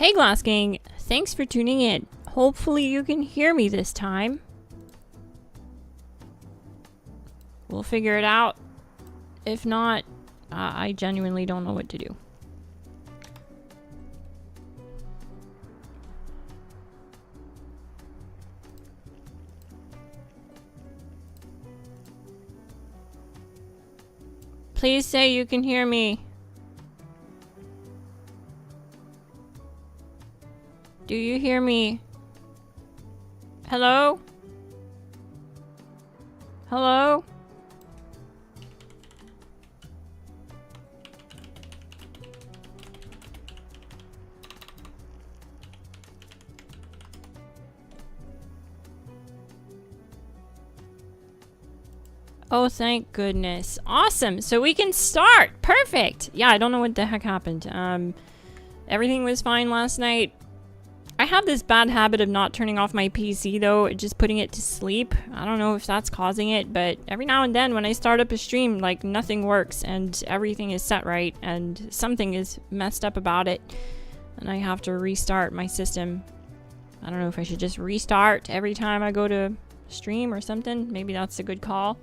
Hey Glass Gang, thanks for tuning in. Hopefully you can hear me this time. We'll figure it out. If not, I genuinely don't know what to do. Please say you can hear me. Do you hear me? Hello? Hello? Oh, thank goodness. Awesome. So we can start. Perfect. Yeah, I don't know what the heck happened. Everything was fine last night. I have this bad habit of not turning off my PC though, just putting it to sleep. I don't know if that's causing it, but every now and then when I start up a stream, like nothing works and everything is set right and something is messed up about it and I have to restart my system. I don't know if I should just restart every time I go to stream or something. Maybe that's a good call.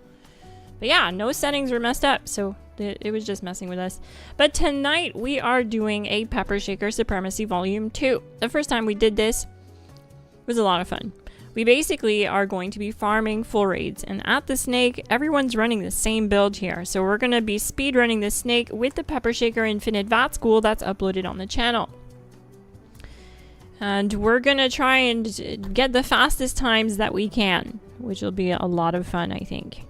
But yeah, no settings were messed up, so it was just messing with us. But tonight we are doing a Pepper Shaker Supremacy Volume 2. The first time we did this was a lot of fun. We basically are going to be farming full raids, and at the snake, everyone's running the same build here. So we're going to be speedrunning the snake with the Pepper Shaker Infinite VAT School that's uploaded on the channel. And we're going to try and get the fastest times that we can, which will be a lot of fun, I think.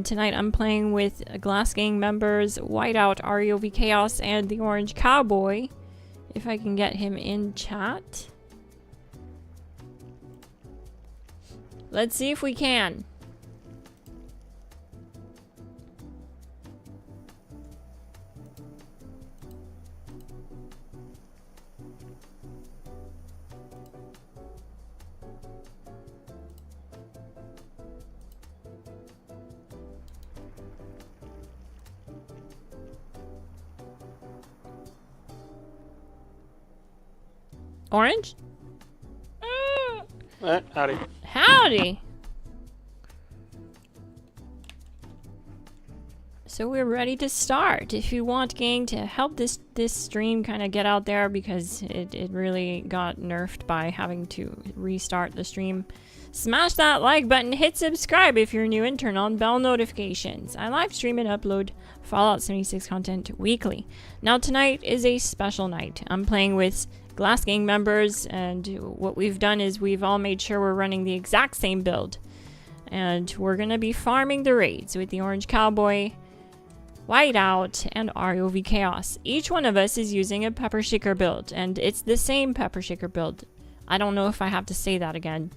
Tonight I'm playing with Glass Gang members, Whiteout, REOV Chaos, and the Orange Cowboy. If I can get him in chat. Let's see if we can. Orange? Howdy. Howdy! So we're ready to start. If you want, gang, to help this stream kind of get out there because it really got nerfed by having to restart the stream, smash that like button, hit subscribe if you're new, and turn on bell notifications. I live stream and upload Fallout 76 content weekly. Now tonight is a special night. I'm playing with Glass Gang members, and what we've done is we've all made sure we're running the exact same build. And we're gonna be farming the raids with the Orange Cowboy, Whiteout, and REOV Chaos. Each one of us is using a Pepper Shaker build, and it's the same Pepper Shaker build. I don't know if I have to say that again,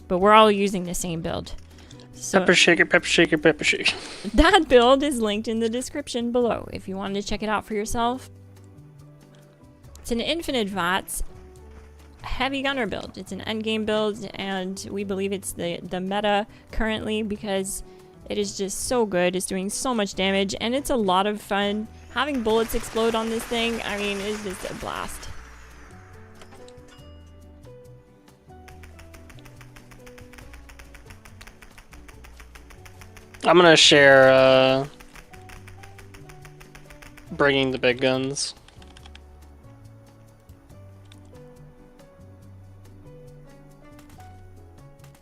but we're all using the same build. So Pepper Shaker, Pepper Shaker, Pepper Shaker. that build is linked in the description below if you wanted to check it out for yourself. It's an Infinite VATS heavy gunner build. It's an endgame build, and we believe it's the meta currently because it is just so good. It's doing so much damage, and it's a lot of fun. Having bullets explode on this thing, I mean, it's just a blast. I'm gonna share bringing the big guns.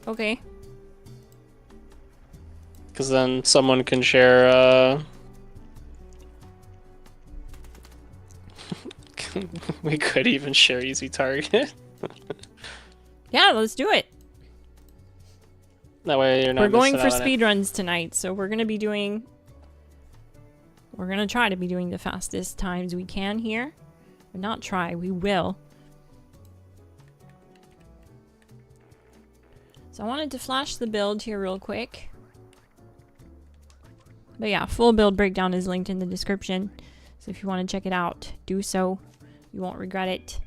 Okay. Because then someone can share, we could even share easy target. Yeah, let's do it. That way you're not We're going missing for out on speed runs tonight, so we're gonna try to be doing the fastest times we can here. But not try, we will. So I wanted to flash the build here real quick. But yeah, full build breakdown is linked in the description. So if you want to check it out, do so. You won't regret it.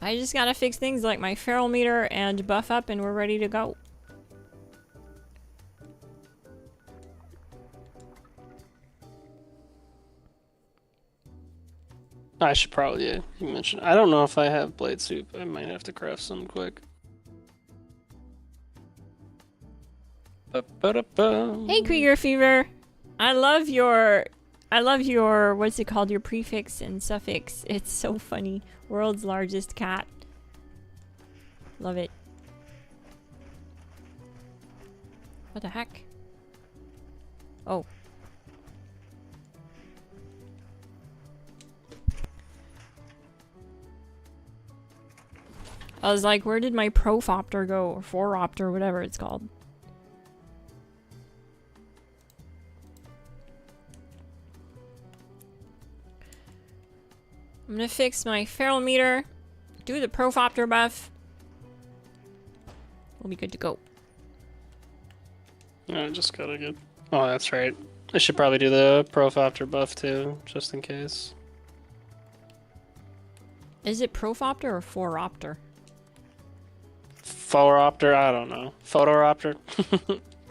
I just gotta fix things like my feral meter and buff up and we're ready to go. I should probably, yeah, you mentioned. I don't know if I have blade soup. I might have to craft some quick. Ba-ba-da-ba. Hey, Krieger Fever. I love your what's it called? Your prefix and suffix. It's so funny. World's largest cat. Love it. What the heck? Oh. I was like, where did my Profopter go? Or Foropter, whatever it's called. I'm gonna fix my feral meter, do the Profopter buff. We'll be good to go. I just gotta get. Oh, that's right. I should probably do the Profopter buff too, just in case. Is it Profopter or Foropter? Phoropter? I don't know. Photoropter?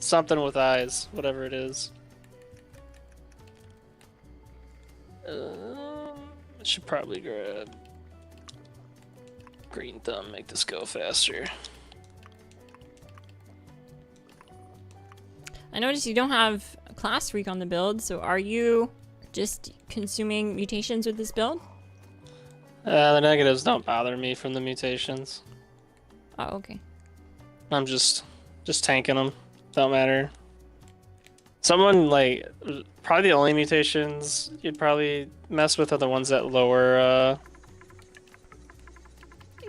Something with eyes, whatever it is. I should probably grab Green Thumb, make this go faster. I noticed you don't have Class Freak on the build, so are you just consuming mutations with this build? The negatives don't bother me from the mutations. Oh, okay. I'm just tanking them. Don't matter. Someone like probably the only mutations you'd probably mess with are the ones that lower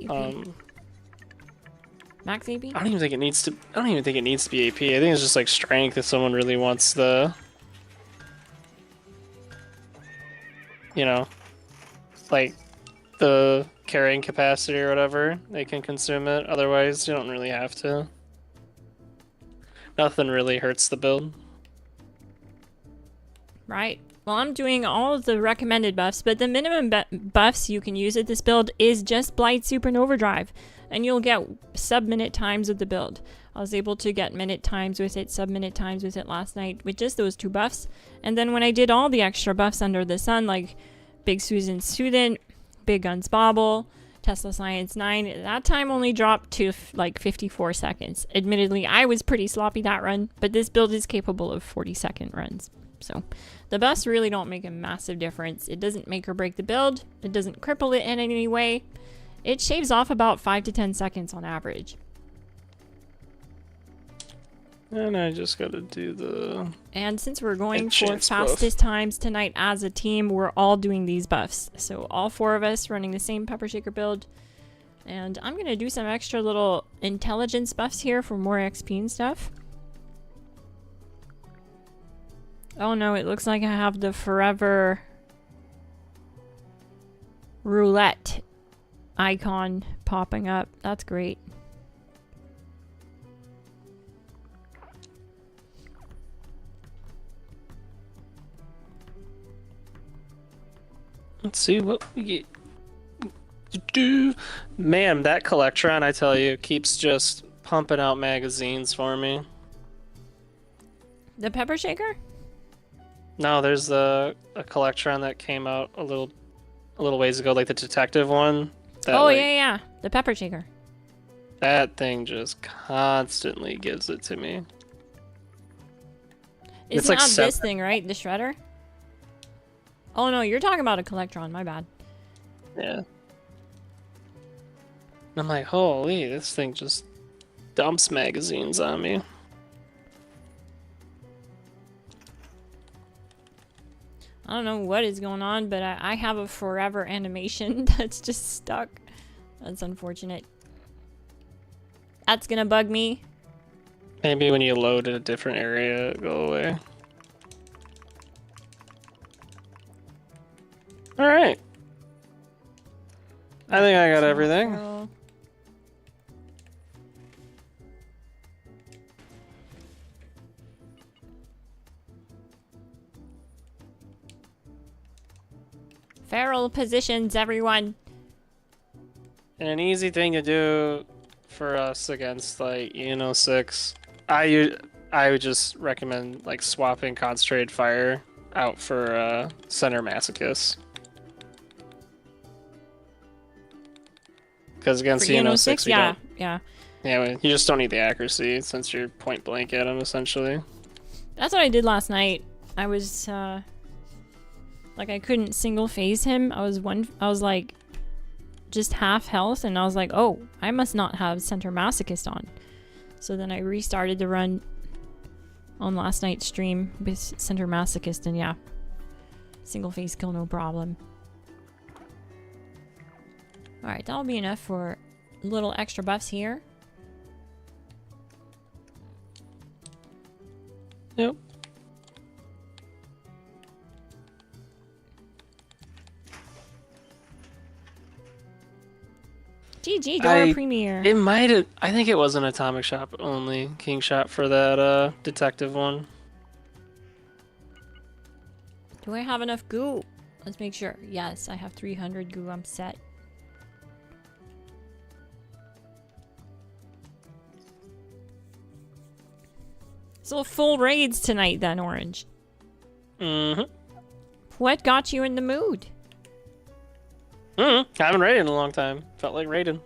AP. Max AP? I don't even think it needs to be AP. I think it's just like strength if someone really wants the, you know, like the carrying capacity or whatever, they can consume it. Otherwise, you don't really have to. Nothing really hurts the build. Right. Well, I'm doing all of the recommended buffs, but the minimum buffs you can use at this build is just Blight, Super, and Overdrive, and you'll get sub-minute times with the build. I was able to get minute times with it, sub-minute times with it last night with just those 2 buffs. And then when I did all the extra buffs under the sun, like Big Susan's Student, Big Guns Bobble, Tesla Science 9, that time only dropped to like 54 seconds. Admittedly, I was pretty sloppy that run, but this build is capable of 40-second runs. So the buffs really don't make a massive difference. It doesn't make or break the build. It doesn't cripple it in any way. It shaves off about 5 to 10 seconds on average. And I just gotta do the... And since we're going for Enchant's fastest times tonight as a team, we're all doing these buffs. So all 4 of us running the same Pepper Shaker build. And I'm gonna do some extra little intelligence buffs here for more XP and stuff. Oh no, it looks like I have the forever roulette icon popping up. That's great. Let's see what we get. Man, that Collectron, I tell you, keeps just pumping out magazines for me. The Pepper Shaker? No, there's a Collectron that came out a little ways ago, like the detective one. That, Oh, like, yeah. The Pepper Shaker. That thing just constantly gives it to me. It's like not this thing, right? The Shredder? Oh no, you're talking about a Collectron, my bad. Yeah. I'm like, holy, this thing just dumps magazines on me. I don't know what is going on, but I have a forever animation that's just stuck. That's unfortunate. That's gonna bug me. Maybe when you load in a different area, it'll go away. Alright. I think I got everything. Feral positions, everyone. And an easy thing to do for us against like Uno 6, I would just recommend like swapping concentrated fire out for center masochist. Because against For the ENO 6, we yeah, don't. yeah. Yeah, you just don't need the accuracy since you're point blank at him essentially. That's what I did last night. I was like I couldn't single phase him. I was like just half health, and I was like, oh, I must not have Center Masochist on. So then I restarted the run on last night's stream with Center Masochist, and yeah, single phase kill, no problem. Alright, that'll be enough for little extra buffs here. Yep. GG, Dora Premier. It might have. I think it was an atomic shop only king shot for that detective one. Do I have enough goo? Let's make sure. Yes, I have 300 goo. I'm set. So full raids tonight then, Orange. Mm-hmm. What got you in the mood? I haven't raided in a long time. Felt like raiding.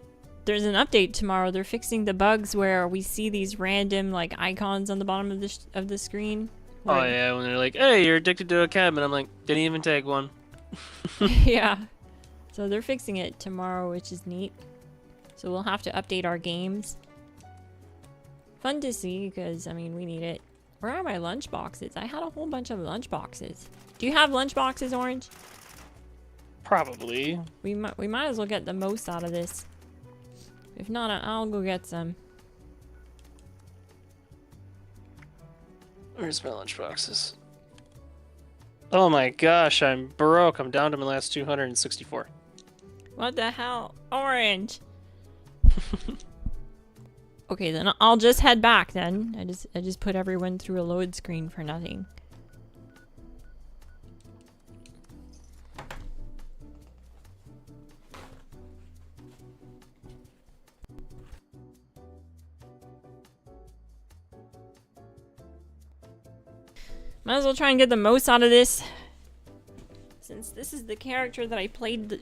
There's an update tomorrow. They're fixing the bugs where we see these random like icons on the bottom of the screen. Oh yeah, when they're like, "Hey, you're addicted to a chem," and I'm like, "Didn't even take one." Yeah. So they're fixing it tomorrow, which is neat. So we'll have to update our games. Fun to see because I mean we need it. Where are my lunch boxes? I had a whole bunch of lunch boxes. Do you have lunch boxes, Orange? Probably. We might as well get the most out of this. If not, I'll go get some. Where's my lunch boxes? Oh my gosh, I'm broke. I'm down to my last 264. What the hell? Orange! Okay, then I'll just head back then. I just put everyone through a load screen for nothing. Might as well try and get the most out of this. Since this is the character that I played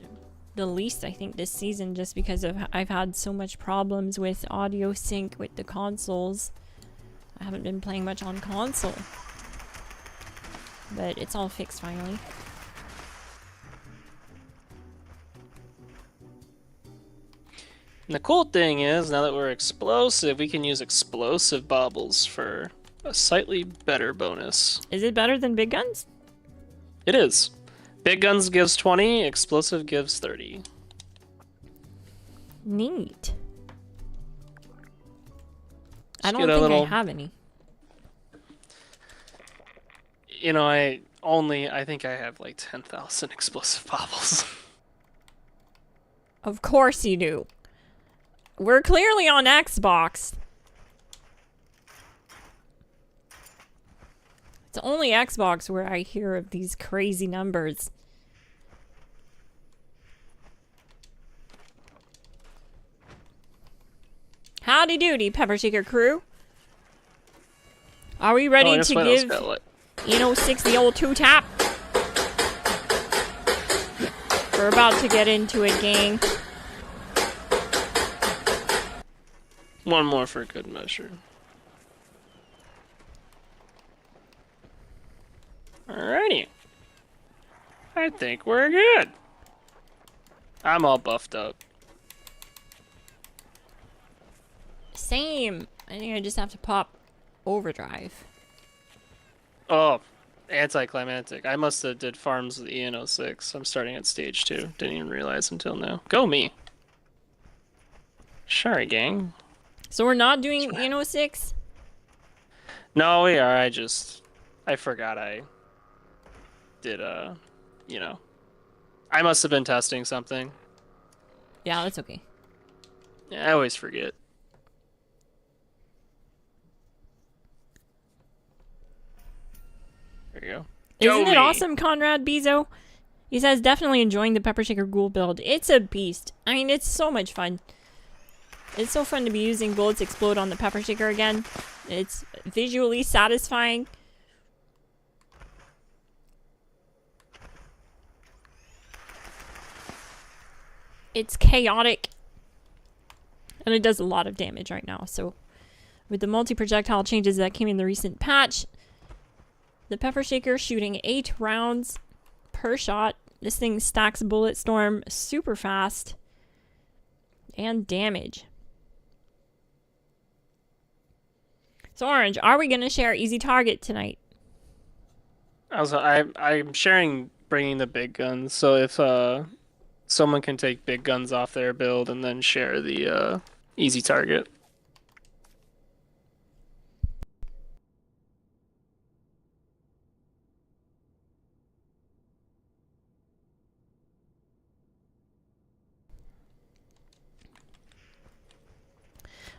the least, I think, this season, just because I've had so much problems with audio sync with the consoles. I haven't been playing much on console. But it's all fixed finally. And the cool thing is, now that we're explosive, we can use explosive baubles for a slightly better bonus. Is it better than big guns? It is. Big guns gives 20, explosive gives 30. Neat. I don't think I have any. You know, I think I have like 10,000 explosive baubles. Of course you do. We're clearly on Xbox. It's only Xbox where I hear of these crazy numbers. Howdy doody, Pepper Shaker crew. Are we ready to give Eno 6 the old 2-tap? We're about to get into it, gang. One more for good measure. Alrighty. I think we're good. I'm all buffed up. Same. I think I just have to pop overdrive. Oh, anticlimactic. I must have did farms with EN06. I'm starting at stage 2. Didn't even realize until now. Go me. Sorry, gang. So we're not doing Eno 6? No, we are. I forgot I did, you know. I must have been testing something. Yeah, that's okay. Yeah, I always forget. There you go. Isn't it awesome, Conrad Bezo? He says, definitely enjoying the Pepper Shaker Ghoul build. It's a beast. I mean, it's so much fun. It's so fun to be using bullets explode on the Pepper Shaker again. It's visually satisfying. It's chaotic. And it does a lot of damage right now. So with the multi-projectile changes that came in the recent patch, the Pepper Shaker shooting 8 rounds per shot. This thing stacks Bullet Storm super fast. And damage. So Orange, are we going to share Easy Target tonight? I'm sharing bringing the big guns. So if someone can take big guns off their build and then share the easy target.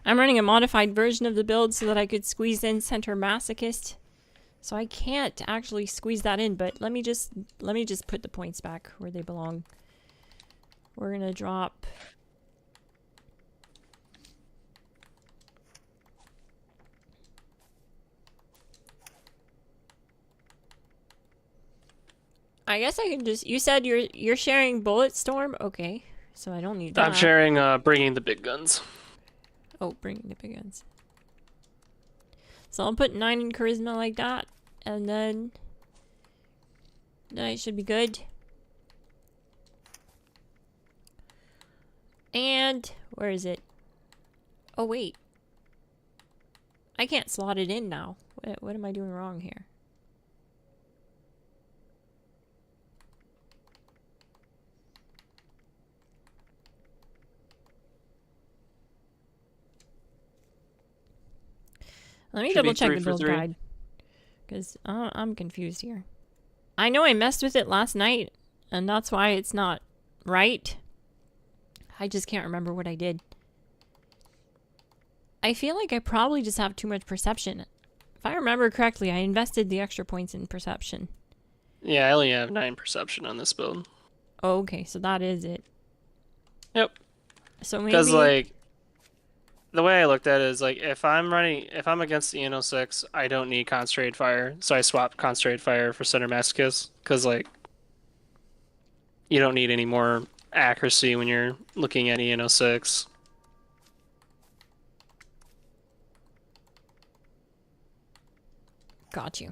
I'm running a modified version of the build so that I could squeeze in Center Masochist. So I can't actually squeeze that in, but let me just put the points back where they belong. We're gonna drop I guess I can just, you said you're sharing Bullet Storm? Okay. So I don't need that. I'm sharing bringing the big guns. Oh, bringing the big guns. So I'll put 9 in charisma like that, and then it should be good. And where is it? Oh wait, I can't slot it in now. What am I doing wrong here? Let me double check the build guide, because I'm confused here. I know I messed with it last night, and that's why it's not right. I just can't remember what I did. I feel like I probably just have too much perception. If I remember correctly, I invested the extra points in perception. Yeah, I only have 9 perception on this build. Oh, okay, so that is it. Yep. So maybe... Because, like, the way I looked at it is, like, if I'm against the EN06, I don't need Concentrated Fire, so I swapped Concentrated Fire for Center Masochist, because, like, you don't need any more accuracy when you're looking at EN06. Got you.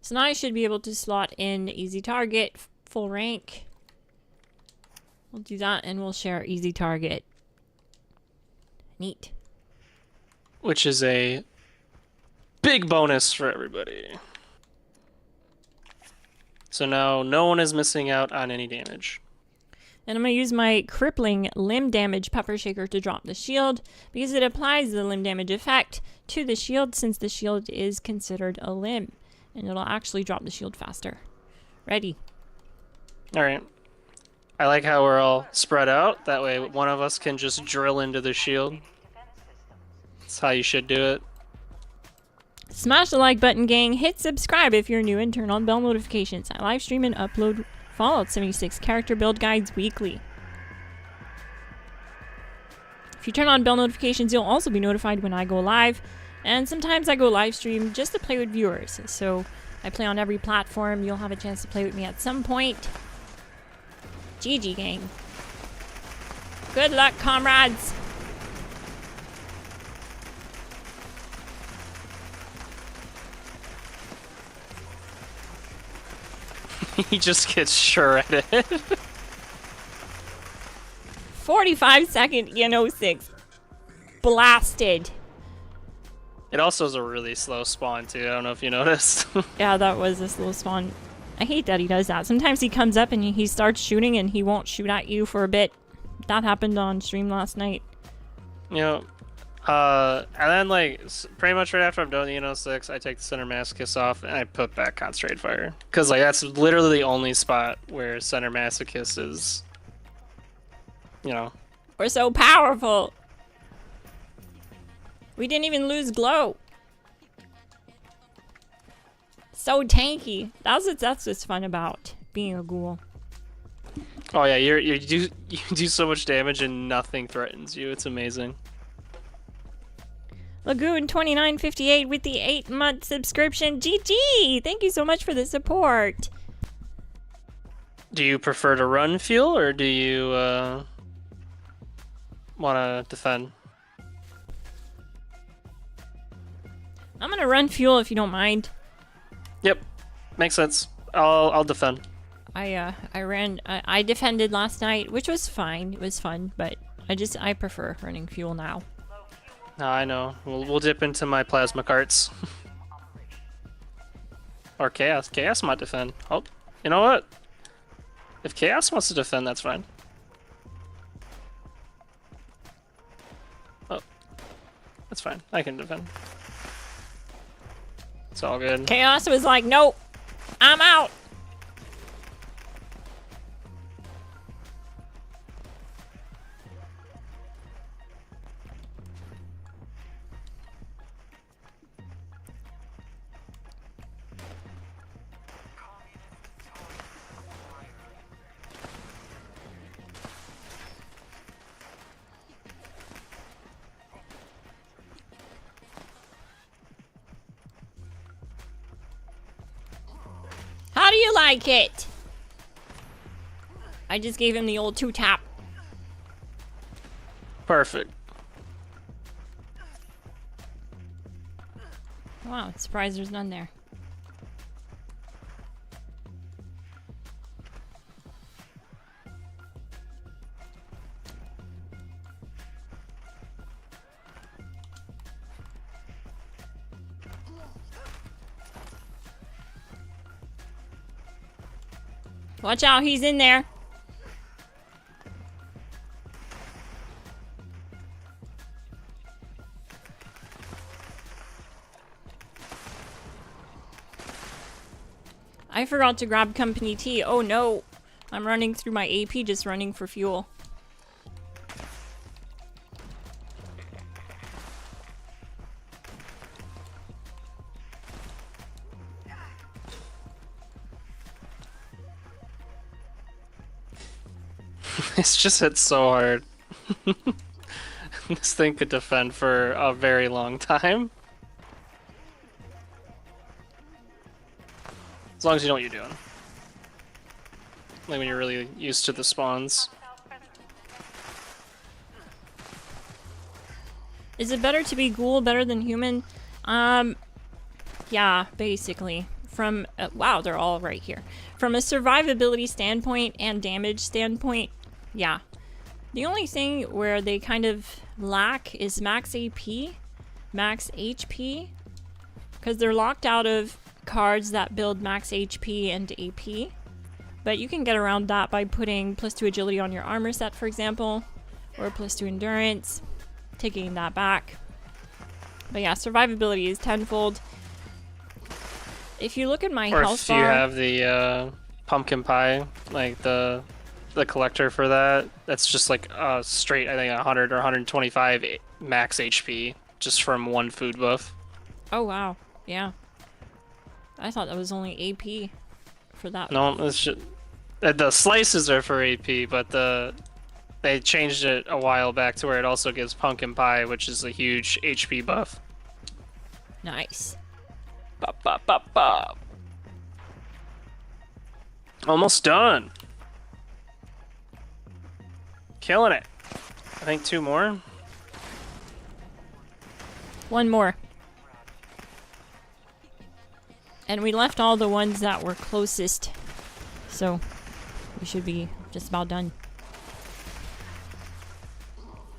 So now I should be able to slot in Easy Target, full rank. We'll do that and we'll share Easy Target. Neat. Which is a big bonus for everybody. So now no one is missing out on any damage. And I'm going to use my crippling limb damage Pepper Shaker to drop the shield, because it applies the limb damage effect to the shield since the shield is considered a limb. And it'll actually drop the shield faster. Ready. Alright. I like how we're all spread out. That way one of us can just drill into the shield. That's how you should do it. Smash the like button, gang. Hit subscribe if you're new and turn on bell notifications. I live stream and upload Fallout 76 character build guides weekly. If you turn on bell notifications, you'll also be notified when I go live. And sometimes I go live stream just to play with viewers. So I play on every platform. You'll have a chance to play with me at some point. GG, gang. Good luck, comrades. He just gets shredded. 45-second EN06. Blasted. It also is a really slow spawn too. I don't know if you noticed. Yeah, that was a slow spawn. I hate that he does that. Sometimes he comes up and he starts shooting and he won't shoot at you for a bit. That happened on stream last night. You know, and then like pretty much right after I'm done with the EN06, I take the Center Masochist off and I put back Concentrated Fire. Because like that's literally the only spot where Center Masochist is, you know. We're so powerful. We didn't even lose glow. So tanky. That's what's fun about being a ghoul. Oh yeah, you do so much damage and nothing threatens you. It's amazing. Lagoon2958 with the 8-month subscription. GG! Thank you so much for the support. Do you prefer to run fuel or do you want to defend? I'm gonna run fuel if you don't mind. Yep, makes sense. I'll defend. I defended last night, which was fine. It was fun, but I prefer running fuel now. No, I know. We'll dip into my plasma carts. Or chaos. Chaos might defend. Oh, you know what? If chaos wants to defend, that's fine. Oh, that's fine. I can defend. It's all good. Chaos was like, nope, I'm out. How do you like it? I just gave him the old 2-tap. Perfect. Wow, surprised there's none there. Watch out, he's in there. I forgot to grab company tea. Oh no. I'm running through my AP just running for fuel. It's just hit so hard. This thing could defend for a very long time. As long as you know what you're doing. Like when you're really used to the spawns. Is it better to be ghoul better than human? Yeah, basically. From, wow, they're all right here. From a survivability standpoint and damage standpoint, yeah. The only thing where they kind of lack is max AP, max HP, because they're locked out of cards that build max HP and AP. But you can get around that by putting +2 agility on your armor set, for example, or +2 endurance, taking that back. But yeah, survivability is tenfold. If you look at my health bar, or if you have the pumpkin pie, like the collector for that, that's just like straight, I think 100 or 125 max HP just from one food buff. Oh wow, yeah. I thought that was only AP for that. No, it's just, the slices are for AP, but they changed it a while back to where it also gives pumpkin pie, which is a huge HP buff. Nice. Bop, bop, bop, bop. Almost done. Killing it. I think 2 more. One more. And we left all the ones that were closest. So we should be just about done.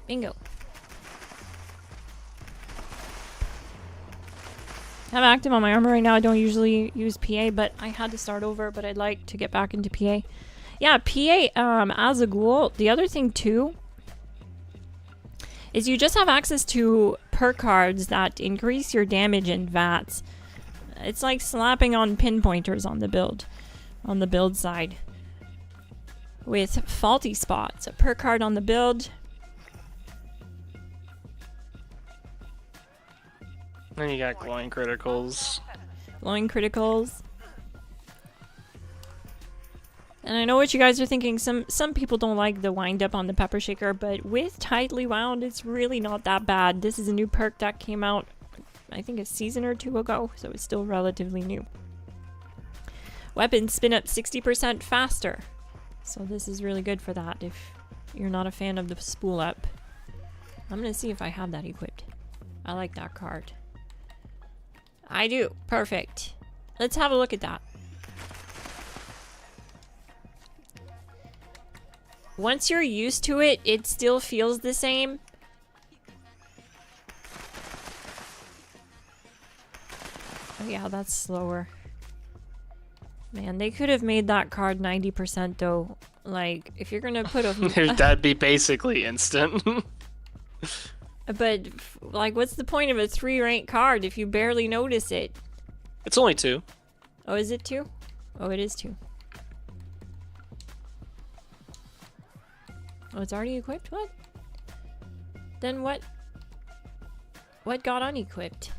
Bingo. I'm active on my armor right now. I don't usually use PA, but I had to start over, but I'd like to get back into PA. Yeah, PA as a ghoul. The other thing too is you just have access to perk cards that increase your damage and VATs. It's like slapping on pinpointers on the build side. With faulty spots, a perk card on the build. Then you got glowing criticals. Glowing criticals. And I know what you guys are thinking. Some people don't like the wind up on the pepper shaker, but with tightly wound, it's really not that bad. This is a new perk that came out, I think a season or 2 ago, so it's still relatively new. Weapons spin up 60% faster. So this is really good for that if you're not a fan of the spool up. I'm gonna see if I have that equipped. I like that card. I do. Perfect. Let's have a look at that. Once you're used to it, it still feels the same. Oh yeah, that's slower. Man, they could have made that card 90% though. Like, if you're gonna put a... That'd be basically instant. But, like, what's the point of a 3 rank card if you barely notice it? It's only 2. Oh, is it 2? Oh, it is 2. Oh, it's already equipped? What? Then what? What got unequipped?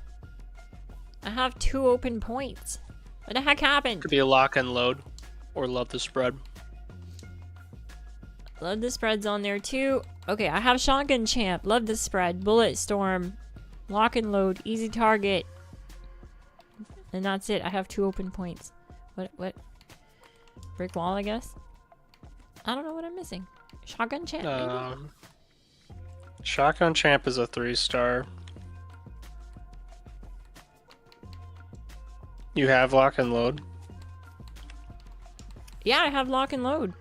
I have 2 open points. What the heck happened? Could be a lock and load, or love the spread. Love the spreads on there too. Okay, I have Shotgun Champ, love the spread, Bullet Storm, lock and load, easy target. And that's it. I have 2 open points. What? Brick wall, I guess? I don't know what I'm missing. Shotgun Champ, maybe? Shotgun Champ is a 3-star. You have lock and load? Yeah, I have lock and load.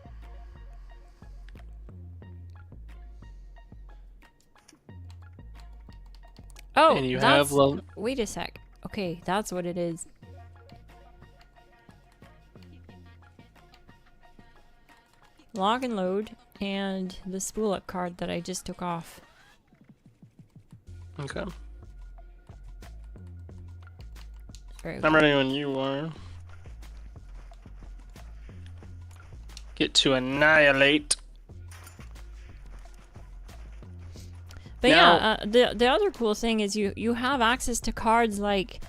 Oh, And you that's... have Wait a sec. Okay, that's what it is. Lock and load and the spool up card that I just took off. Okay. Very I'm good. ready when you are. Get to annihilate. But Now- yeah, the other cool thing is you have access to cards like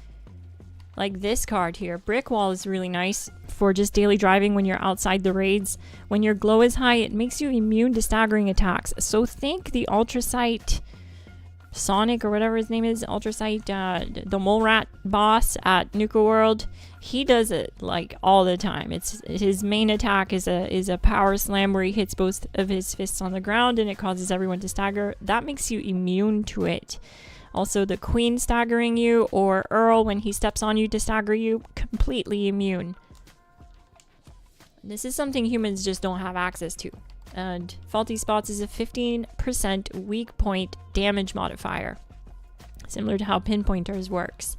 this card here. Brick Wall is really nice for just daily driving when you're outside the raids. When your glow is high, it makes you immune to staggering attacks. So think the Ultra Sight Sonic or whatever his name is, Ultra Sight, the Mole Rat boss at Nuka World. He does it like all the time. It's his main attack is a power slam where he hits both of his fists on the ground and it causes everyone to stagger. That makes you immune to it. Also, the Queen staggering you or Earl when he steps on you to stagger you, completely immune. This is something humans just don't have access to. And Faulty Spots is a 15% weak point damage modifier, similar to how Pinpointers works.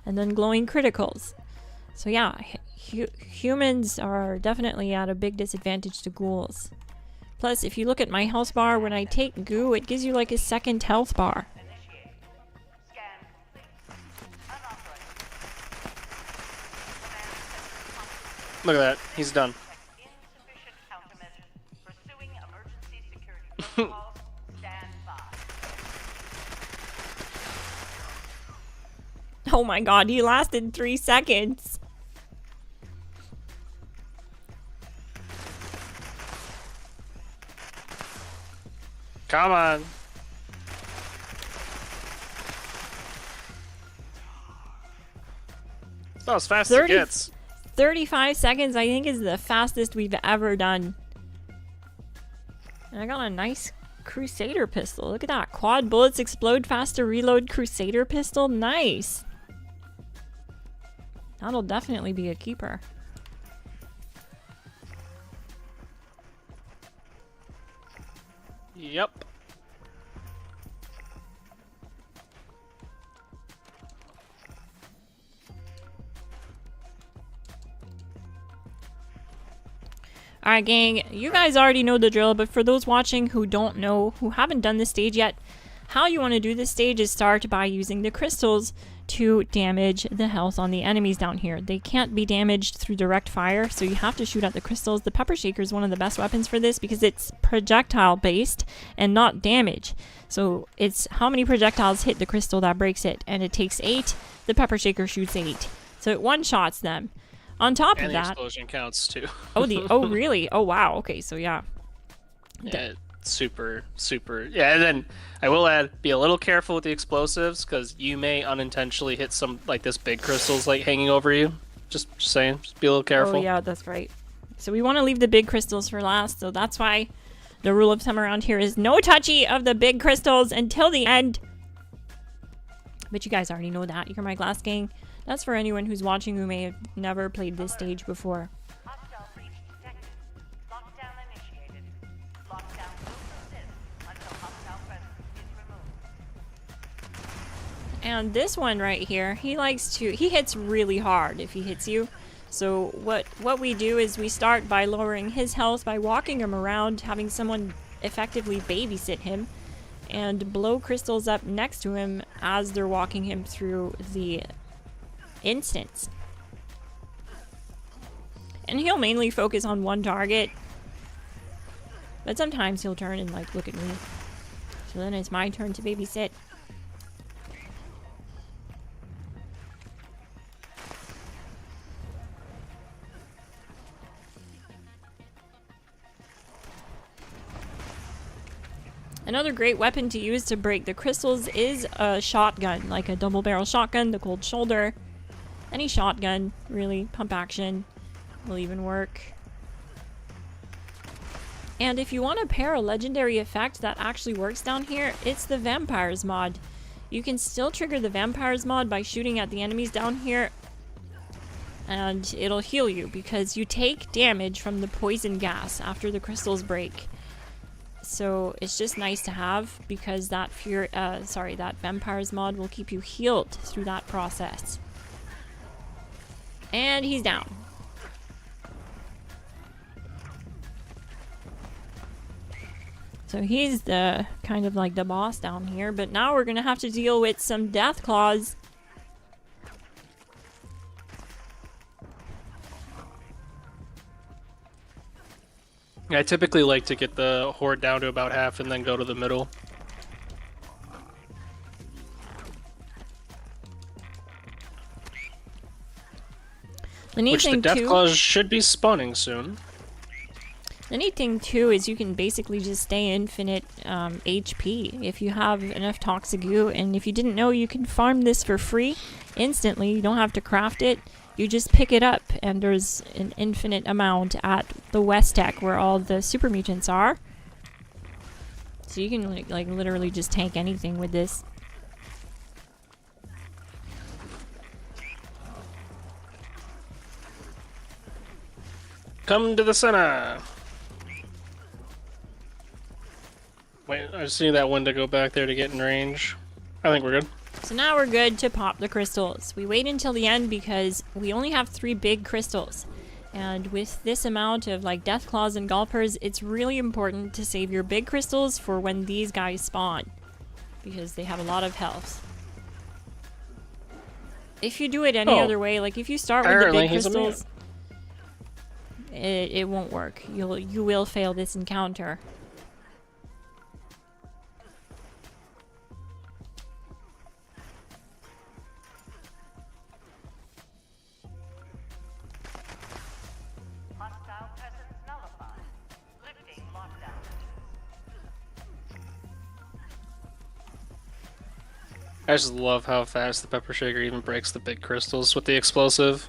And then Glowing Criticals. So yeah, humans are definitely at a big disadvantage to ghouls. Plus, if you look at my health bar, when I take goo, it gives you like a second health bar. Look at that. He's done. Oh my god, he lasted 3 seconds. Come on. It's about as fast as it gets. 35 seconds, I think, is the fastest we've ever done. And I got a nice Crusader pistol. Look at that. Quad bullets explode faster, reload Crusader pistol. Nice. That'll definitely be a keeper. Yep. Alright, gang, you guys already know the drill, but for those watching who don't know, who haven't done this stage yet, how you want to do this stage is start by using the crystals to damage the health on the enemies down here. They can't be damaged through direct fire, so you have to shoot at the crystals. The Pepper Shaker is one of the best weapons for this because it's projectile based and not damage. So it's how many projectiles hit the crystal that breaks it, and it takes 8. The Pepper Shaker shoots 8. So it one-shots them. On top And of the that... explosion counts too. Oh, really? Oh, wow. Okay, so yeah. Yeah, super. Yeah, and then I will add, be a little careful with the explosives because you may unintentionally hit some like this big crystals like hanging over you. Just saying, just be a little careful. Oh, yeah, that's right. So we want to leave the big crystals for last, so that's why the rule of thumb around here is no touchy of the big crystals until the end. But you guys already know that. You're my glass gang. That's for anyone who's watching who may have never played this stage before. Hostile breach detected. Lockdown initiated. Lockdown will persist until hostile presence is removed. And this one right here, he hits really hard if he hits you. So what we do is we start by lowering his health by walking him around, having someone effectively babysit him, and blow crystals up next to him as they're walking him through the instance. And he'll mainly focus on one target, but sometimes he'll turn and like look at me. So then it's my turn to babysit. Another great weapon to use to break the crystals is a shotgun, like a double barrel shotgun, the cold shoulder. Any shotgun, really, pump action will even work. And if you want to pair a legendary effect that actually works down here, it's the Vampires mod. You can still trigger the Vampires mod by shooting at the enemies down here, and it'll heal you because you take damage from the poison gas after the crystals break. So it's just nice to have because that that Vampires mod will keep you healed through that process. And he's down. So he's the kind of like the boss down here, but now we're gonna have to deal with some death claws. I typically like to get the horde down to about half and then go to the middle. Which the death claws should be spawning soon. The neat thing too is you can basically just stay infinite HP if you have enough toxic goo, and if you didn't know, you can farm this for free instantly. You don't have to craft it. You just pick it up, and there's an infinite amount at the West Tech where all the super mutants are. So you can like literally just tank anything with this. Come to the center. Wait, I just need that one to go back there to get in range. I think we're good. So now we're good to pop the crystals. We wait until the end because we only have 3 big crystals. And with this amount of like death claws and gulpers, it's really important to save your big crystals for when these guys spawn, because they have a lot of health. If you do it any other way, like if you start with the big crystals, it won't work. You will fail this encounter. Hostile presence nullified. Lifting lockdown. I just love how fast the pepper shaker even breaks the big crystals with the explosive.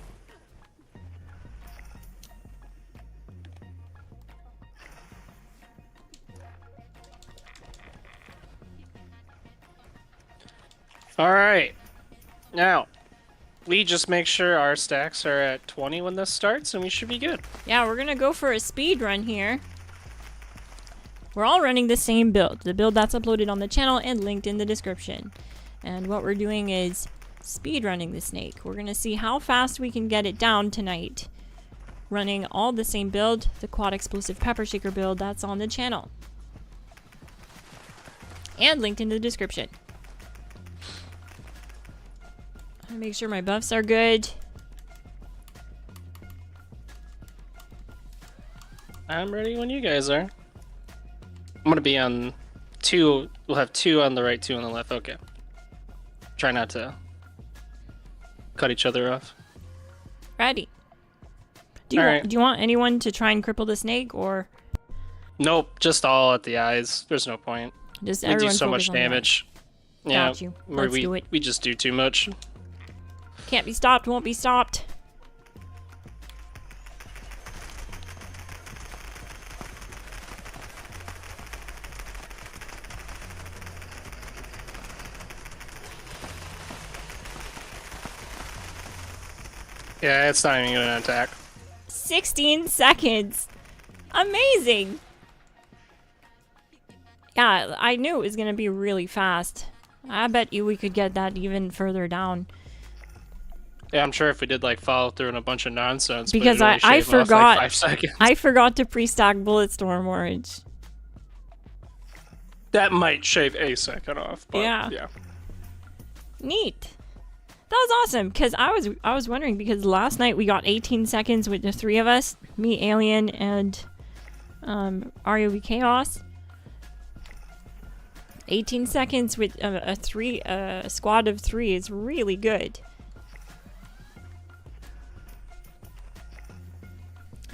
Alright, now, we just make sure our stacks are at 20 when this starts, and we should be good. Yeah, we're gonna go for a speed run here. We're all running the same build, the build that's uploaded on the channel and linked in the description. And what we're doing is speed running the snake. We're gonna see how fast we can get it down tonight, running all the same build, the quad explosive pepper shaker build that's on the channel. And linked in the description. Make sure my buffs are good. I'm ready when you guys are. I'm gonna be on 2. We'll have 2 on the right, 2 on the left. Okay. Try not to cut each other off. Ready. Do you want anyone to try and cripple the snake, or? Nope, just all at the eyes. There's no point. Just We everyone do so focus much on the eyes. damage. Got Yeah, you. where Let's do it. we just do too much. Can't be stopped, won't be stopped. Yeah, it's not even gonna attack. 16 seconds. Amazing. Yeah, I knew it was gonna be really fast. I bet you we could get that even further down. Yeah, I'm sure if we did like follow through and a bunch of nonsense, but Because it'd only I shave off, forgot. like 5 seconds. I forgot to pre-stack Bulletstorm Orange. That might shave a second off. But Yeah. Neat. That was awesome, because I was wondering, because last night we got 18 seconds with the 3 of us, me, Alien, and ROV Chaos. 18 seconds with a squad of 3 is really good.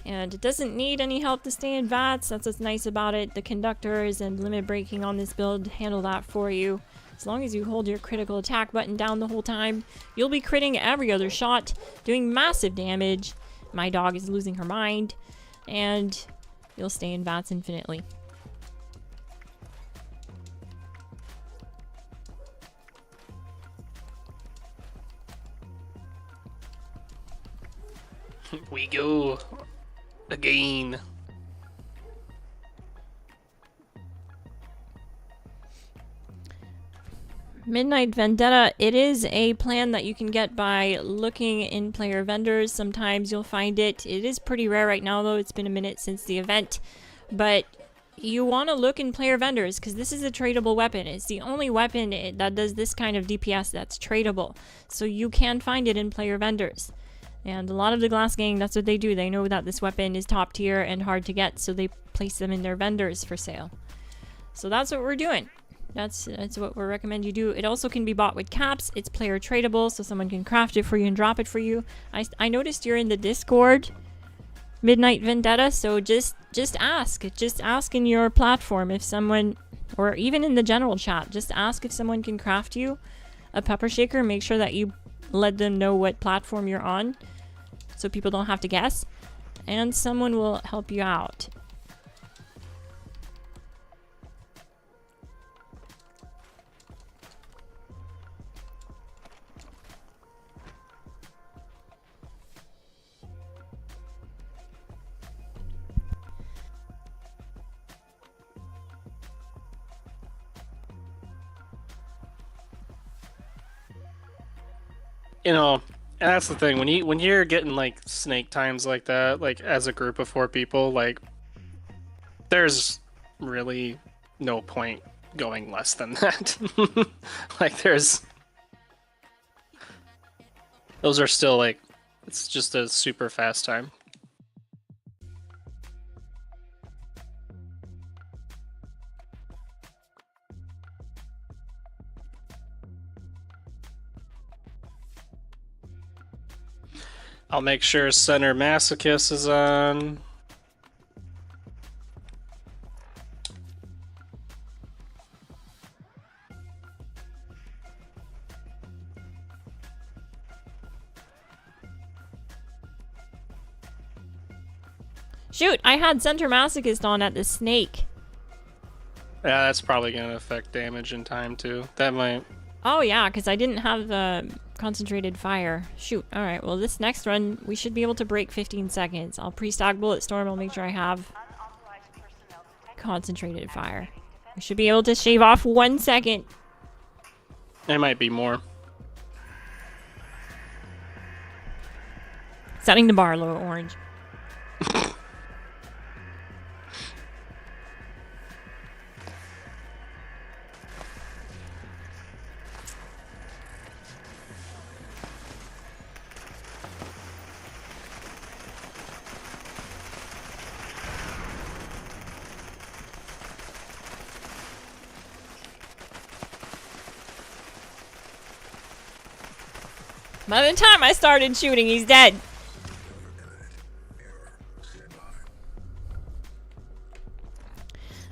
And it doesn't need any help to stay in VATS. That's what's nice about it. The conductors and limit breaking on this build handle that for you. As long as you hold your critical attack button down the whole time, you'll be critting every other shot, doing massive damage. My dog is losing her mind, and you'll stay in VATS infinitely. We go again. Midnight Vendetta, it is a plan that you can get by looking in player vendors. Sometimes you'll find it. It is pretty rare right now, though. It's been a minute since the event. But you want to look in player vendors, because this is a tradable weapon. It's the only weapon that does this kind of DPS that's tradable. So you can find it in player vendors. And a lot of the Glass Gang, that's what they do. They know that this weapon is top tier and hard to get, so they place them in their vendors for sale. So that's what we're doing. That's what we recommend you do. It also can be bought with caps. It's player tradable, so someone can craft it for you and drop it for you. I noticed you're in the Discord, Midnight Vendetta, so just ask. Just ask in your platform if someone, or even in the general chat, just ask if someone can craft you a pepper shaker. Make sure that you let them know what platform you're on, so people don't have to guess, and someone will help you out. You know, and that's the thing, when you're getting like snake times like that, like as a group of 4 people, like there's really no point going less than that. Like those are still like, it's just a super fast time. I'll make sure Center Masochist is on. Shoot, I had Center Masochist on at the snake. Yeah, that's probably going to affect damage in time too. That might... Oh yeah, because I didn't have the concentrated fire. Shoot, alright, well this next run, we should be able to break 15 seconds. I'll pre-stock Bulletstorm, I'll make sure I have concentrated fire. We should be able to shave off 1 second. It might be more. Setting the bar low, Orange. By the time I started shooting, he's dead.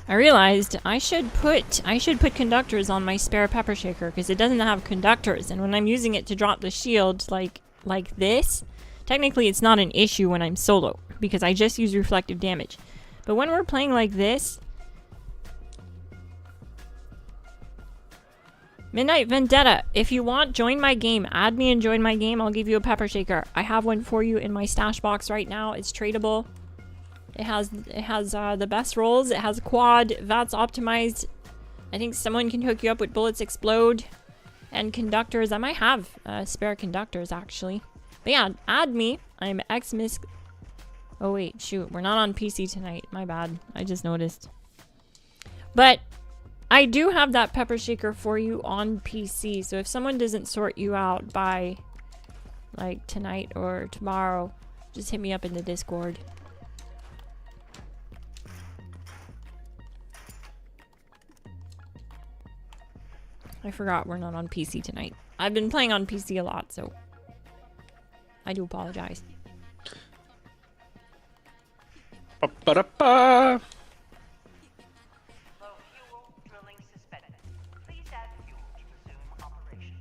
I realized I should put conductors on my spare pepper shaker because it doesn't have conductors, and when I'm using it to drop the shield like this, technically it's not an issue when I'm solo because I just use reflective damage. But when we're playing like this, Midnight Vendetta, if you want, join my game. Add me and join my game. I'll give you a pepper shaker. I have one for you in my stash box right now. It's tradable. It has the best rolls. It has quad, VATS optimized. I think someone can hook you up with bullets explode and conductors. I might have spare conductors actually. But yeah, add me. I'm xmiss. Oh wait, shoot, we're not on PC tonight. My bad. I just noticed. But I do have that pepper shaker for you on PC, so if someone doesn't sort you out by like tonight or tomorrow, just hit me up in the Discord. I forgot we're not on PC tonight. I've been playing on PC a lot, so I do apologize. Ba-ba-da-ba. Low fuel, drilling suspended. Please add fuel to resume operation.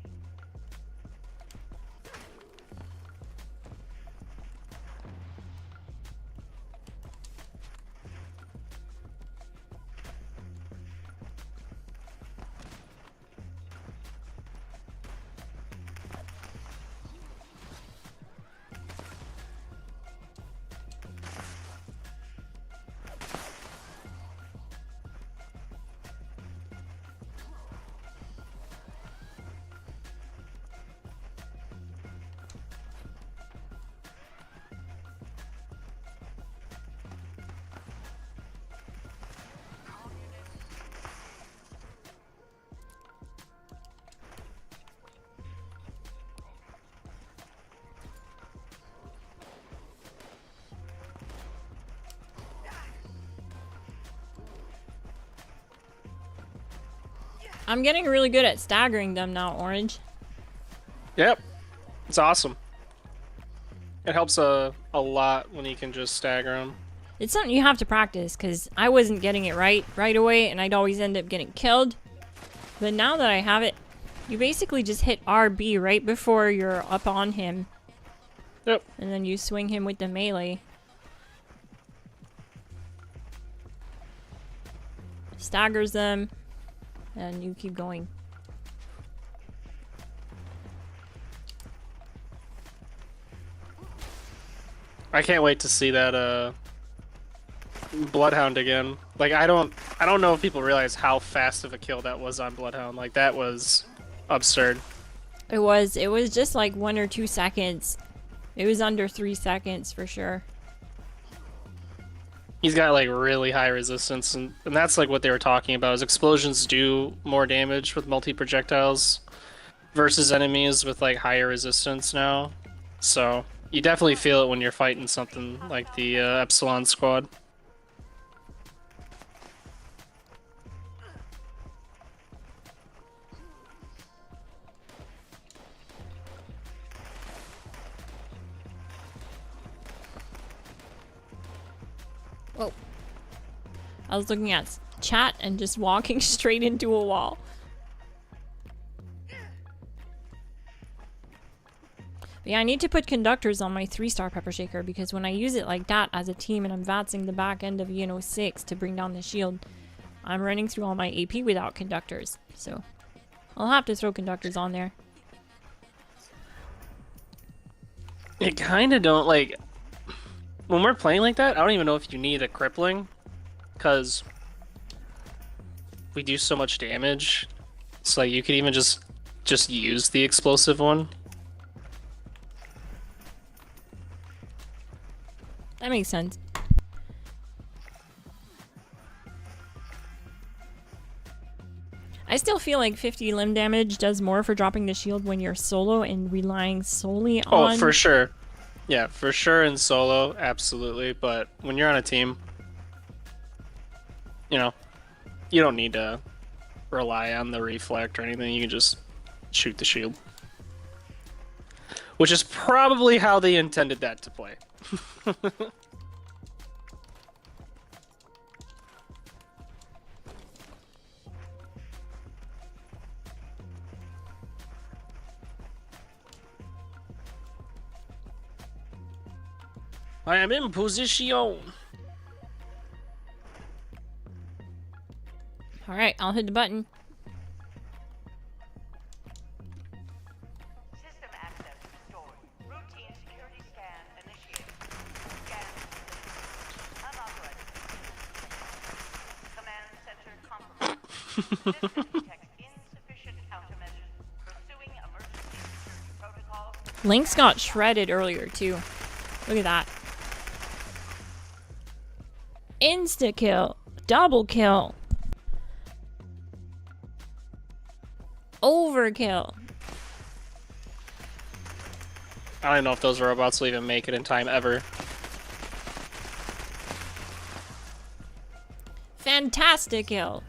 I'm getting really good at staggering them now, Orange. Yep. It's awesome. It helps a lot when you can just stagger them. It's something you have to practice, because I wasn't getting it right away, and I'd always end up getting killed. But now that I have it, you basically just hit RB right before you're up on him. Yep. And then you swing him with the melee. Staggers them, and you keep going. I can't wait to see that Bloodhound again. Like I don't know if people realize how fast of a kill that was on Bloodhound. Like that was absurd. It was just like 1 or 2 seconds. It was under 3 seconds for sure. He's got like really high resistance, and that's like what they were talking about, is explosions do more damage with multi-projectiles versus enemies with like higher resistance now. So you definitely feel it when you're fighting something like the Epsilon squad. Whoa. I was looking at chat and just walking straight into a wall. But yeah, I need to put conductors on my 3-star pepper shaker, because when I use it like that as a team and I'm vatsing the back end of ENO6 to bring down the shield, I'm running through all my AP without conductors. So I'll have to throw conductors on there. It kind of don't like... When we're playing like that, I don't even know if you need a crippling, because we do so much damage. So like you could even just use the explosive one. That makes sense. I still feel like 50 limb damage does more for dropping the shield when you're solo and relying solely on... Oh, for sure. Yeah, for sure in solo, absolutely. But when you're on a team, you know, you don't need to rely on the reflect or anything. You can just shoot the shield. Which is probably how they intended that to play. I am in position. Alright, I'll hit the button. detects insufficient countermeasures. Pursuing emergency security protocols. Lynx got shredded earlier too. Look at that. Insta kill. Double kill. Overkill. I don't know if those robots will even make it in time ever. Fantastic kill.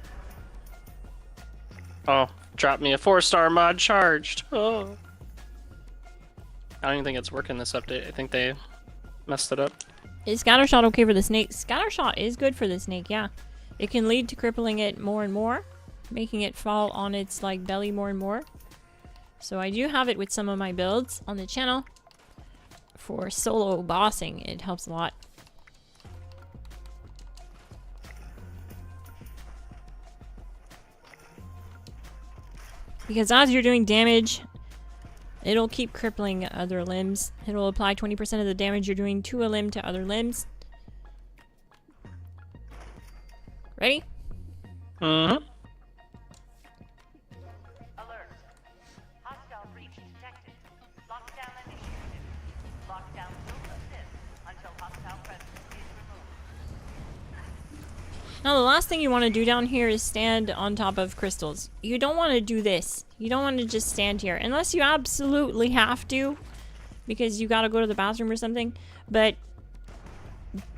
Oh, dropped me a 4-star mod charged. Oh. I don't even think it's working this update. I think they messed it up. Is Scattershot okay for the snake? Scattershot is good for the snake, yeah. It can lead to crippling it more and more, making it fall on its like belly more and more. So I do have it with some of my builds on the channel. For solo bossing, it helps a lot. Because as you're doing damage, it'll keep crippling other limbs. It'll apply 20% of the damage you're doing to a limb to other limbs. Ready? Mm-hmm. Alert. Hostile breach detected. Lockdown initiated. Lockdown will persist until hostile presence is removed. Now the last thing you want to do down here is stand on top of crystals. You don't want to do this. You don't want to just stand here. Unless you absolutely have to. Because you gotta go to the bathroom or something. But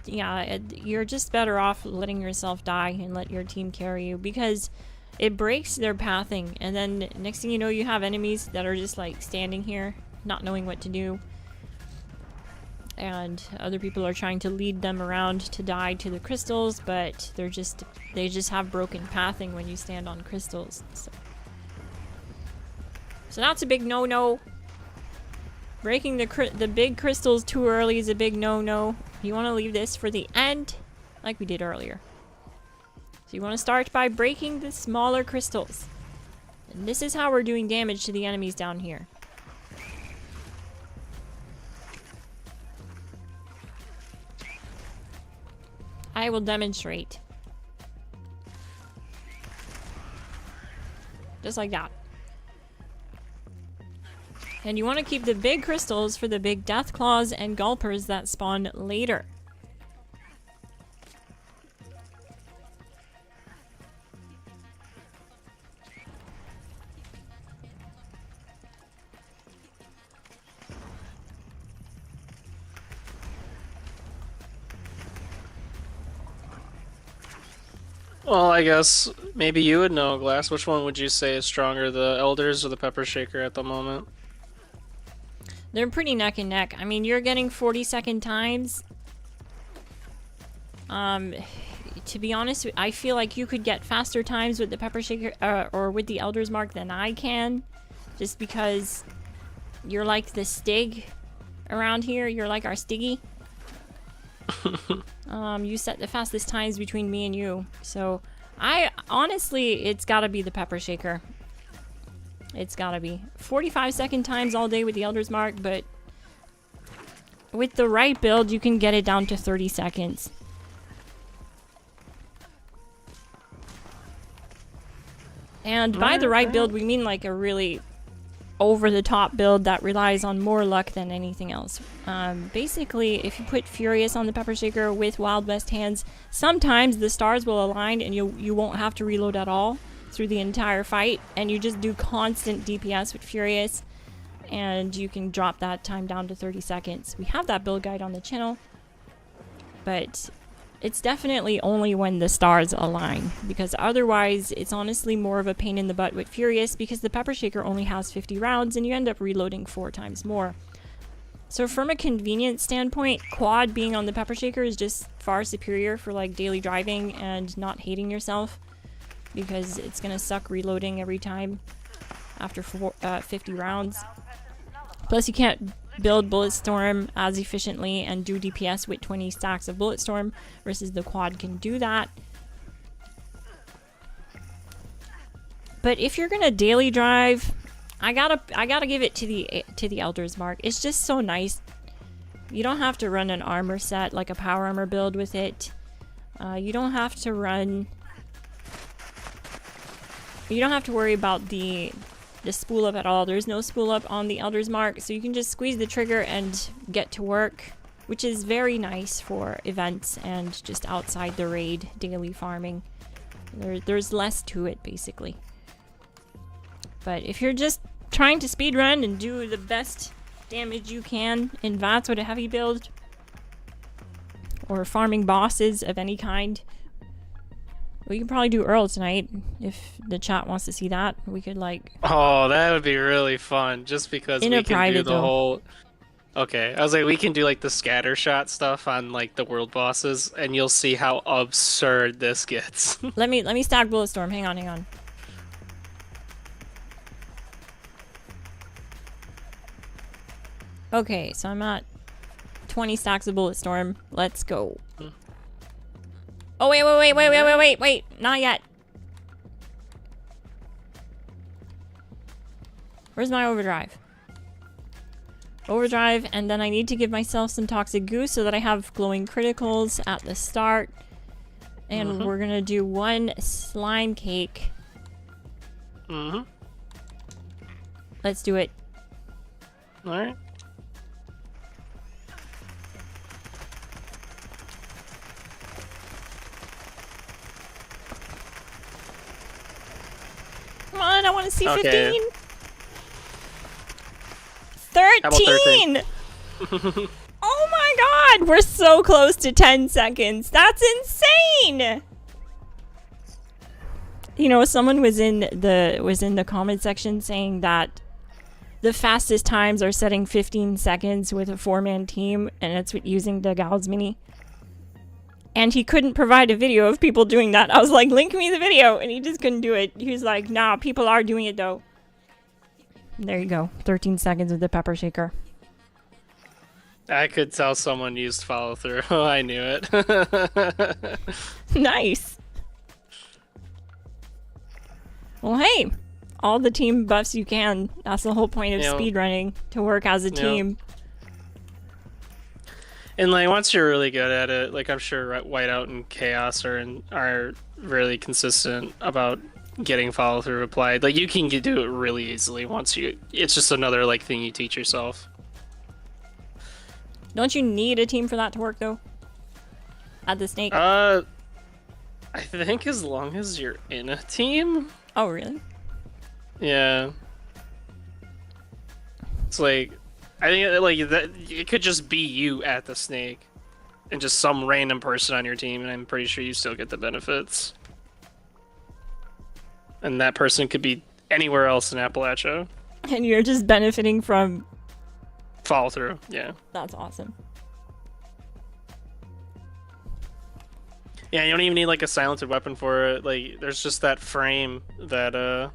yeah, you're just better off letting yourself die and let your team carry you. Because it breaks their pathing. And then next thing you know, you have enemies that are just like standing here. Not knowing what to do. And other people are trying to lead them around to die to the crystals, but they just have broken pathing when you stand on crystals. So that's a big no-no. Breaking the big crystals too early is a big no-no. You want to leave this for the end, like we did earlier. So you want to start by breaking the smaller crystals. And this is how we're doing damage to the enemies down here. I will demonstrate. Just like that. And you want to keep the big crystals for the big death claws and gulpers that spawn later. Well, I guess maybe you would know, Glass. Which one would you say is stronger, the Elders or the Pepper Shaker at the moment? They're pretty neck and neck. I mean, you're getting 40-second times. To be honest, I feel like you could get faster times with the Pepper Shaker or with the Elder's Mark than I can. Just because you're like the Stig around here. You're like our Stiggy. You set the fastest times between me and you. So, honestly, it's gotta be the Pepper Shaker. It's gotta be. 45-second times all day with the Elder's Mark, but with the right build, you can get it down to 30 seconds. And by the right build, we mean like a really over-the-top build that relies on more luck than anything else. Basically, if you put Furious on the Pepper Shaker with Wild West hands, sometimes the stars will align and you won't have to reload at all through the entire fight, and you just do constant DPS with Furious, and you can drop that time down to 30 seconds. We have that build guide on the channel, but it's definitely only when the stars align, because otherwise it's honestly more of a pain in the butt with Furious, because the Pepper Shaker only has 50 rounds and you end up reloading 4 times more. So from a convenience standpoint, quad being on the Pepper Shaker is just far superior for like daily driving and not hating yourself, because it's gonna suck reloading every time after 50 rounds. Plus you can't build Bulletstorm as efficiently and do DPS with 20 stacks of Bulletstorm versus the quad can do that. But if you're gonna daily drive, I gotta give it to the Elder's Mark. It's just so nice. You don't have to run an armor set like a power armor build with it. You don't have to run You don't have to worry about the spool up at all. There's no spool up on the Elder's Mark, so you can just squeeze the trigger and get to work, which is very nice for events and just outside the raid daily farming. There's less to it, basically. But if you're just trying to speedrun and do the best damage you can in VATS with a heavy build, or farming bosses of any kind, we can probably do Earl tonight if the chat wants to see that. We could like... Oh, that would be really fun, just because we can do the whole... Okay, I was like, we can do like the scatter shot stuff on like the world bosses, and you'll see how absurd this gets. Let me stack Bulletstorm. Hang on. Okay, so I'm at 20 stacks of Bulletstorm. Let's go. Oh, wait. Not yet. Where's my overdrive? Overdrive, and then I need to give myself some Toxic Goose so that I have glowing criticals at the start. And we're gonna do one slime cake. Let's do it. Alright. Come on, I want to see Okay. 15. How about 13! Oh my god, we're so close to 10 seconds. That's insane! You know, someone was in the comment section saying that the fastest times are setting 15 seconds with a 4-man team, and it's with using the Gauss Mini. And he couldn't provide a video of people doing that. I was like, link me the video, and he just couldn't do it. He was like, nah, people are doing it though. There you go, 13 seconds with the pepper shaker. I could tell someone used follow through. I knew it. Nice. Well, hey, all the team buffs you can. That's the whole point of speedrunning, to work as a team. And like once you're really good at it, like I'm sure Whiteout and Chaos are really consistent about getting follow through applied. Like you can do it really easily once you. It's just another like thing you teach yourself. Don't you need a team for that to work though? At the snake. I think as long as you're in a team. Oh really? Yeah. It's like. I think like that it could just be you at the snake, and just some random person on your team, and I'm pretty sure you still get the benefits. And that person could be anywhere else in Appalachia. And you're just benefiting from follow through. Yeah. That's awesome. Yeah, you don't even need like a silenced weapon for it. Like there's just that frame that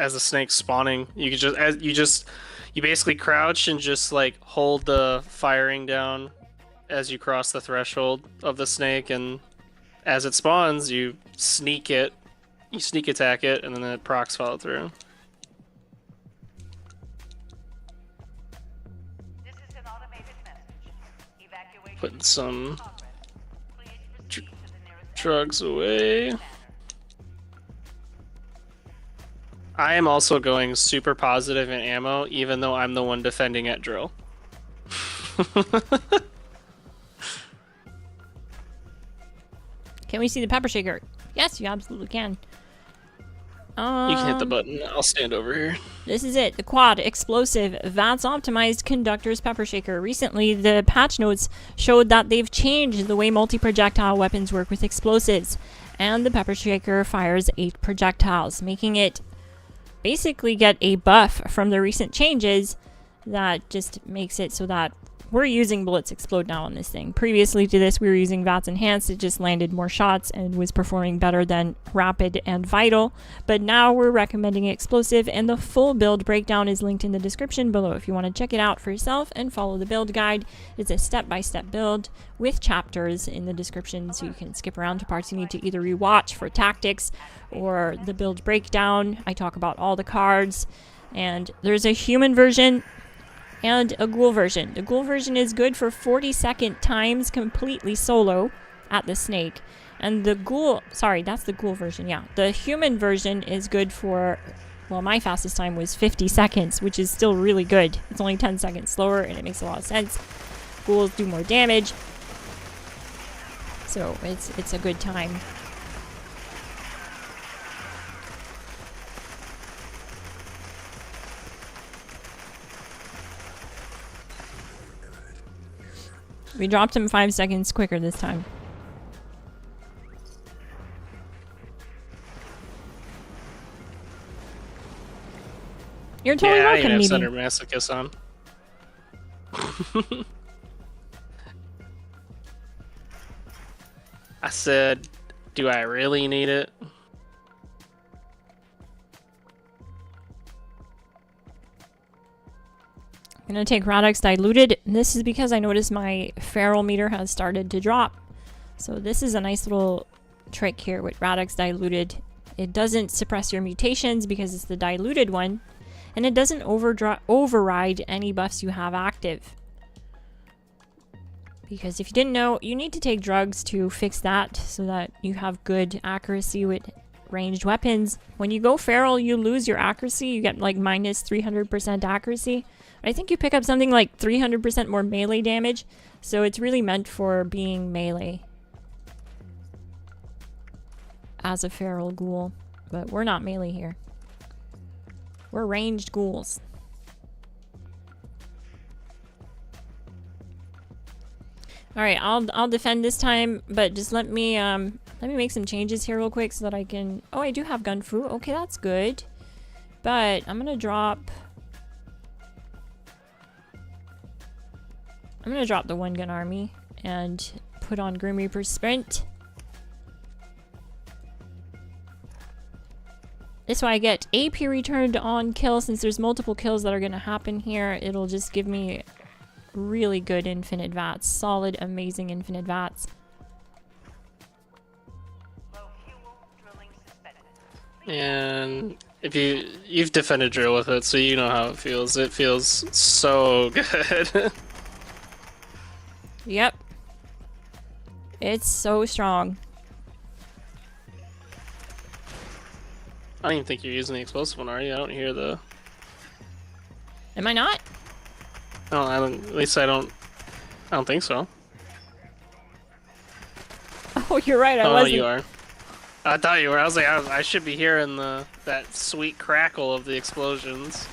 as the snake's spawning, you could you basically crouch and just like hold the firing down as you cross the threshold of the snake, and as it spawns, you sneak attack it, and then it procs follow through. This is an automated message. Evacuation Putting some in progress. Please proceed to the nearest drugs away. banner. I am also going super positive in ammo, even though I'm the one defending at drill. Can we see the pepper shaker? Yes, you absolutely can. You can hit the button. I'll stand over here. This is it. The quad explosive VATS optimized conductor's pepper shaker. Recently, the patch notes showed that they've changed the way multi-projectile weapons work with explosives, and the pepper shaker fires 8 projectiles, making it basically get a buff from the recent changes that just makes it so that we're using bullets explode now on this thing. Previously to this, we were using VATS enhanced. It just landed more shots and was performing better than rapid and vital. But now we're recommending explosive, and the full build breakdown is linked in the description below if you want to check it out for yourself and follow the build guide. It's a step-by-step build with chapters in the description, so you can skip around to parts you need to either rewatch for tactics or the build breakdown. I talk about all the cards, and there's a human version and a ghoul version. The ghoul version is good for 40-second times completely solo at the snake, And the ghoul, sorry, that's the ghoul version, yeah. The human version is good for, well, my fastest time was 50 seconds, which is still really good. It's only 10 seconds slower, and it makes a lot of sense. Ghouls do more damage. So it's a good time. We dropped him 5 seconds quicker this time. You're totally yeah, I welcome, have Needy. Center Masochist on. I said, do I really need it? I'm gonna take Radix Diluted. This is because I noticed my feral meter has started to drop. So this is a nice little trick here with Radix Diluted. It doesn't suppress your mutations because it's the diluted one. And it doesn't override any buffs you have active. Because if you didn't know, you need to take drugs to fix that so that you have good accuracy with ranged weapons. When you go feral, you lose your accuracy. You get like minus 300% accuracy. I think you pick up something like 300% more melee damage. So it's really meant for being melee as a feral ghoul. But we're not melee here. We're ranged ghouls. All right, I'll defend this time, but just let me make some changes here real quick so that I can. Oh, I do have gun fu. Okay, that's good. But I'm gonna drop the one gun army and put on Grim Reaper Sprint. This way I get AP returned on kill. Since there's multiple kills that are going to happen here, it'll just give me really good infinite VATs. Solid, amazing infinite VATs. Low fuel, drilling suspended. And if you've defended drill with it, so you know how it feels. It feels so good. Yep. It's so strong. I don't even think you're using the explosive one, are you? I don't hear the. Am I not? No, I don't. At least I don't think so. Oh, you're right. I Oh, wasn't. you are. I thought you were. I was like, I should be hearing that sweet crackle of the explosions.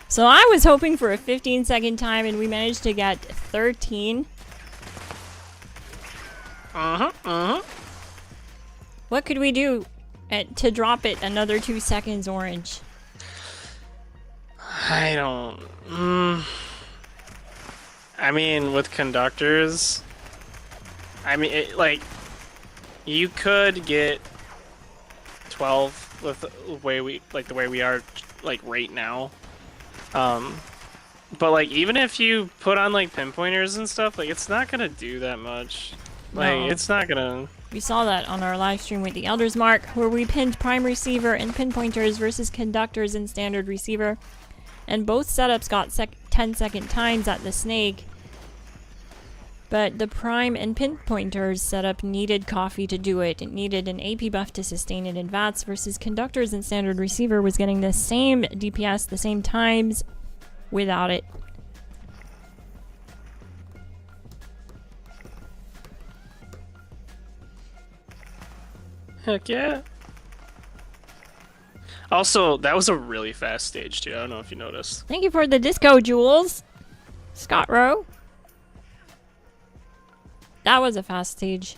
So I was hoping for a 15-second time, and we managed to get 13. What could we do to drop it another 2 seconds, Orange? I don't. I mean, with conductors, I mean, like, you could get 12 with the way we are, like, right now. But like, even if you put on like pinpointers and stuff, like, it's not gonna do that much. Like, No. it's not gonna. We saw that on our live stream with the Elder's Mark, where we pinned prime receiver and pinpointers versus conductors and standard receiver. And both setups got 10-second times at the snake. But the prime and pinpointers setup needed coffee to do it. It needed an AP buff to sustain it in VATS versus conductors and standard receiver was getting the same DPS, the same times without it. Heck yeah. Also, that was a really fast stage too. I don't know if you noticed. Thank you for the disco, Jules. Scott Rowe. That was a fast stage.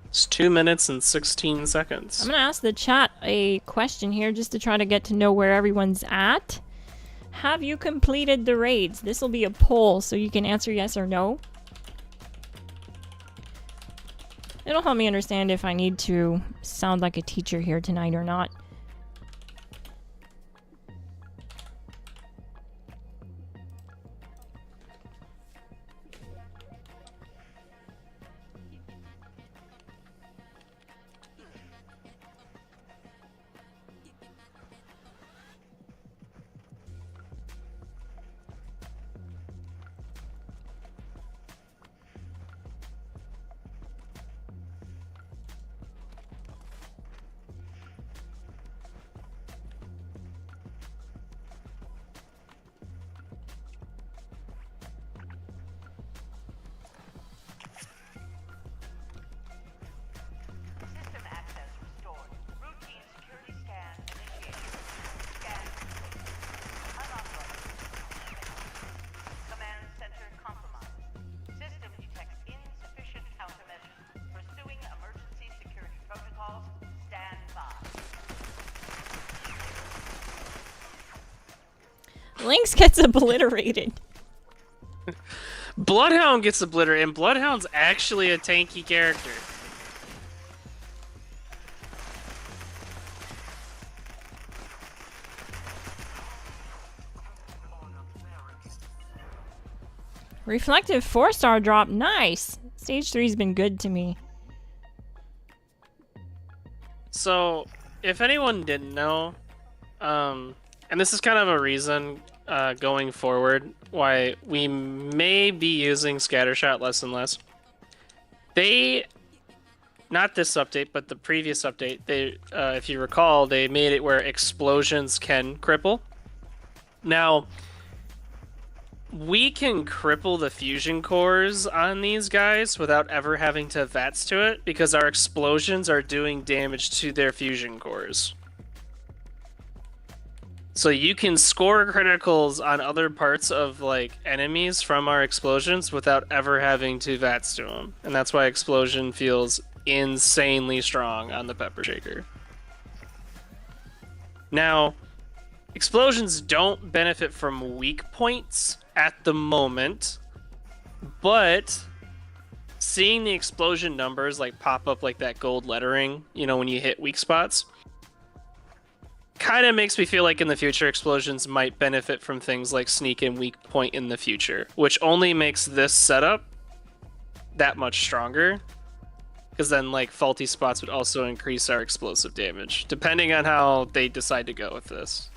It's 2 minutes and 16 seconds. I'm gonna ask the chat a question here just to try to get to know where everyone's at. Have you completed the raids? This will be a poll, so you can answer yes or no. It'll help me understand if I need to sound like a teacher here tonight or not. System access restored. Routine security scan initiated. Scan complete. Unauthorized. Command center compromised. System detects insufficient countermeasures. Pursuing emergency security protocols. Stand by. Lynx gets obliterated. Bloodhound gets obliterated, and Bloodhound's actually a tanky character. Reflective 4-star drop. Nice. Stage 3's been good to me. So, if anyone didn't know, and this is kind of a reason going forward why we may be using Scattershot less and less. They, not this update, but the previous update, they, if you recall, they made it where explosions can cripple. Now, we can cripple the fusion cores on these guys without ever having to VATS to it because our explosions are doing damage to their fusion cores. So you can score criticals on other parts of like enemies from our explosions without ever having to VATS to them. And that's why explosion feels insanely strong on the Pepper Shaker. Now, explosions don't benefit from weak points at the moment, but seeing the explosion numbers like pop up like that gold lettering, you know, when you hit weak spots, kind of makes me feel like in the future explosions might benefit from things like sneak and weak point in the future, which only makes this setup that much stronger, because then like faulty spots would also increase our explosive damage depending on how they decide to go with this.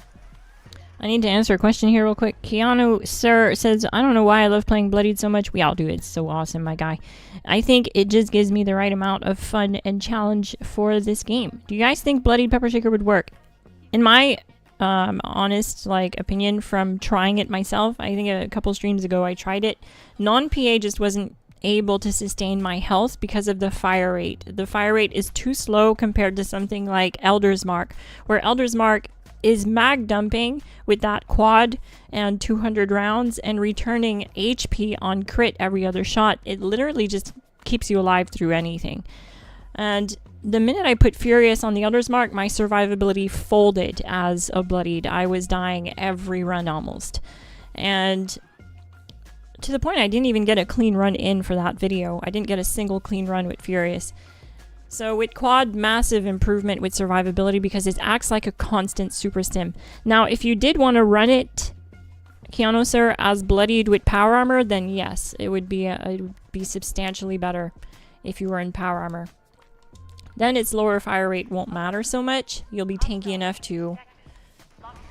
I need to answer a question here real quick. Keanu Sir says, I don't know why I love playing Bloodied so much. We all do. It's so awesome, my guy. I think it just gives me the right amount of fun and challenge for this game. Do you guys think Bloodied Pepper Shaker would work? In my honest opinion from trying it myself, I think a couple streams ago I tried it. Non-PA just wasn't able to sustain my health because of the fire rate. The fire rate is too slow compared to something like Elder's Mark, where Elder's Mark is mag dumping with that quad and 200 rounds and returning HP on crit every other shot. It literally just keeps you alive through anything. And the minute I put Furious on the Elder's Mark, my survivability folded as a Bloodied. I was dying every run almost. And to the point I didn't even get a clean run in for that video. I didn't get a single clean run with Furious. So with Quad, massive improvement with survivability because it acts like a constant super stim. Now, if you did want to run it, Keanu Sir, as Bloodied with power armor, then yes, it would be substantially better if you were in power armor. Then its lower fire rate won't matter so much. You'll be tanky enough to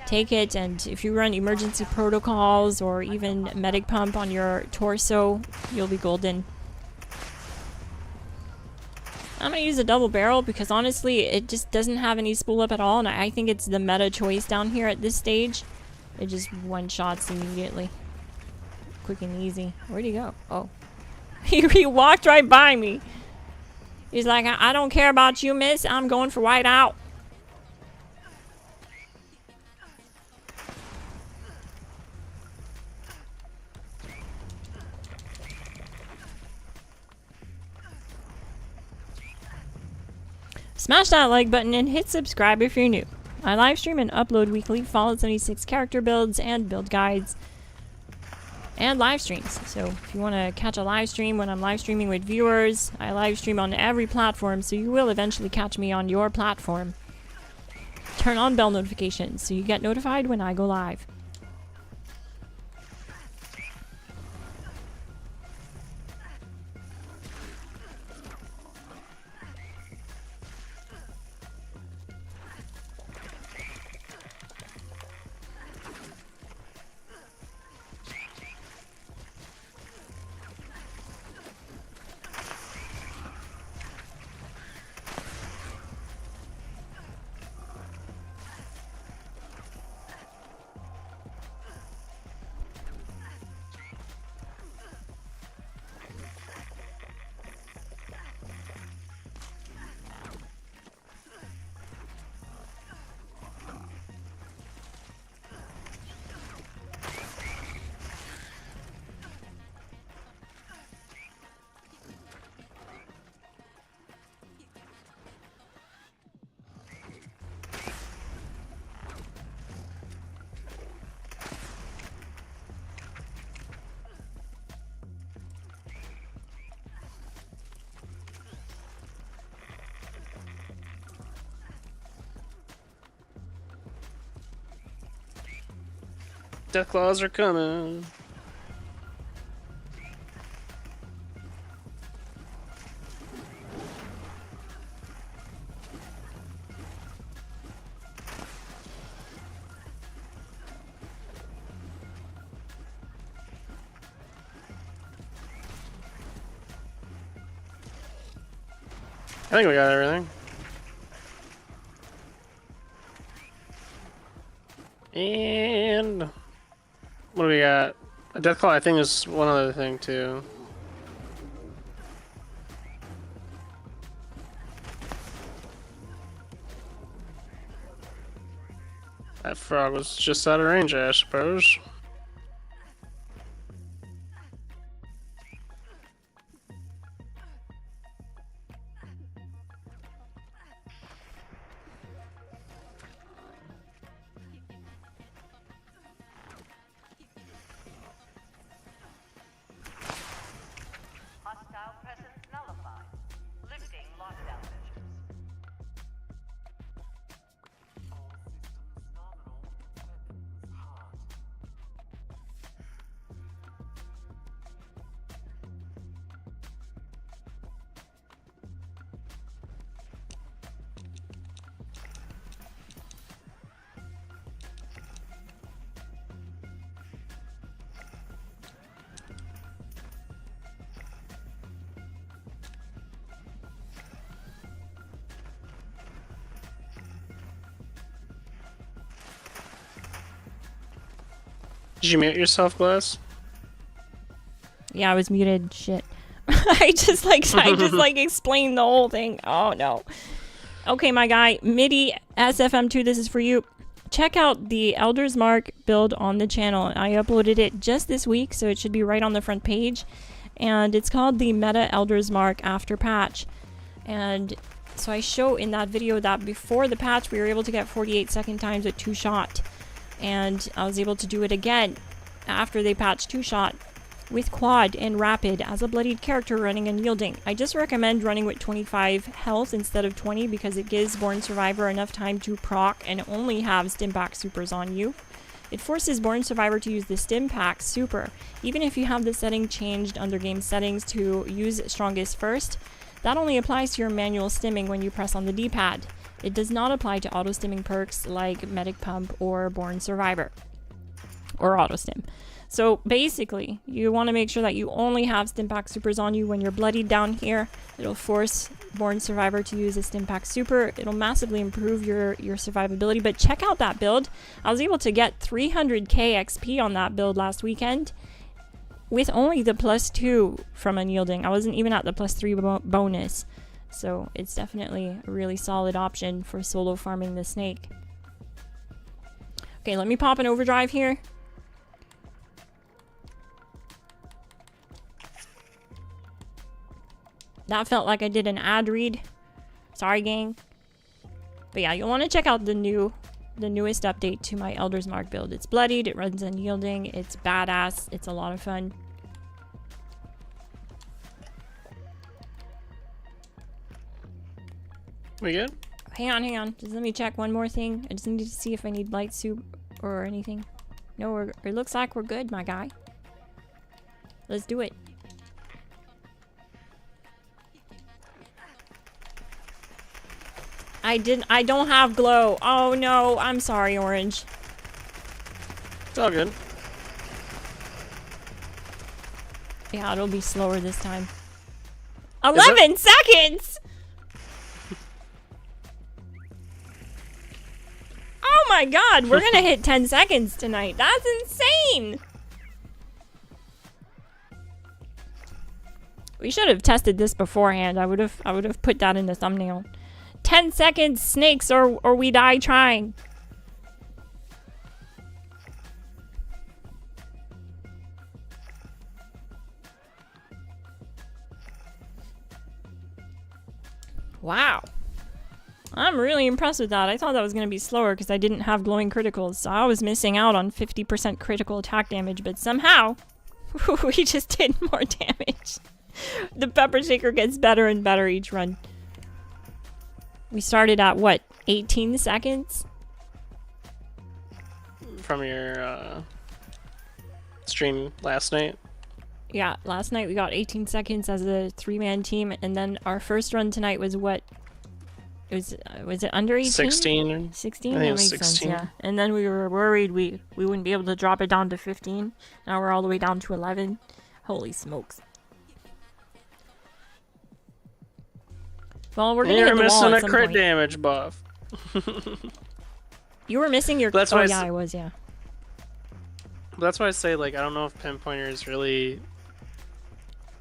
take it, and if you run emergency protocols or even medic pump on your torso, you'll be golden. I'm gonna use a double barrel because honestly it just doesn't have any spool up at all, and I think it's the meta choice down here at this stage. It just one-shots immediately. Quick and easy. Where'd he go? Oh. He walked right by me. He's like, I don't care about you, miss. I'm going for white out. Smash that like button and hit subscribe if you're new. I live stream and upload weekly Fallout 76 character builds and build guides and live streams. So if you want to catch a live stream when I'm live streaming with viewers, I live stream on every platform, so you will eventually catch me on your platform. Turn on bell notifications so you get notified when I go live. Death claws are coming. I think we got everything. And what do we got? A Deathclaw, I think, is one other thing too. That frog was just out of range, I suppose. Hostile presence nullified. Lifting lockdown measures. Did you mute yourself, Glass? Yeah, I was muted. Shit. I just like explained the whole thing. Oh no. Okay, my guy, MIDI SFM2, this is for you. Check out the Elder's Mark build on the channel. I uploaded it just this week, so it should be right on the front page. And it's called the Meta Elder's Mark After Patch. And so I show in that video that before the patch, we were able to get 48-second times with 2-shot. And I was able to do it again after they patched 2-shot with quad and rapid as a bloodied character running and yielding. I just recommend running with 25 health instead of 20 because it gives Born Survivor enough time to proc and only have stim pack supers on you. It forces Born Survivor to use the stim pack super. Even if you have the setting changed under game settings to use strongest first, that only applies to your manual stimming when you press on the D-pad. It does not apply to auto-stimming perks like Medic Pump or Born Survivor or auto-stim. So basically, you want to make sure that you only have stim pack supers on you when you're bloodied down here. It'll force Born Survivor to use a stim pack super. It'll massively improve your survivability. But check out that build. I was able to get 300k XP on that build last weekend with only the +2 from unyielding. I wasn't even at the +3 bonus. So it's definitely a really solid option for solo farming the snake. Okay, let me pop an overdrive here. That felt like I did an ad read. Sorry, gang. But yeah, you'll want to check out the newest update to my Elder's Mark build. It's bloodied, it runs unyielding, it's badass, it's a lot of fun. We good? Hang on. Just let me check one more thing. I just need to see if I need light soup or anything. No, it looks like we're good, my guy. Let's do it. I don't have glow. Oh no, I'm sorry, Orange. It's all good. Yeah, it'll be slower this time. 11 seconds! Oh my god, we're gonna hit 10 seconds tonight. That's insane! We should have tested this beforehand. I would have put that in the thumbnail. 10 seconds, snakes, or we die trying. Wow. I'm really impressed with that. I thought that was going to be slower because I didn't have glowing criticals, so I was missing out on 50% critical attack damage, but somehow we just did more damage. The pepper shaker gets better and better each run. We started at what, 18 seconds? From your stream last night? Yeah, last night we got 18 seconds as a 3-man team, and then our first run tonight was what? Was it under 18? 16. 16? I think That it was makes sense, 16. yeah. And then we were worried we wouldn't be able to drop it down to 15. Now we're all the way down to 11. Holy smokes. Well, we're gonna hit You're the wall missing at a some crit point. damage buff. You were missing your... That's oh, why yeah, I was, yeah. That's why I say, like, I don't know if pinpointer is really,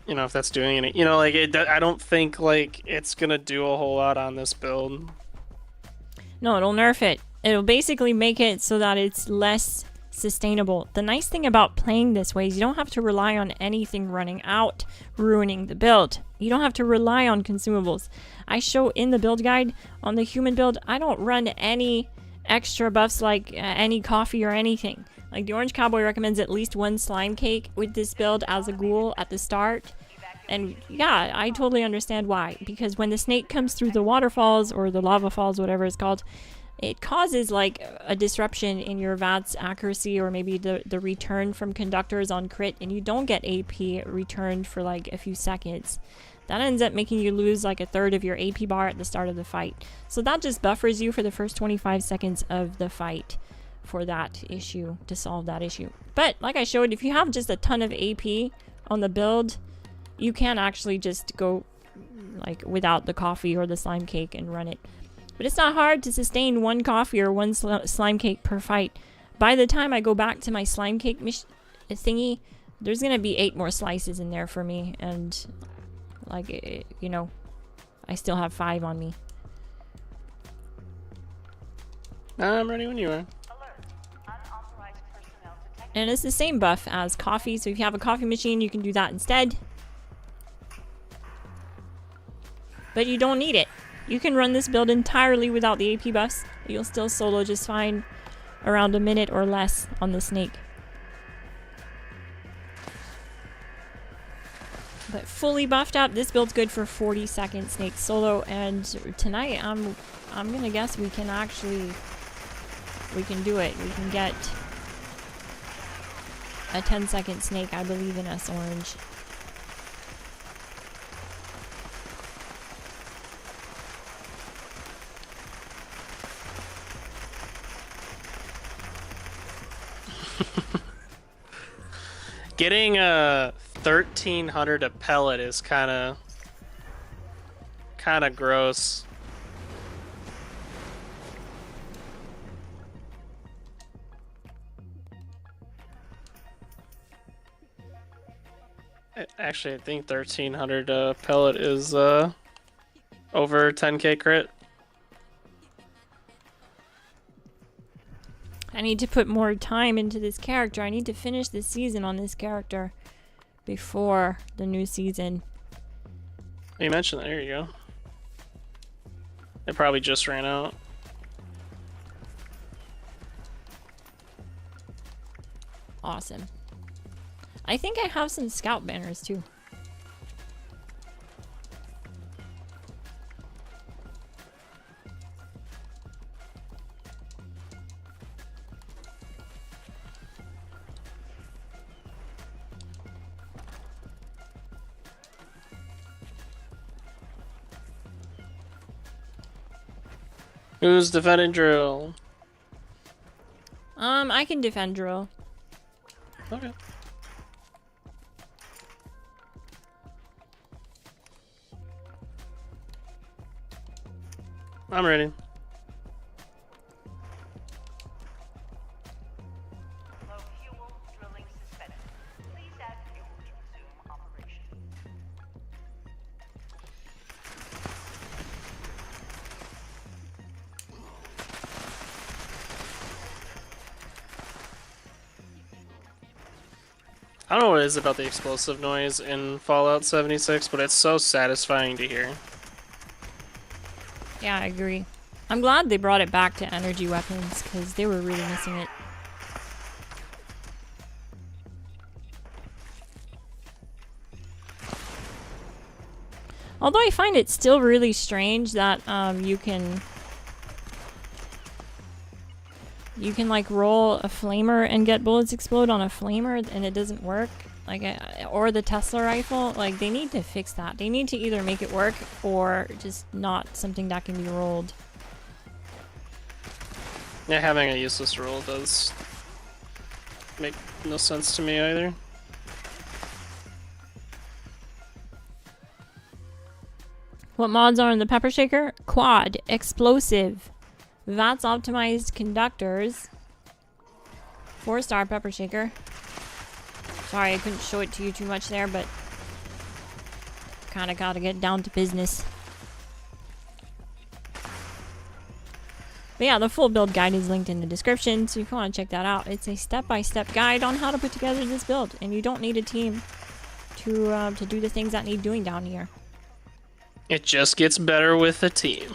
you know, if that's doing any, you know, like, I don't think, like, it's gonna do a whole lot on this build. No, it'll nerf it. It'll basically make it so that it's less sustainable. The nice thing about playing this way is you don't have to rely on anything running out, ruining the build. You don't have to rely on consumables. I show in the build guide on the human build, I don't run any extra buffs like any coffee or anything. Like the Orange Cowboy recommends at least 1 slime cake with this build as a ghoul at the start. And yeah, I totally understand why. Because when the snake comes through the waterfalls or the lava falls, whatever it's called, it causes like a disruption in your VATS accuracy or maybe the return from conductors on crit, and you don't get AP returned for like a few seconds. That ends up making you lose like 1/3 of your AP bar at the start of the fight. So that just buffers you for the first 25 seconds of the fight for that issue, to solve that issue. But like I showed, if you have just a ton of AP on the build, you can actually just go like without the coffee or the slime cake and run it. But it's not hard to sustain 1 coffee or 1 slime cake per fight. By the time I go back to my slime cake thingy, there's gonna be 8 more slices in there for me, and like, you know, I still have 5 on me. I'm ready when you are. Alert. Unauthorized personnel detected. And it's the same buff as coffee, so if you have a coffee machine, you can do that instead. But you don't need it. You can run this build entirely without the AP buffs. You'll still solo just fine around a minute or less on the snake. But fully buffed up, this build's good for 40-second snake solo. And tonight, I'm gonna guess we can do it. We can get a 10-second snake. I believe in us, Orange. Getting a 1300 a pellet is kind of gross. Actually, I think 1300 pellet is over 10k crit. I need to put more time into this character. I need to finish this season on this character before the new season. You mentioned that. There you go. It probably just ran out. awesome. I think I have some scout banners too. Who's defending drill? I can defend drill. Okay. I'm ready. Low fuel, drilling suspended. Please add fuel to resume operation. I don't know what it is about the explosive noise in Fallout 76, but it's so satisfying to hear. Yeah, I agree. I'm glad they brought it back to energy weapons because they were really missing it. Although I find it still really strange that you can like roll a flamer and get bullets explode on a flamer and it doesn't work. Like, or the Tesla rifle, like they need to fix that. They need to either make it work or just not something that can be rolled. Yeah, having a useless roll does make no sense to me either. What mods are in the pepper shaker? Quad, explosive, VATS optimized conductors, 4-star pepper shaker. Sorry, I couldn't show it to you too much there, but kind of got to get down to business. But yeah, the full build guide is linked in the description, so if you want to check that out, it's a step-by-step guide on how to put together this build, and you don't need a team to do the things that need doing down here. It just gets better with a team.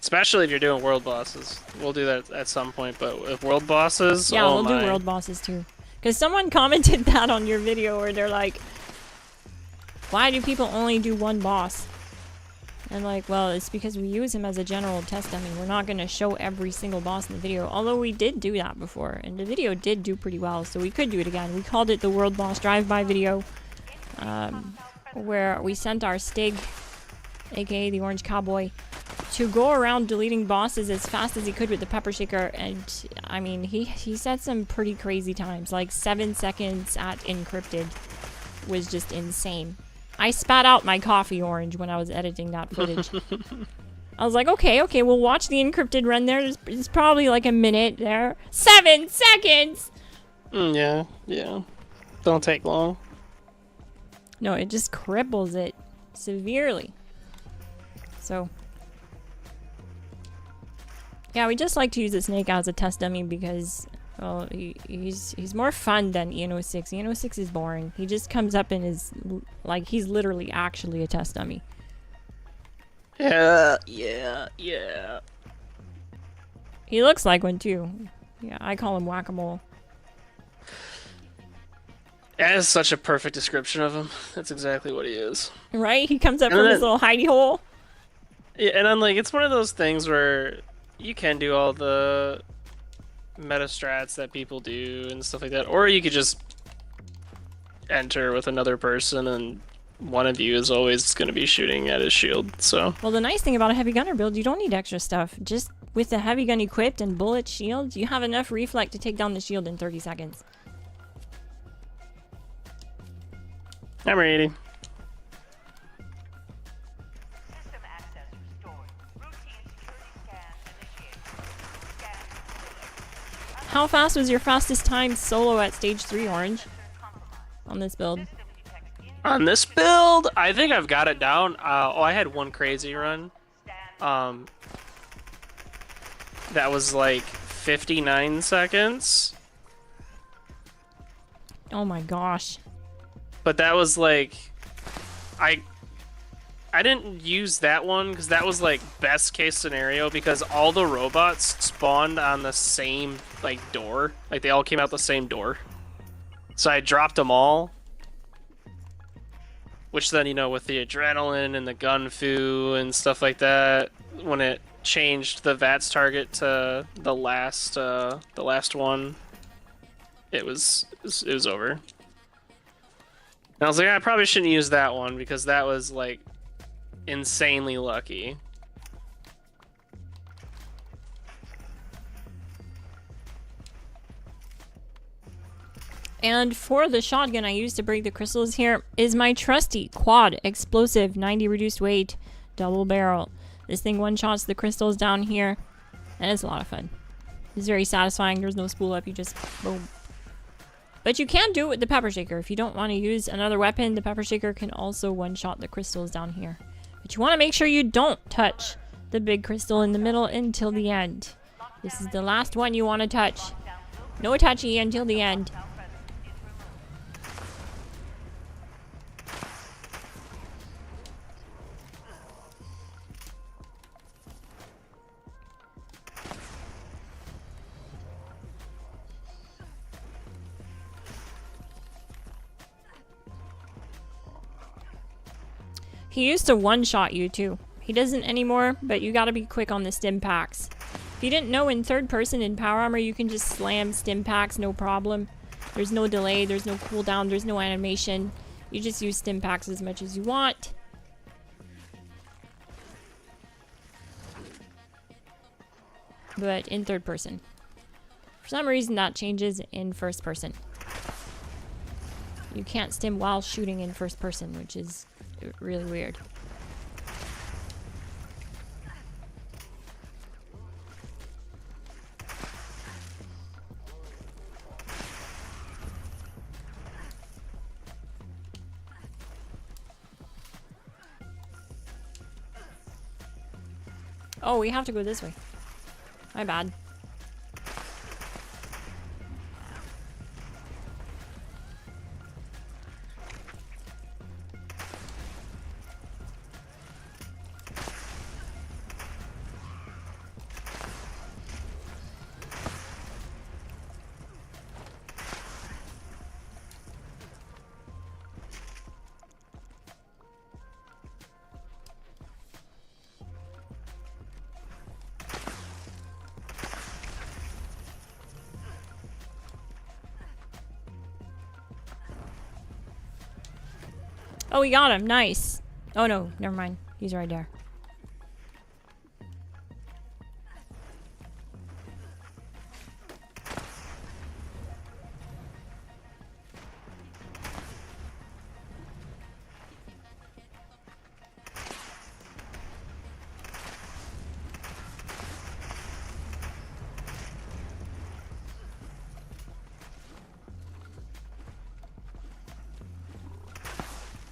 Especially if you're doing world bosses. We'll do that at some point, but with world bosses, yeah, oh we'll my. do world bosses too. Because someone commented that on your video where they're like, why do people only do one boss? And like, well, it's because we use him as a general test dummy. We're not going to show every single boss in the video. Although we did do that before, and the video did do pretty well, so we could do it again. We called it the World Boss Drive-By video, where we sent our Stig, aka the Orange Cowboy, to go around deleting bosses as fast as he could with the pepper shaker, and I mean, he said some pretty crazy times. Like 7 seconds at encrypted was just insane. I spat out my coffee orange when I was editing that footage. I was like, okay, we'll watch the encrypted run there. It's probably like a minute there. 7 seconds! Yeah. Don't take long. No, it just cripples it severely. So, yeah, we just like to use the snake as a test dummy because, well, he's more fun than EN06. EN06 is boring. He just comes up and is, like, he's literally actually a test dummy. Yeah. He looks like one, too. Yeah, I call him Whack-A-Mole. That is such a perfect description of him. That's exactly what he is. Right? He comes up from his little hidey hole. Yeah, and I'm like, it's one of those things where you can do all the meta strats that people do and stuff like that, or you could just enter with another person and one of you is always going to be shooting at his shield. So, well, the nice thing about a heavy gunner build, you don't need extra stuff. Just with the heavy gun equipped and bullet shield, you have enough reflect to take down the shield in 30 seconds. I'm ready. System access restored. Routine security scan initiated. Scan complete. How fast was your fastest time solo at stage 3, Orange, on this build? System detects On this build, I think I've got it down. I had one crazy run. That was like 59 seconds. Oh my gosh. But that was like, I didn't use that one because that was like best case scenario because all the robots spawned on the same like door. Like they all came out the same door. So I dropped them all. Which then, you know, with the adrenaline and the gun foo and stuff like that, when it changed the VATS target to the last one, it was over. And I was like, I probably shouldn't use that one because that was like insanely lucky. And for the shotgun I used to break the crystals here is my trusty quad explosive 90 reduced weight double barrel. This thing one-shots the crystals down here, and it's a lot of fun. It's very satisfying. There's no spool up, you just boom. But you can do it with the pepper shaker. If you don't want to use another weapon, the pepper shaker can also one-shot the crystals down here. But you want to make sure you don't touch the big crystal in the middle until the end. This is the last one you want to touch. No touchy until the end. He used to one-shot you too. He doesn't anymore, but you gotta be quick on the stim packs. If you didn't know, in third person in Power Armor, you can just slam stim packs, no problem. There's no delay, there's no cooldown, there's no animation. You just use stim packs as much as you want. But in third person. For some reason that changes in first person. You can't stim while shooting in first person, which is really weird. Oh, we have to go this way. My bad. Oh, we got him. Nice. Oh, no. Never mind. He's right there.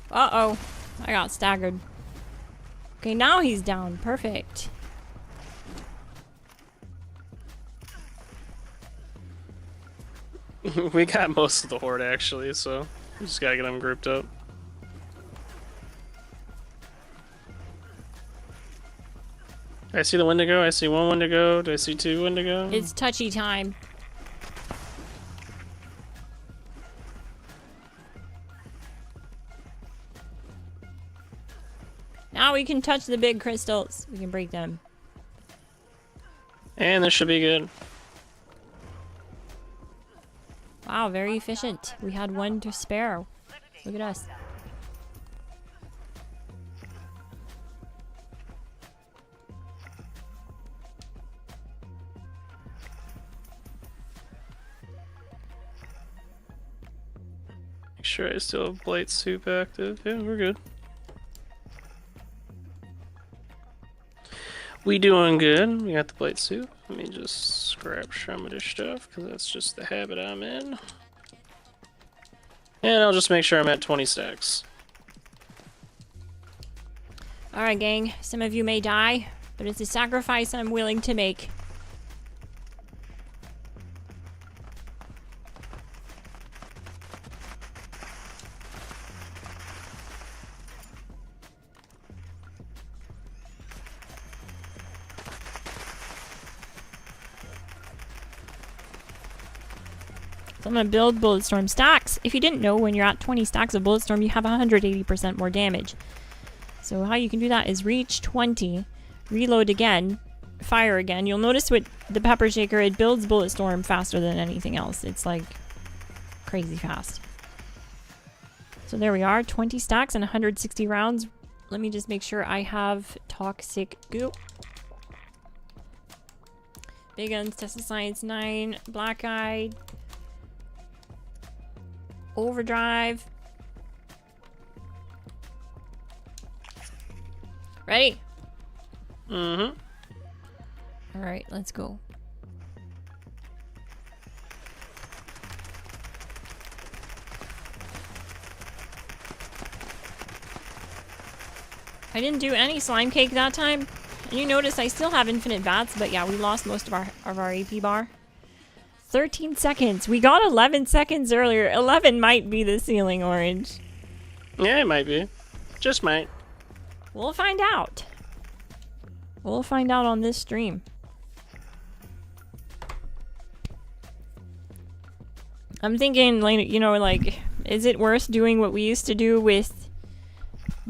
Uh-oh. I got staggered. Okay, now he's down. Perfect. We got most of the horde actually, so we just gotta get them grouped up. I see the Wendigo. I see one Wendigo. Do I see two Wendigo? It's touchy time. Now we can touch the big crystals. We can break them. And this should be good. Wow, very efficient. We had one to spare. Look at us. Make sure I still have Blight Soup active. Yeah, we're good. We doing good. We got the Blight Soup. Let me just scrap some of this stuff because that's just the habit I'm in. And I'll just make sure I'm at 20 stacks. Alright, gang. Some of you may die, but it's a sacrifice I'm willing to make. So I'm going to build Bulletstorm stacks. If you didn't know, when you're at 20 stacks of Bulletstorm, you have 180% more damage. So how you can do that is reach 20, reload again, fire again. You'll notice with the Pepper Shaker, it builds Bulletstorm faster than anything else. It's like crazy fast. So there we are, 20 stacks and 160 rounds. Let me just make sure I have Toxic Goo. Big Guns, Test of Science 9, Black Eyed, Overdrive. Ready? Mm-hmm. Alright, let's go. I didn't do any slime cake that time. And you notice I still have infinite bats, but yeah, we lost most of our AP bar. 13 seconds. We got 11 seconds earlier. 11 might be the ceiling orange. Yeah, it might be. Just might. We'll find out. We'll find out on this stream. I'm thinking, like, you know, like, is it worth doing what we used to do with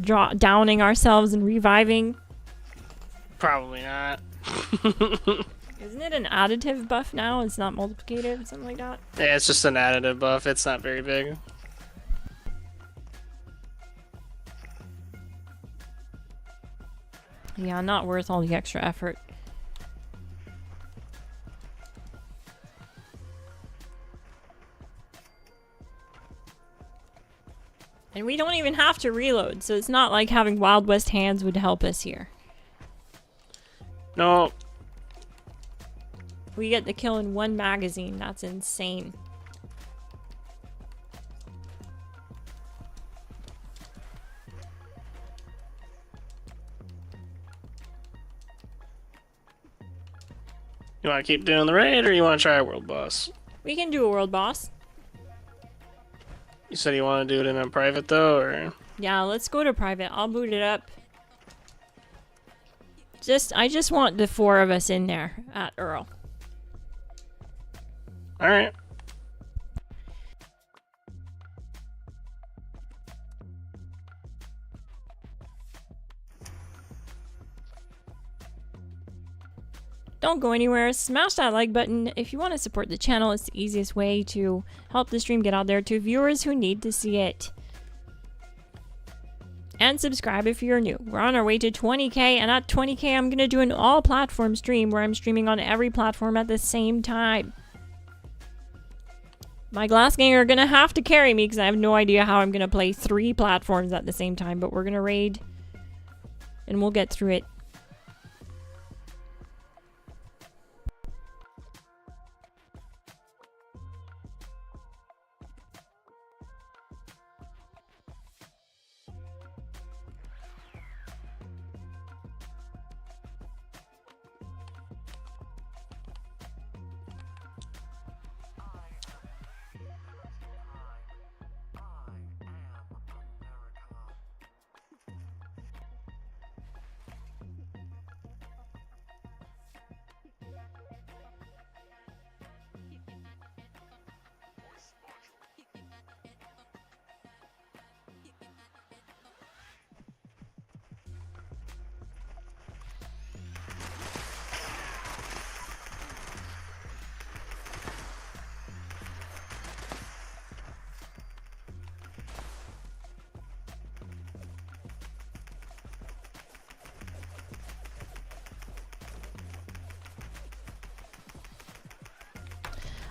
downing ourselves and reviving? Probably not. Isn't it an additive buff now? It's not multiplicative, something like that? Yeah, it's just an additive buff. It's not very big. Yeah, not worth all the extra effort. And we don't even have to reload, so it's not like having Wild West hands would help us here. No. We get the kill in one magazine. That's insane. You want to keep doing the raid, or you want to try a world boss? We can do a world boss. You said you want to do it in a private, though, or? Yeah, let's go to private. I'll boot it up. I just want the 4 of us in there at Earl. Alright. Don't go anywhere. Smash that like button if you want to support the channel. It's the easiest way to help the stream get out there to viewers who need to see it. And subscribe if you're new. We're on our way to 20k, and at 20k I'm going to do an all-platform stream where I'm streaming on every platform at the same time. My Glass Gang are going to have to carry me because I have no idea how I'm going to play 3 platforms at the same time, but we're going to raid and we'll get through it.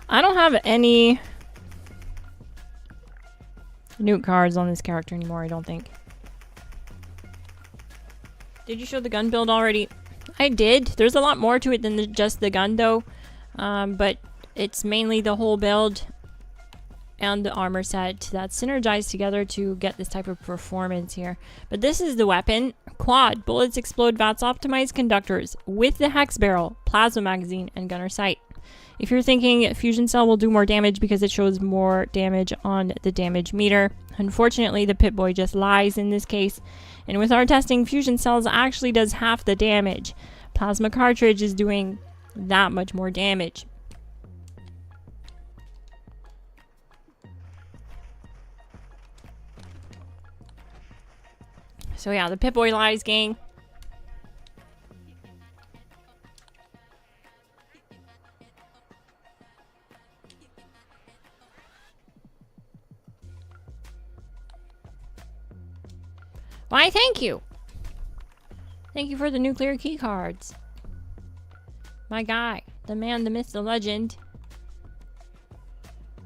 I don't have any nuke cards on this character anymore, I don't think. Did you show the gun build already? I did. There's a lot more to it than just the gun though. But it's mainly the whole build and the armor set that's synergized together to get this type of performance here. But this is the weapon. Quad. Bullets explode VATS optimized conductors with the hex barrel, plasma magazine, and gunner sight. If you're thinking Fusion Cell will do more damage because it shows more damage on the damage meter, unfortunately the Pip-Boy just lies in this case. And with our testing, Fusion Cells actually does half the damage. Plasma cartridge is doing that much more damage. So yeah, the Pip-Boy lies, gang. Why, thank you. Thank you for the nuclear key cards. My guy, the man, the myth, the legend.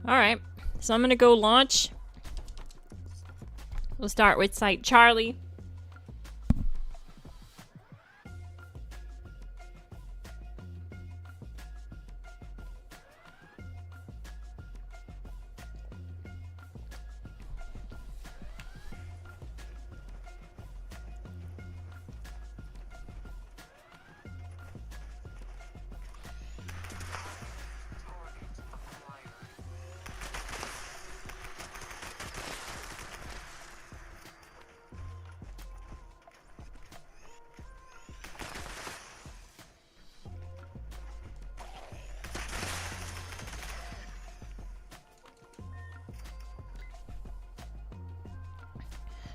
Alright, so I'm gonna go launch. We'll start with Site Charlie.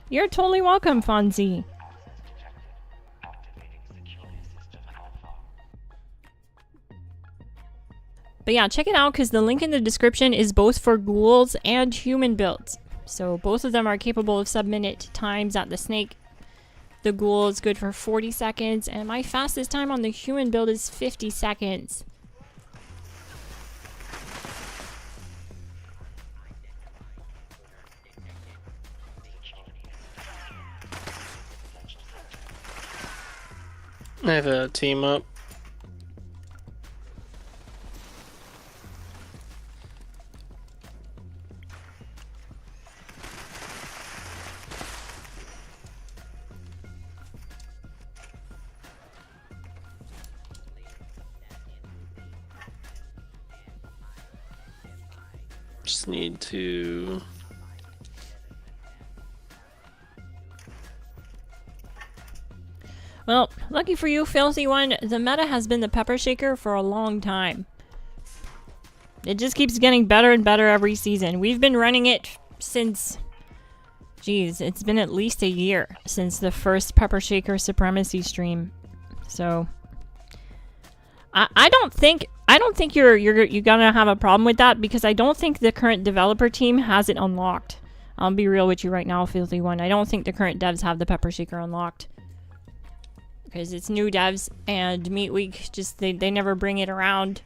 You're totally welcome, Fonzie. But yeah, check it out because the link in the description is both for ghouls and human builds. So both of them are capable of sub-minute times at the snake. The ghoul is good for 40 seconds, and my fastest time on the human build is 50 seconds. I have a team up. Just need to... Well, lucky for you, Filthy One, the meta has been the pepper shaker for a long time. It just keeps getting better and better every season. We've been running it since... Geez, it's been at least a year since the first Pepper Shaker Supremacy stream. So... I don't think you're gonna have a problem with that because I don't think the current developer team has it unlocked. I'll be real with you right now, Filthy One. I don't think the current devs have the Pepper Shaker unlocked. Because it's new devs and Meat Week, just they never bring it around.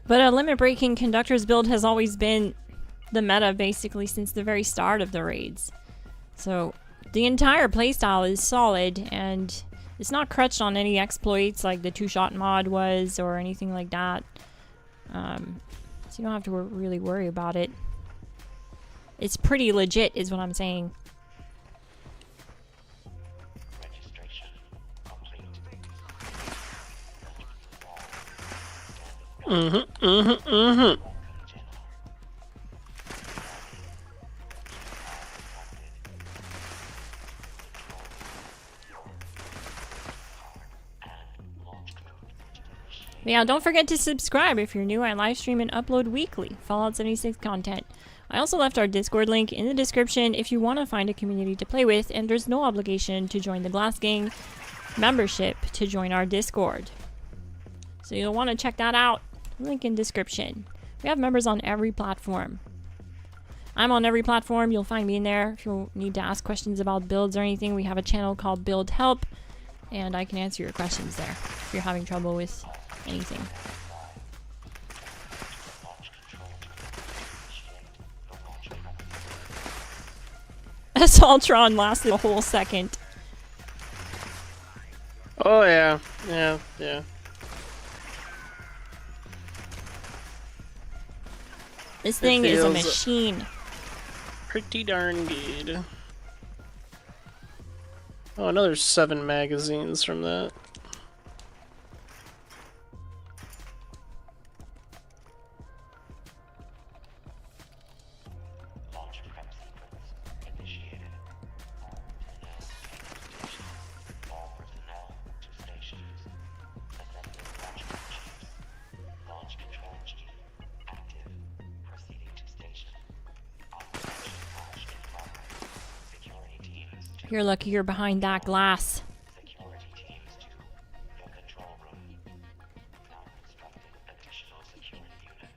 But a limit-breaking conductor's build has always been the meta, basically, since the very start of the raids. So, the entire playstyle is solid, and it's not crutched on any exploits like the two-shot mod was, or anything like that. So you don't have to really worry about it. It's pretty legit, is what I'm saying. Yeah, don't forget to subscribe if you're new. I live stream and upload weekly Fallout 76 content. I also left our Discord link in the description if you want to find a community to play with, and there's no obligation to join the Glass Gang membership to join our Discord. So you'll want to check that out. Link in description. We have members on every platform. I'm on every platform. You'll find me in there. If you need to ask questions about builds or anything, we have a channel called Build Help, and I can answer your questions there if you're having trouble with anything. Assaultron lasted a whole second. Oh yeah, yeah, yeah. This thing is a feels machine. pretty darn good. Oh, another 7 magazines from that. Launch prep sequence initiated. All personnel to stations. Assessing launch chiefs. Launch control chief active. Proceeding to station. Operation launch in progress. Security teams to You're lucky you're behind that glass. security teams to the control room. Now constructing additional security units.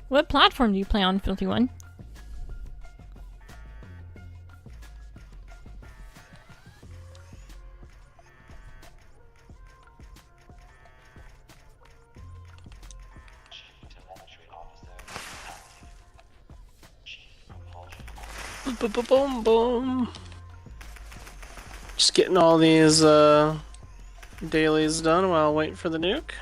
What platform do you play on, Filthy One? Chief telemetry officer active. Chief propulsion Boom, boom. Just getting all these dailies done while waiting for the nuke.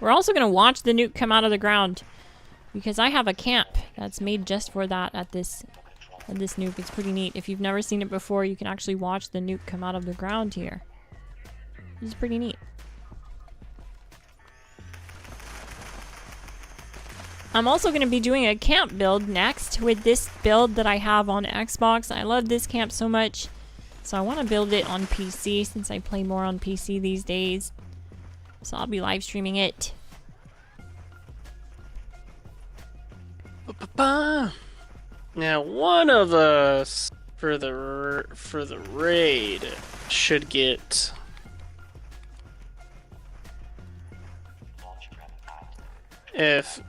We're also gonna watch the nuke come out of the ground because I have a camp that's made just for that at this nuke. It's pretty neat. If you've never seen it before, you can actually watch the nuke come out of the ground here. This is pretty neat. I'm also going to be doing a camp build next with this build that I have on Xbox. I love this camp so much, so I want to build it on PC since I play more on PC these days. So I'll be live streaming it. Now, one of us for the raid should get launch prep active. if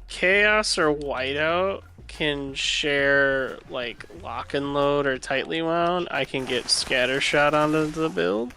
Chaos or Whiteout can share like lock and load or tightly wound, I can get scatter shot onto the build.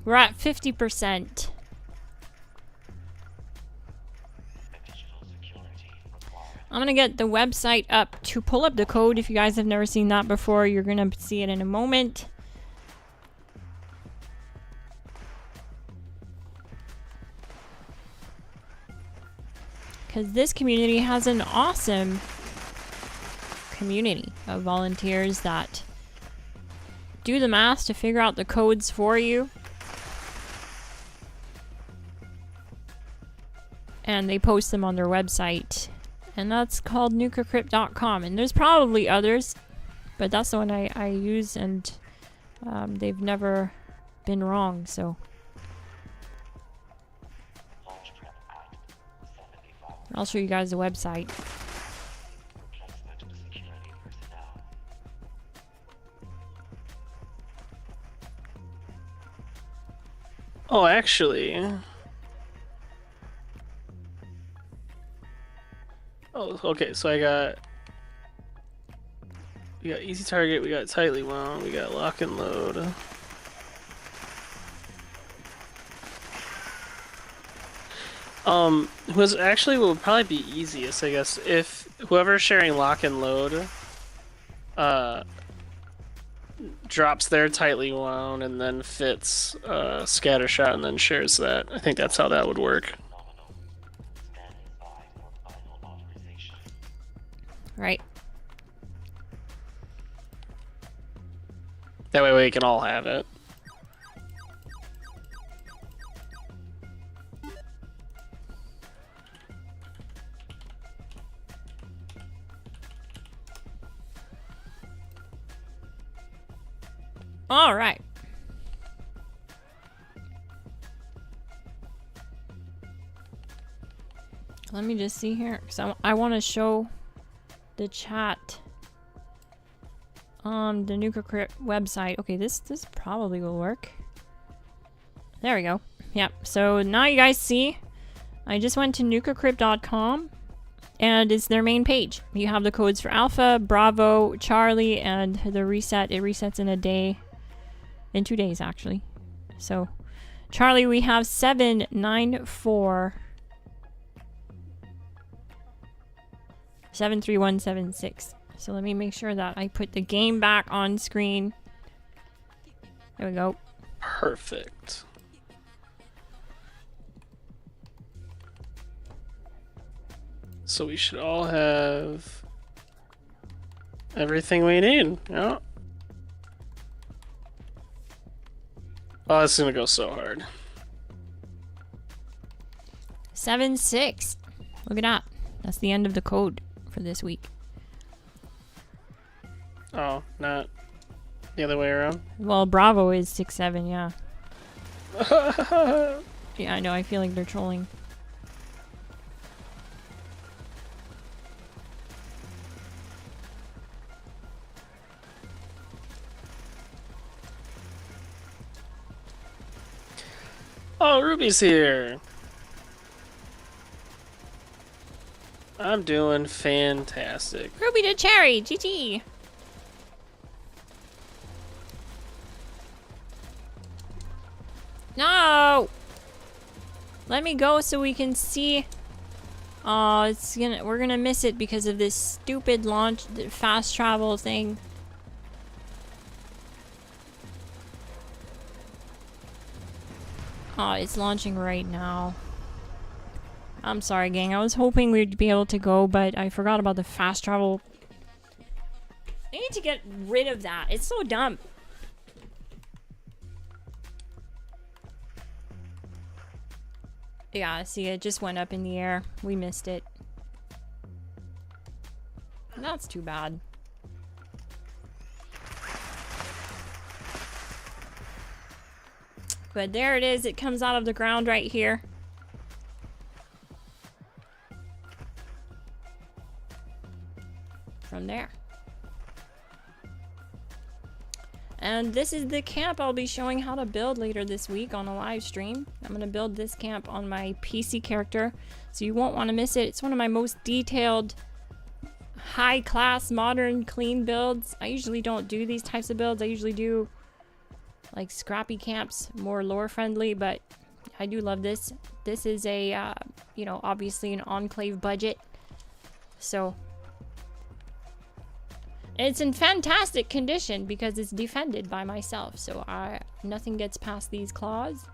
We're at 50%. Additional security required. I'm gonna get the website up to pull up the code. If you guys have never seen that before, you're gonna see it in a moment. Because this community has an awesome community of volunteers that do the math to figure out the codes for you. And they post them on their website. And that's called nucacrypt.com. And there's probably others, but that's the one I use, and they've never been wrong, so. Launch prep active. 75. I'll show you guys the website. Replacement of security personnel. Oh, actually. Oh, okay, so we got easy target, we got tightly wound, we got lock and load. Was actually what would probably be easiest, I guess, if whoever's sharing lock and load, drops their tightly wound and then fits scatter shot and then shares that. I think that's how that would work. Phenomenal. Standing by for final authorization. Right. That way we can all have it. All right. Let me just see here, because I want to show the chat the NukaCrypt website. Okay, this probably will work. There we go. Yep. So now you guys see, I just went to nukacrypt.com, and it's their main page. You have the codes for Alpha, Bravo, Charlie, and the reset. It resets in a day. In 2 days, actually. So, Charlie, we have 794 73176. So let me make sure that I put the game back on screen. There we go. Perfect. So we should all have everything we need. Yeah. Oh, it's gonna go so hard. 7-6. Look at that. That's the end of the code for this week. Oh, not the other way around. Well, Bravo is 6-7, yeah. Yeah, I know. I feel like they're trolling. Oh, Ruby's here. I'm doing fantastic. Ruby to Cherry, GG. No! Let me go so we can see. Oh, we're gonna miss it because of this stupid launch, fast travel thing. Oh, it's launching right now. I'm sorry, gang. I was hoping we'd be able to go, but I forgot about the fast travel. I need to get rid of that. It's so dumb. Yeah, see, it just went up in the air. We missed it. That's too bad. But there it is. It comes out of the ground right here. From there. And this is the camp I'll be showing how to build later this week on a live stream. I'm going to build this camp on my PC character, so you won't want to miss it. It's one of my most detailed, high-class, modern, clean builds. I usually don't do these types of builds. I usually do like scrappy camps, more lore-friendly, but I do love this. This is a, you know, obviously an enclave budget. So it's in fantastic condition because it's defended by myself, so nothing gets past these claws.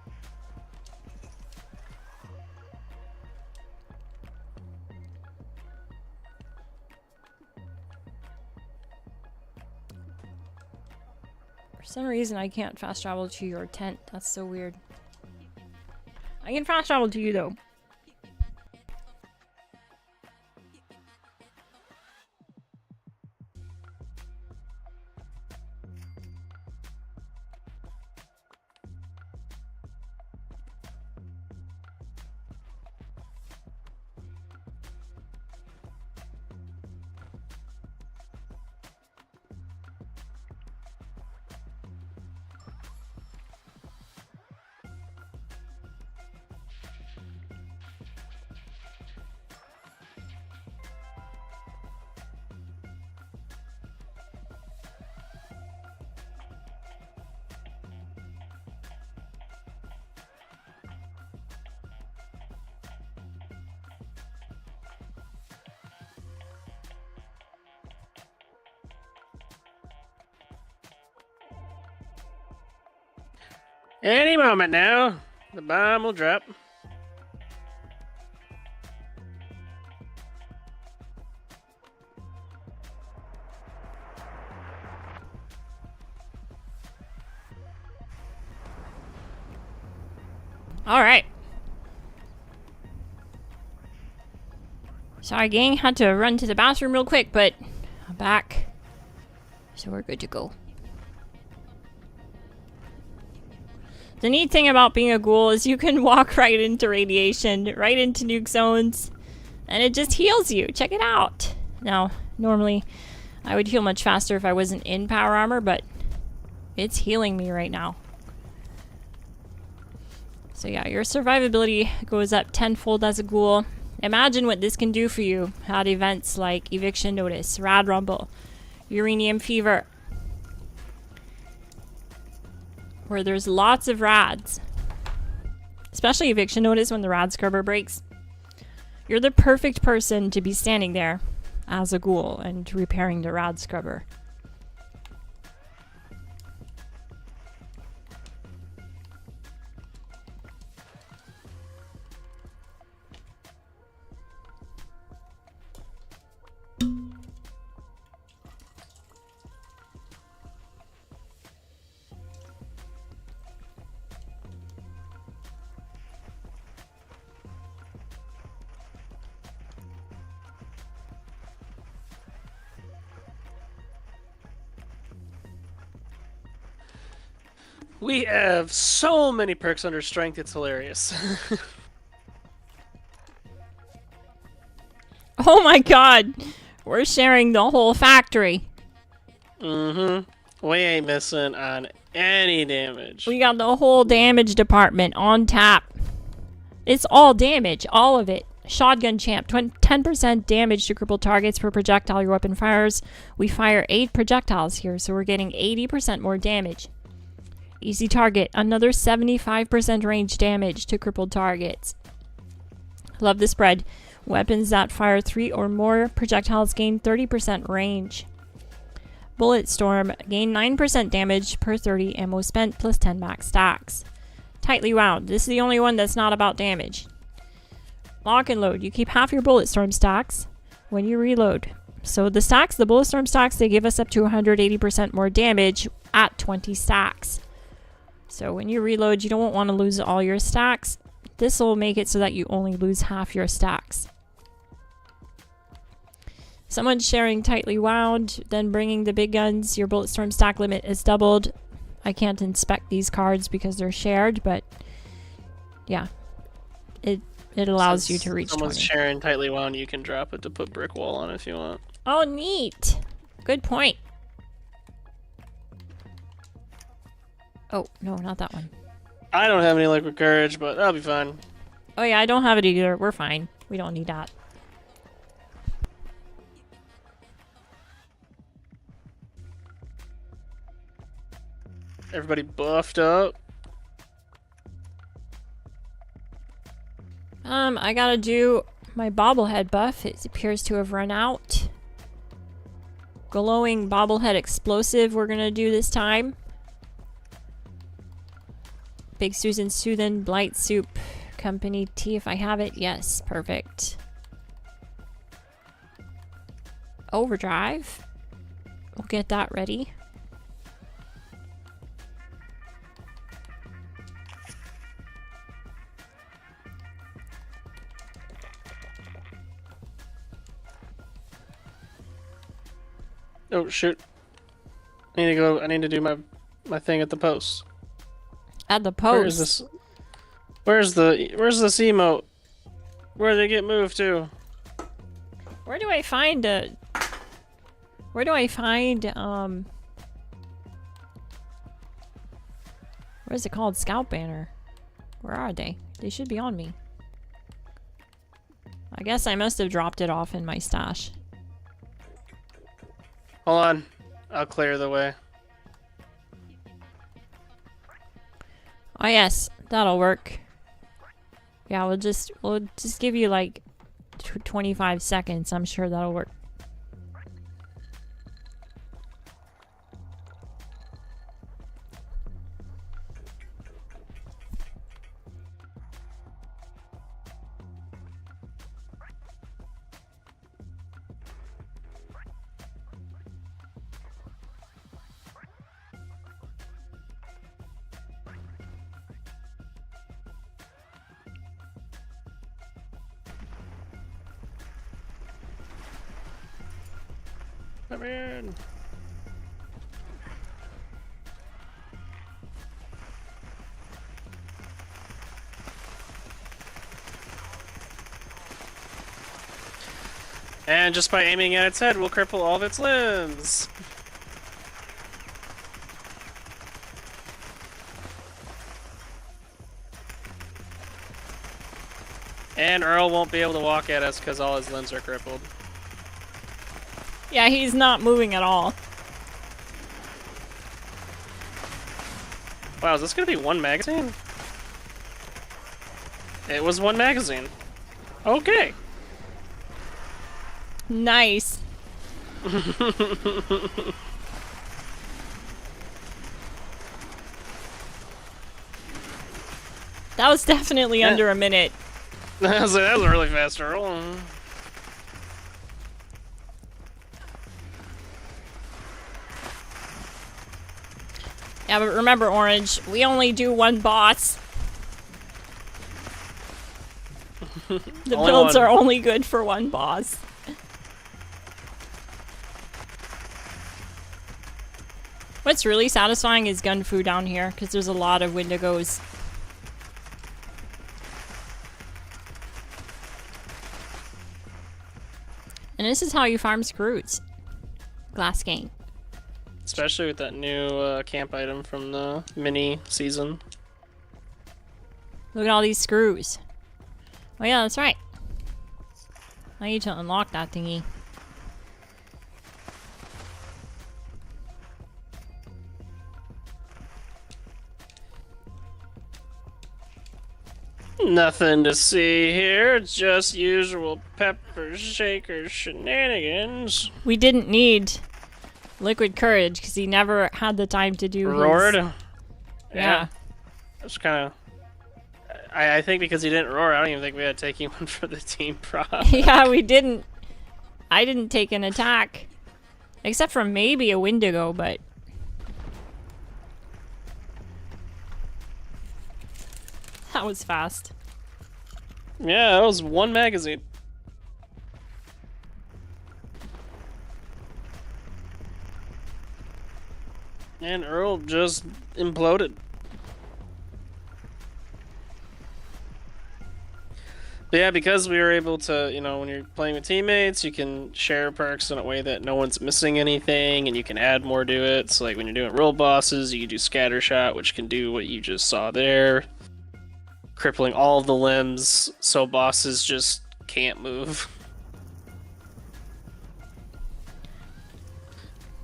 For some reason I can't fast travel to your tent. That's so weird. I can fast travel to you though. Any moment now, the bomb will drop. All right. Sorry, gang. Had to run to the bathroom real quick, but I'm back. So we're good to go. The neat thing about being a ghoul is you can walk right into radiation, right into nuke zones, and it just heals you. Check it out. Now, normally I would heal much faster if I wasn't in power armor, but it's healing me right now. So yeah, your survivability goes up tenfold as a ghoul. Imagine what this can do for you at events like Eviction Notice, Rad Rumble, Uranium Fever, where there's lots of rads. Especially Eviction Notice when the rad scrubber breaks. You're the perfect person to be standing there as a ghoul and repairing the rad scrubber. We have so many perks under strength, it's hilarious. Oh my god! We're sharing the whole factory. Mm-hmm. We ain't missing on any damage. We got the whole damage department on tap. It's all damage, all of it. Shotgun champ, 10% damage to crippled targets per projectile your weapon fires. We fire 8 projectiles here, so we're getting 80% more damage. Easy target, another 75% range damage to crippled targets. Love the spread. Weapons that fire 3 or more projectiles gain 30% range. Bullet Storm, gain 9% damage per 30 ammo spent plus 10 max stacks. Tightly wound, this is the only one that's not about damage. Lock and load, you keep half your Bullet Storm stacks when you reload. So the stacks, the Bullet Storm stacks, they give us up to 180% more damage at 20 stacks. So when you reload, you don't want to lose all your stacks. This will make it so that you only lose half your stacks. Someone's sharing tightly wound, then bringing the big guns. Your Bullet Storm stack limit is doubled. I can't inspect these cards because they're shared, but yeah, it allows you to reach 20. Someone's sharing tightly wound, you can drop it to put brick wall on if you want. Oh, neat. Good point. Oh, no, not that one. I don't have any liquid courage, but that'll be fine. Oh yeah, I don't have it either. We're fine. We don't need that. Everybody buffed up. I gotta do my bobblehead buff. It appears to have run out. Glowing bobblehead explosive we're gonna do this time. Big Susan Soothin' Blight Soup Company tea if I have it. Yes, perfect. Overdrive. We'll get that ready. Oh shoot. I need to go. I need to do my thing at the post. At the post. Where is this? Where's the emote? Where did they get moved to? Where do I find what is it called? Scout banner. Where are they? They should be on me. I guess I must have dropped it off in my stash. Hold on. I'll clear the way. Oh yes, that'll work. Yeah, we'll just give you like 25 seconds. I'm sure that'll work. Come in. And just by aiming at its head, we'll cripple all of its limbs. And Earl won't be able to walk at us because all his limbs are crippled. Yeah, he's not moving at all. Wow, is this gonna be one magazine? It was one magazine. Okay. Nice. That was definitely Yeah. under a minute. That was a really fast roll. Yeah, but remember, Orange, we only do one boss. The Only builds one. are only good for one boss. What's really satisfying is gun fu down here, because there's a lot of Wendigos. And this is how you farm screws. Glass Gang. Especially with that new camp item from the mini season. Look at all these screws. Oh yeah, that's right. I need to unlock that thingy. Nothing to see here, just usual pepper shaker shenanigans. We didn't need Liquid Courage because he never had the time to do Roared? his... Yeah. That's kind of... I think because he didn't roar, I don't even think we had to take him one for the team prop. Yeah, we didn't. I didn't take an attack. Except for maybe a Wendigo, but... That was fast. Yeah, that was one magazine. And Earl just imploded. But yeah, because we were able to, you know, when you're playing with teammates, you can share perks in a way that no one's missing anything, and you can add more to it. So like when you're doing roll bosses, you can do scatter shot, which can do what you just saw there. Crippling all of the limbs, so bosses just can't move.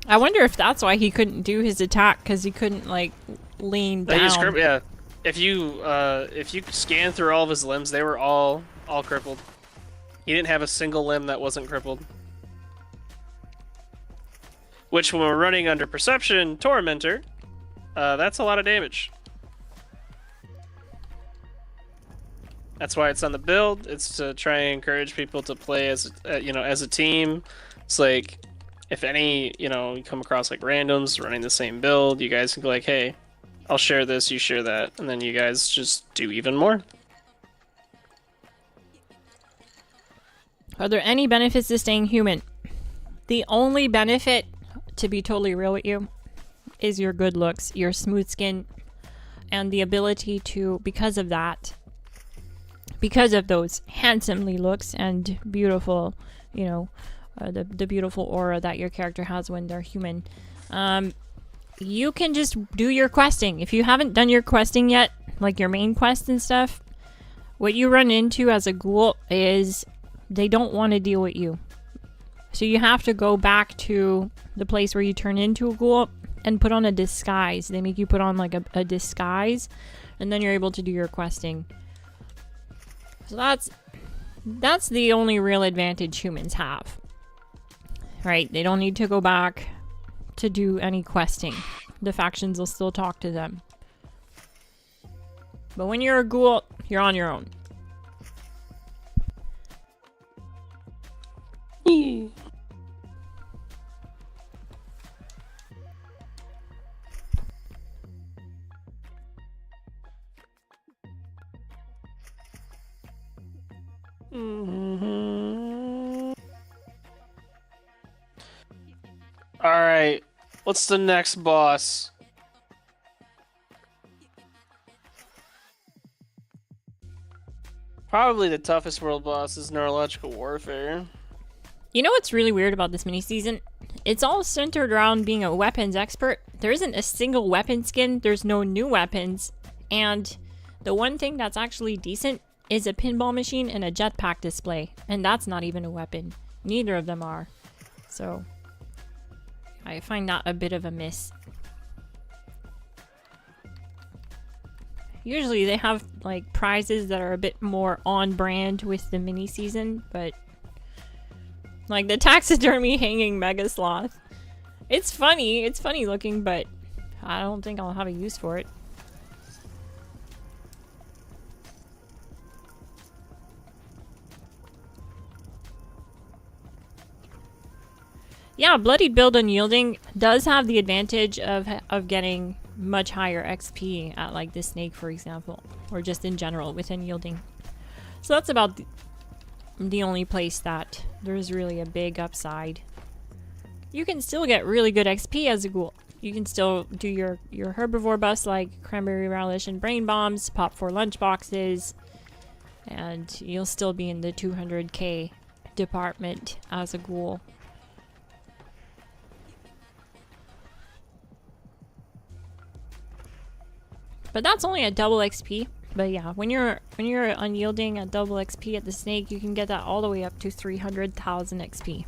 I wonder if that's why he couldn't do his attack, because he couldn't, like, lean down. Yeah. If you scan through all of his limbs, they were all crippled. He didn't have a single limb that wasn't crippled. Which, when we're running under Perception Tormentor, that's a lot of damage. That's why it's on the build. It's to try and encourage people to play as as a team. It's like if you come across like randoms running the same build, you guys can go like, hey, I'll share this, you share that, and then you guys just do even more. Are there any benefits to staying human? The only benefit, to be totally real with you, is your good looks, your smooth skin, and the ability to, because of those handsomely looks and beautiful, the beautiful aura that your character has when they're human, you can just do your questing. If you haven't done your questing yet, like your main quest and stuff, what you run into as a ghoul is they don't want to deal with you. So you have to go back to the place where you turn into a ghoul and put on a disguise. They make you put on like a disguise, and then you're able to do your questing. So that's the only real advantage humans have. Right? They don't need to go back to do any questing. The factions will still talk to them. But when you're a ghoul, you're on your own. What's the next boss? Probably the toughest world boss is neurological warfare. You know what's really weird about this mini season? It's all centered around being a weapons expert. There isn't a single weapon skin, there's no new weapons, and the one thing that's actually decent is a pinball machine and a jetpack display, and that's not even a weapon. Neither of them are. So, I find that a bit of a miss. Usually they have like prizes that are a bit more on brand with the mini season, but like the taxidermy hanging mega sloth. It's funny looking, but I don't think I'll have a use for it. Yeah, Bloodied Build Unyielding does have the advantage of getting much higher XP at like the snake, for example, or just in general with Unyielding. So that's about the only place that there's really a big upside. You can still get really good XP as a ghoul. You can still do your herbivore busts like Cranberry Relish and Brain Bombs, pop 4 lunchboxes, and you'll still be in the 200k department as a ghoul. But that's only at double XP. But yeah, when you're unyielding at double XP at the snake, you can get that all the way up to 300,000 XP.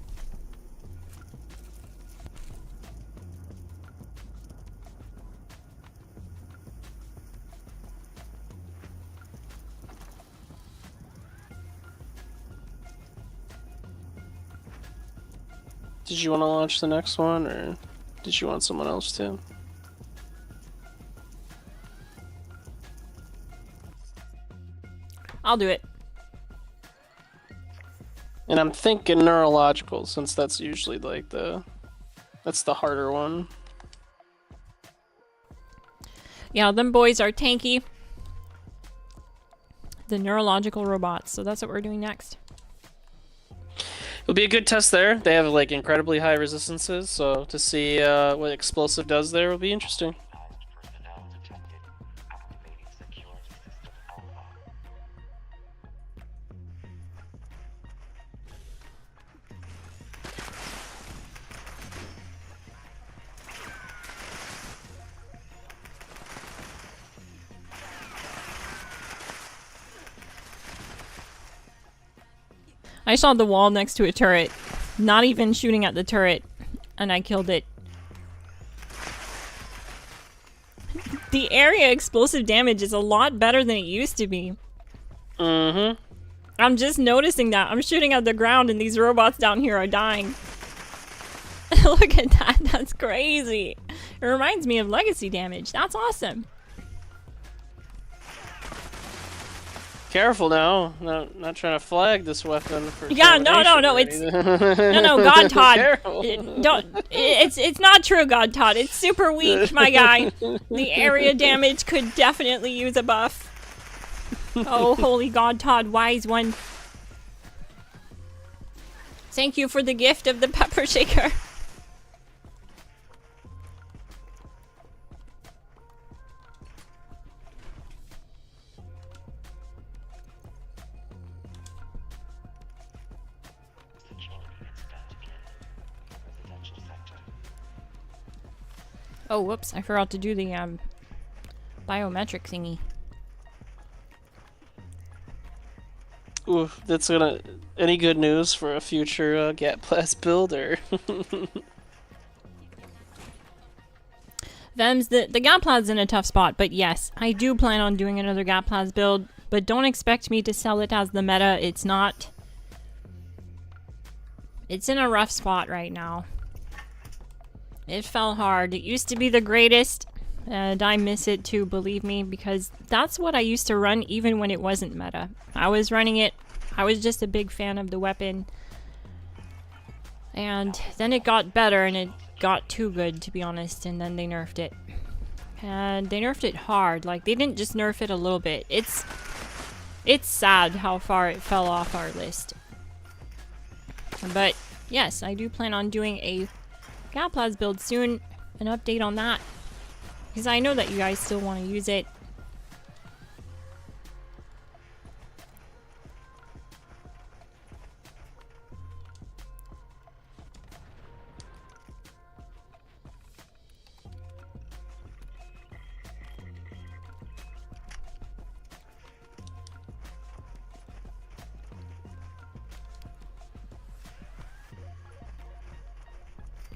Did you want to launch the next one, or did you want someone else to? I'll do it. And I'm thinking neurological, since that's usually like that's the harder one. Yeah, them boys are tanky. The neurological robots. So that's what we're doing next. It'll be a good test there. They have like incredibly high resistances, so to see what explosive does there will be interesting. Personnel detected. Activating security system alpha. I saw the wall next to a turret. Not even shooting at the turret. And I killed it. The area explosive damage is a lot better than it used to be. Mm-hmm. I'm just noticing that. I'm shooting at the ground and these robots down here are dying. Look at that. That's crazy. It reminds me of legacy damage. That's awesome. Careful now. Not trying to flag this weapon for Yeah, no, it's no, God Todd. Careful. It's not true, God Todd. It's super weak, my guy. The area damage could definitely use a buff. Oh, holy God Todd, wise one. Thank you for the gift of the pepper shaker. Oh, whoops, I forgot to do the biometric thingy. Ooh, that's gonna. Any good news for a future Gat Blast build, or? Vems, the Gatplad's in a tough spot, but yes, I do plan on doing another Gatplad's build, but don't expect me to sell it as the meta. It's not. It's in a rough spot right now. It fell hard. It used to be the greatest, and I miss it too, believe me, because that's what I used to run even when it wasn't meta. I was running it. I was just a big fan of the weapon. And then it got better, and it got too good, to be honest, and then they nerfed it. And they nerfed it hard. Like, they didn't just nerf it a little bit. It's sad how far it fell off our list. But, yes, I do plan on doing a Gatplad's build soon. an update on that. Because I know that you guys still want to use it.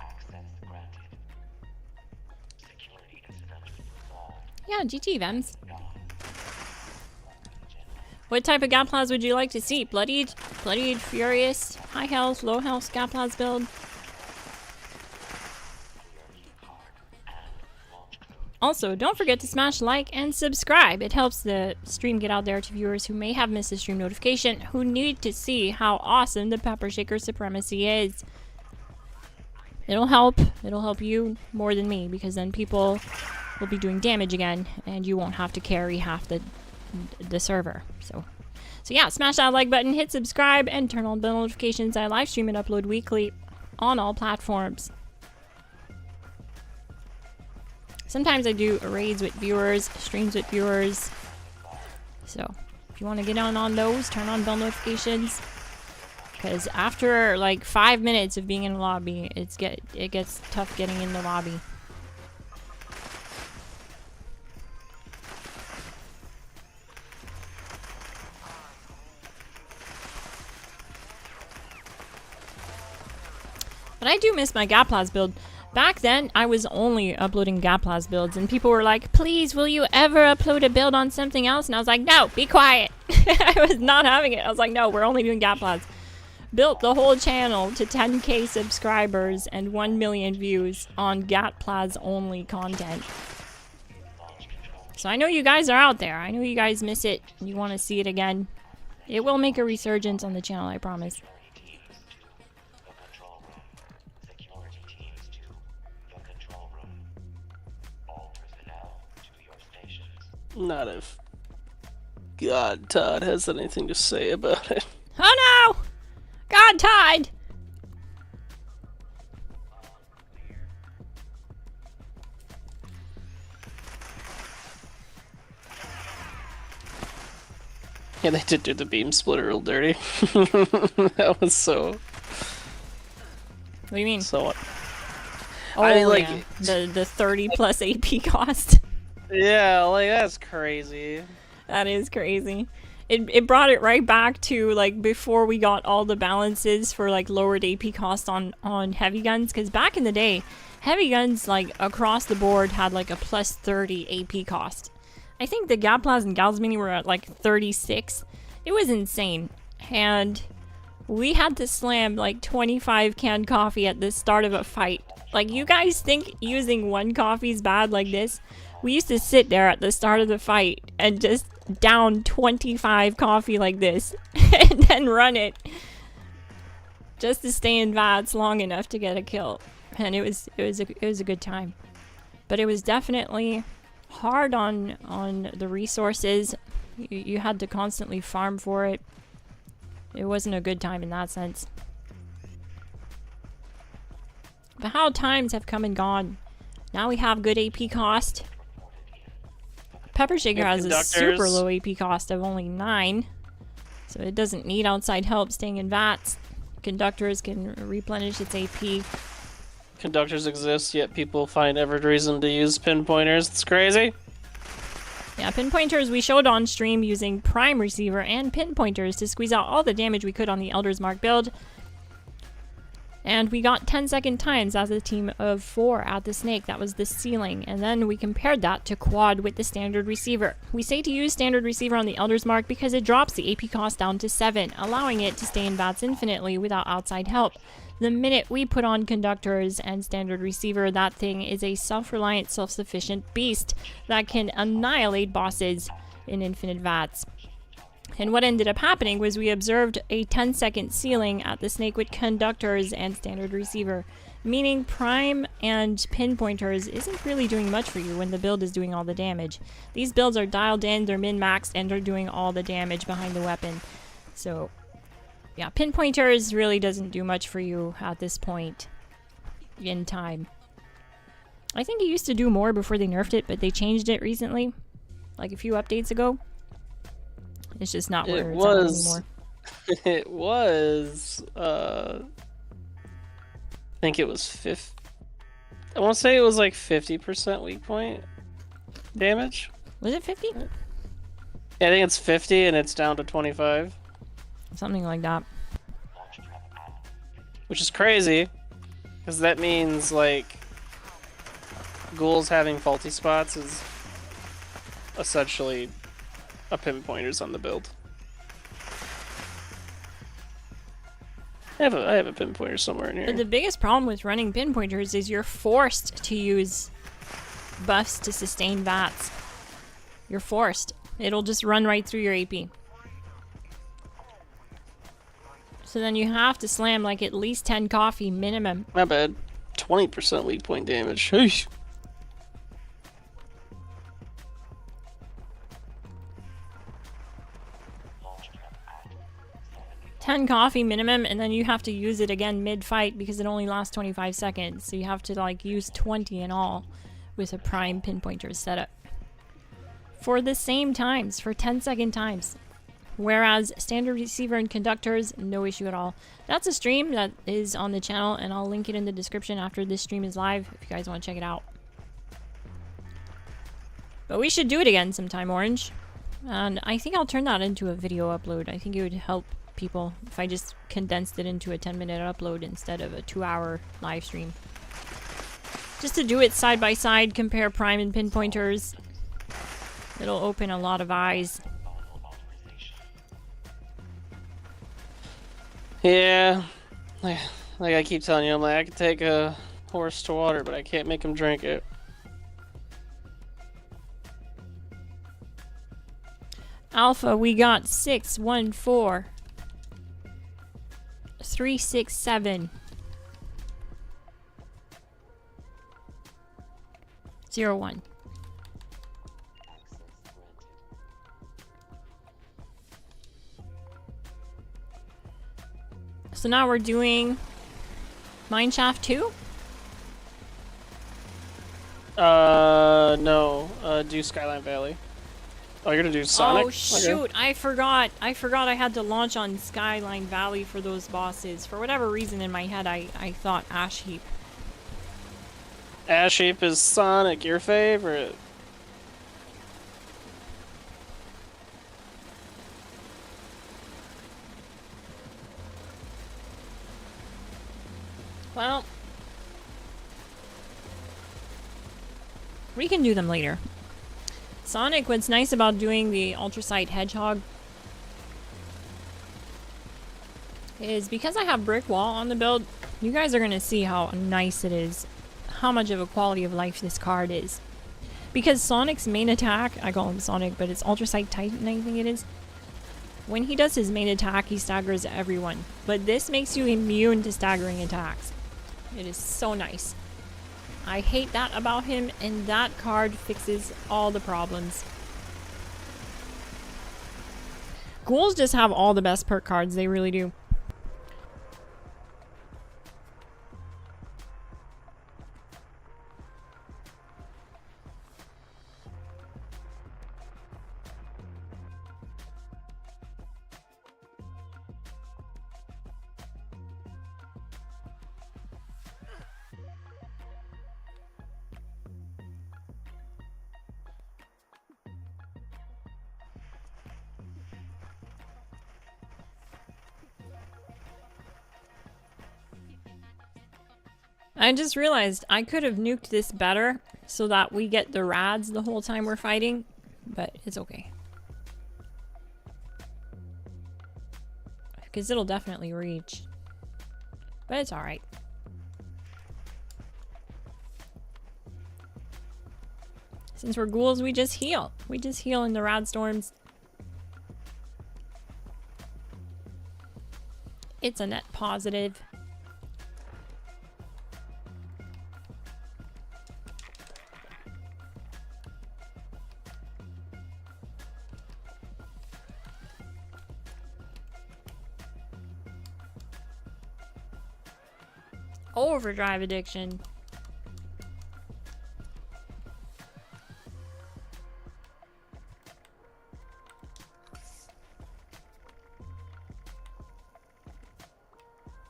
Access granted. Security incident resolved. Yeah, GT Vems. Gone. What type of Gaplas would you like to see? Bloodied, furious, high health, low health Gaplas build? Also, don't forget to smash like and subscribe. It helps the stream get out there to viewers who may have missed a stream notification, who need to see how awesome the Pepper Shaker Supremacy is. It'll help you more than me, because then people will be doing damage again, and you won't have to carry half the server. So yeah, smash that like button, hit subscribe, and turn on bell notifications. I live stream and upload weekly on all platforms. Sometimes I do raids with viewers, streams with viewers. So if you want to get on those, turn on bell notifications. Because after like 5 minutes of being in the lobby, it gets tough getting in the lobby. But I do miss my Gaplas build. Back then, I was only uploading Gaplas builds, and people were like, please, will you ever upload a build on something else? And I was like, no, be quiet. I was not having it. I was like, no, we're only doing Gaplas. Built the whole channel to 10k subscribers and 1 million views on Gaplas only content. So I know you guys are out there. I know you guys miss it. You want to see it again. It will make a resurgence on the channel, I promise. Security teams to the control room. All personnel to your stations. Not if God Todd has anything to say about it. Oh no! God tied! Yeah, they did do the beam splitter real dirty. That was so. What do you mean? So. Oh, I mean, like, yeah. The 30 plus AP cost. Yeah, like that's crazy. That is crazy. It brought it right back to like before we got all the balances for like lowered AP cost on heavy guns, because back in the day, heavy guns like across the board had like a plus 30 AP cost. I think the Gaplas and Gals Mini were at like 36. It was insane. And we had to slam like 25 canned coffee at the start of a fight. Like, you guys think using one coffee is bad like this? We used to sit there at the start of the fight and just down 25 coffee like this and then run it just to stay in VATS long enough to get a kill. And it was a good time. But it was definitely hard on the resources. You had to constantly farm for it. It wasn't a good time in that sense. But how times have come and gone. Now we have good AP cost. Pepper Shaker has a super low AP cost of only 9. So it doesn't need outside help staying in VATS. Conductors can replenish its AP. Conductors exist, yet people find every reason to use pinpointers. It's crazy. Yeah, pinpointers we showed on stream using Prime Receiver and pinpointers to squeeze out all the damage we could on the Elder's Mark build. And we got 10-second times as a team of 4 at the Snake. That was the ceiling. And then we compared that to quad with the Standard Receiver. We say to use Standard Receiver on the Elder's Mark because it drops the AP cost down to 7, allowing it to stay in VATS infinitely without outside help. The minute we put on Conductors and Standard Receiver, that thing is a self-reliant, self-sufficient beast that can annihilate bosses in infinite VATS. And what ended up happening was we observed a 10-second ceiling at the Snake with Conductors and Standard Receiver, meaning Prime and Pinpointers isn't really doing much for you when the build is doing all the damage. These builds are dialed in, they're min-maxed, and they're doing all the damage behind the weapon. So yeah, Pinpointers really doesn't do much for you at this point in time. I think it used to do more before they nerfed it, but they changed it recently. Like a few updates ago. It's just not where it's at anymore. It was, I think it was I want to say it was like 50% weak point damage. Was it 50? Yeah, I think it's 50 and it's down to 25. Something like that. Which is crazy, because that means, like, ghouls having faulty spots is essentially a pinpointers on the build. I have a pinpointer somewhere in here. But the biggest problem with running pinpointers is you're forced to use buffs to sustain VATs. You're forced. It'll just run right through your AP. So then you have to slam like at least 10 coffee minimum. My bad. 20% weak point damage. Sheesh. Launch prep at 10 coffee minimum, and then you have to use it again mid-fight because it only lasts 25 seconds. So you have to like use 20 in all with a prime pinpointer setup. For the same times, for 10-second times. Whereas standard receiver and conductors, no issue at all. That's a stream that is on the channel, and I'll link it in the description after this stream is live if you guys want to check it out. But we should do it again sometime, Orange. And I think I'll turn that into a video upload. I think it would help people if I just condensed it into a 10-minute upload instead of a 2-hour live stream. Just to do it side by side, compare prime and pinpointers. It'll open a lot of eyes. Yeah. Like I keep telling you, I'm like, I could take a horse to water, but I can't make him drink it. Alpha, we got 614 367 01. So now we're doing Mineshaft 2? No. Do Skyline Valley. Oh, you're gonna do Sonic? Oh shoot, I forgot I had to launch on Skyline Valley for those bosses. For whatever reason in my head I thought Ash Heap. Ash Heap is Sonic, your favorite. Well, we can do them later. Sonic, what's nice about doing the Ultrasight Hedgehog is because I have brick wall on the build, you guys are going to see how nice it is, how much of a quality of life this card is. Because Sonic's main attack, I call him Sonic, but it's Ultrasight Titan, I think it is. When he does his main attack, he staggers everyone. But this makes you immune to staggering attacks. It is so nice. I hate that about him, and that card fixes all the problems. Ghouls just have all the best perk cards, they really do. I just realized I could have nuked this better so that we get the rads the whole time we're fighting, but it's okay. Because it'll definitely reach. But it's alright. Since we're ghouls, we just heal. We just heal in the rad storms. It's a net positive. Overdrive addiction.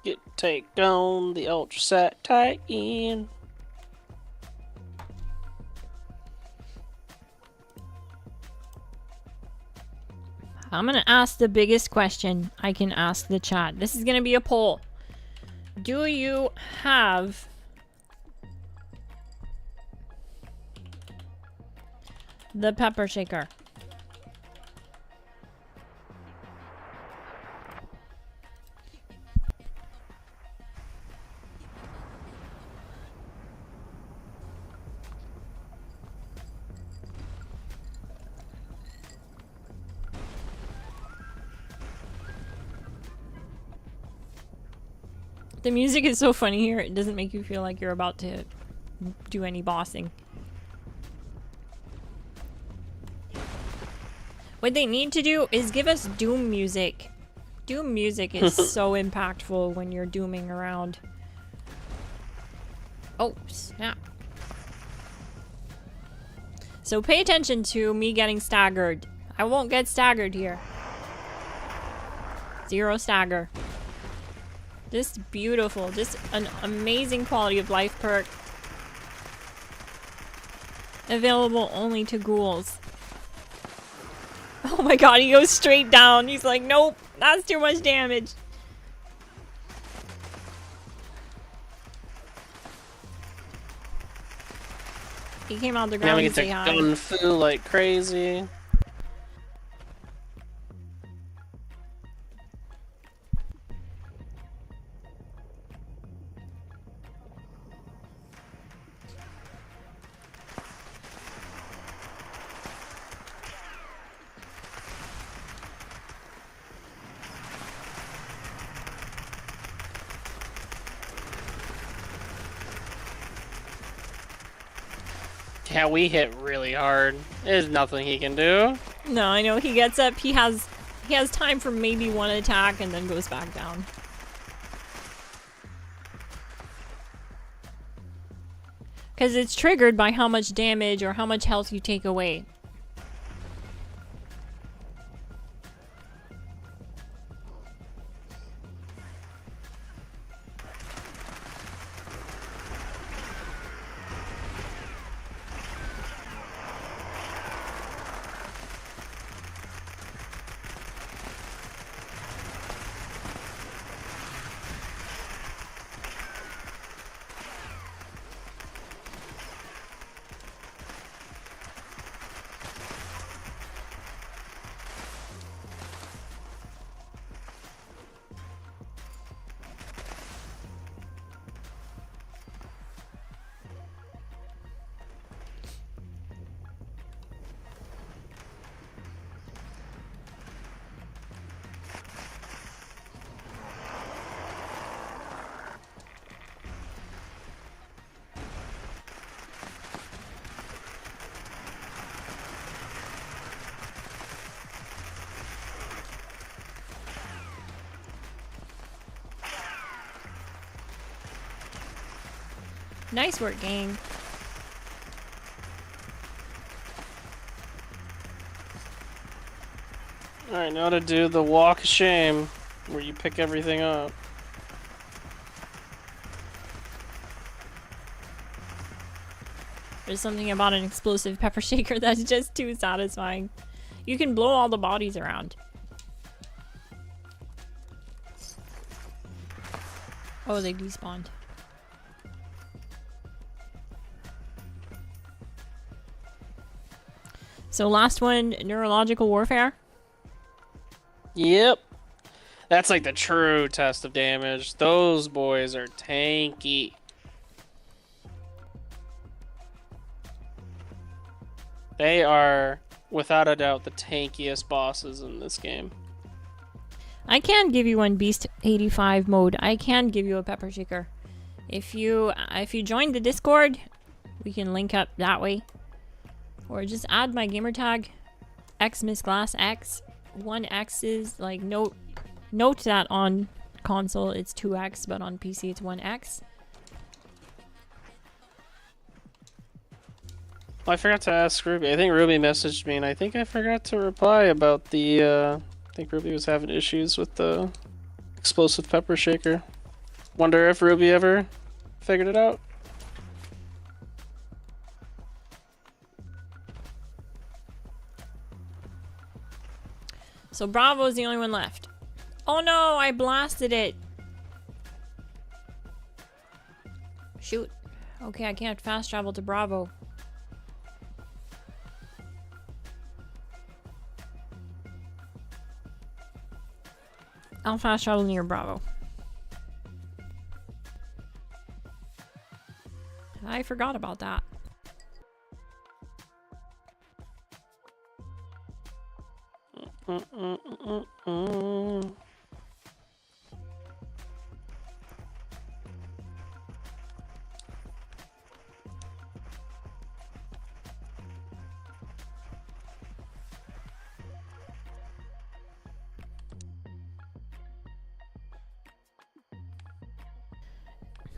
Get take down the Ultrasat Titan. I'm gonna ask the biggest question I can ask the chat. This is gonna be a poll. Do you have the pepper shaker? The music is so funny here, it doesn't make you feel like you're about to do any bossing. What they need to do is give us Doom music. Doom music is so impactful when you're dooming around. Oh, snap. So pay attention to me getting staggered. I won't get staggered here. 0 stagger. Just beautiful. Just an amazing quality of life perk. Available only to ghouls. Oh my god, he goes straight down. He's like, nope, that's too much damage. He came out the Now ground we to get say to hi. gun fu like crazy. Yeah, we hit really hard. There's nothing he can do. No, I know he gets up. He has time for maybe 1 attack and then goes back down. Because it's triggered by how much damage or how much health you take away. Nice work, gang. Alright, now to do the walk of shame, where you pick everything up. There's something about an explosive pepper shaker that's just too satisfying. You can blow all the bodies around. Oh, they despawned. So last one, neurological warfare. Yep. That's like the true test of damage. Those boys are tanky. They are, without a doubt, the tankiest bosses in this game. I can give you one Beast 85 mode. I can give you a pepper shaker. If you join the Discord, we can link up that way. Or just add my gamer tag, XMissGlassX. 1X is like note that on console it's 2X, but on PC it's 1X. Oh, I forgot to ask Ruby. I think Ruby messaged me, and I think I forgot to reply about the. I think Ruby was having issues with the explosive pepper shaker. Wonder if Ruby ever figured it out. So Bravo's the only one left. Oh no, I blasted it. Shoot. Okay, I can't fast travel to Bravo. I'll fast travel near Bravo. I forgot about that.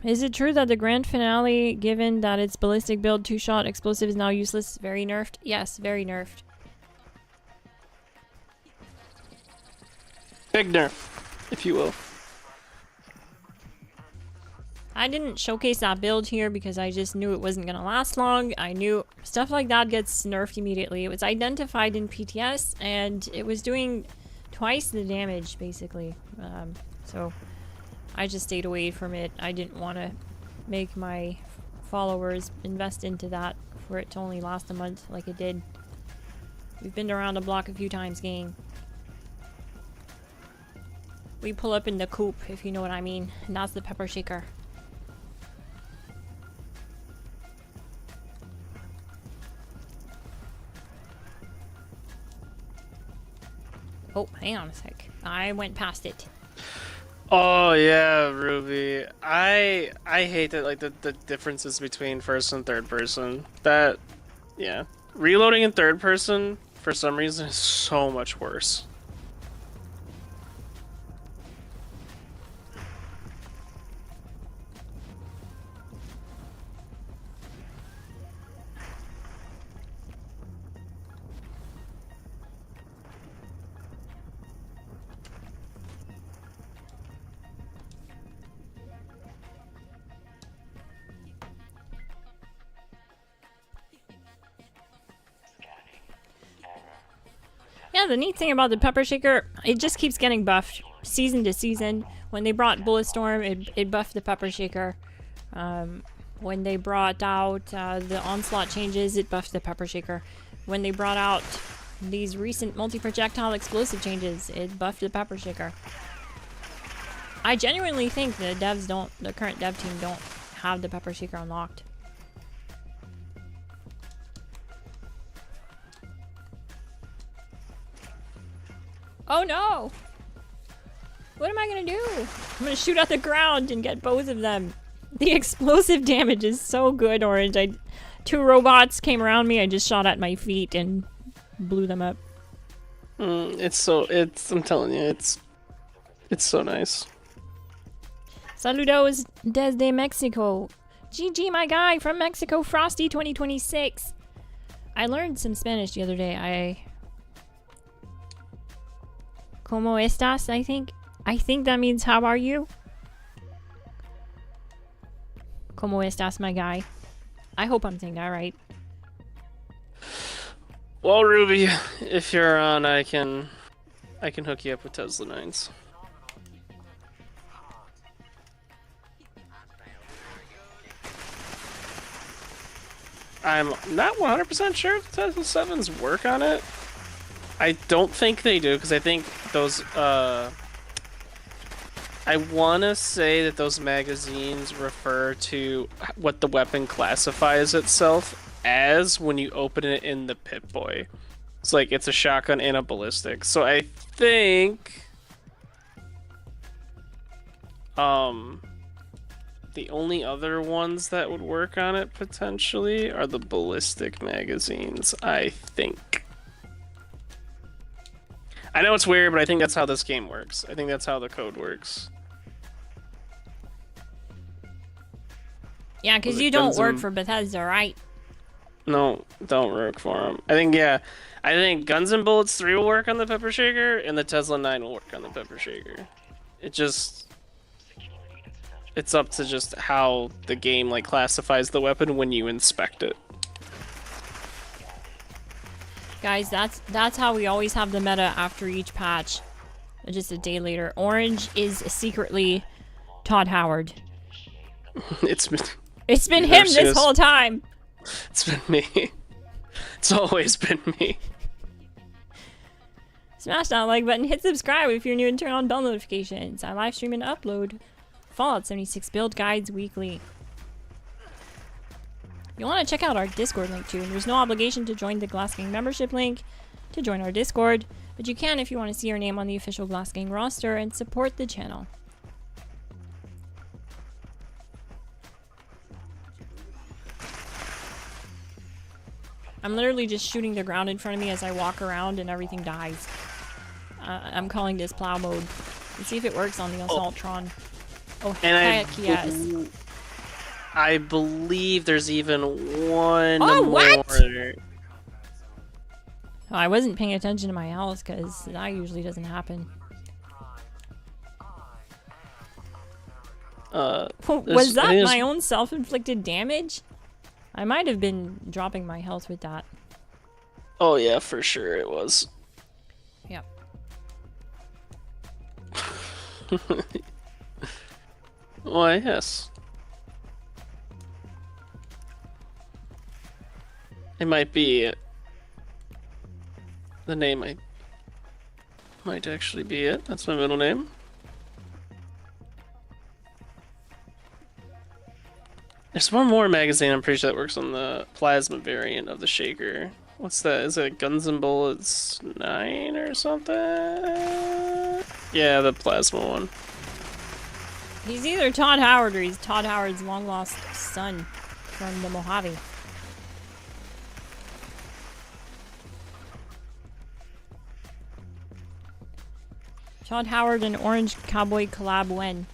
Is it true that the grand finale, given that its ballistic build 2-shot explosive is now useless, very nerfed? Yes, very nerfed. Big nerf, if you will. I didn't showcase that build here because I just knew it wasn't going to last long. I knew stuff like that gets nerfed immediately. It was identified in PTS and it was doing twice the damage, basically. So I just stayed away from it. I didn't want to make my followers invest into that for it to only last a month like it did. We've been around the block a few times, gang. We pull up in the coupe, if you know what I mean. And that's the pepper shaker. Oh, hang on a sec. I went past it. Oh yeah, Ruby. I hate that, like the differences between first and third person. That, yeah, reloading in third person for some reason is so much worse. Yeah, the neat thing about the pepper shaker, it just keeps getting buffed season to season. When they brought Bulletstorm, it buffed the pepper shaker. When they brought out the onslaught changes, it buffed the pepper shaker. When they brought out these recent multi-projectile explosive changes, it buffed the pepper shaker. I genuinely think the current dev team don't have the pepper shaker unlocked. Oh no! What am I gonna do? I'm gonna shoot at the ground and get both of them. The explosive damage is so good, Orange. Two robots came around me, I just shot at my feet and blew them up. I'm telling you, it's so nice. Saludos desde Mexico. GG, my guy from Mexico, Frosty 2026. I learned some Spanish the other day. ¿Cómo estás? I think that means how are you? ¿Cómo estás, my guy? I hope I'm saying that right. Well, Ruby, if you're on, I can hook you up with Tesla 9s. I'm not 100% sure if Tesla 7s work on it. I don't think they do, because I think those, I want to say that those magazines refer to what the weapon classifies itself as when you open it in the Pip-Boy. It's like, it's a shotgun and a ballistic. So I think, the only other ones that would work on it, potentially, are the ballistic magazines, I think. I know it's weird, but I think that's how this game works. I think that's how the code works. Yeah, because you don't work for Bethesda, right? No, don't work for them. I think Guns and Bullets 3 will work on the Pepper Shaker, and the Tesla 9 will work on the Pepper Shaker. It's It's up to just how the game like classifies the weapon when you inspect it. Guys, that's how we always have the meta after each patch. Just a day later. Orange is secretly Todd Howard. It's been Him never seen this us- whole time. It's been me. It's always been me. Smash that like button, hit subscribe if you're new, and turn on bell notifications. I live stream and upload Fallout 76 build guides weekly. You'll want to check out our Discord link too. There's no obligation to join the Glass Gang membership link to join our Discord, but you can if you want to see your name on the official Glass Gang roster and support the channel. I'm literally just shooting the ground in front of me as I walk around and everything dies. I'm calling this plow mode. Let's see if it works on the Assaultron. Oh, And heck yes. I believe there's even one Oh, more. what? Oh, I wasn't paying attention to my house because that usually doesn't happen. Was I that think my own self-inflicted damage? I might have been dropping my health with that. Oh yeah, for sure it was. Yep. Why, yes. It might be the name might actually be it. That's my middle name. There's one more magazine I'm pretty sure that works on the plasma variant of the shaker. What's that? Is it Guns and Bullets 9 or something? Yeah, the plasma one. He's either Todd Howard or he's Todd Howard's long-lost son from the Mojave. Todd Howard and Orange Cowboy collab when?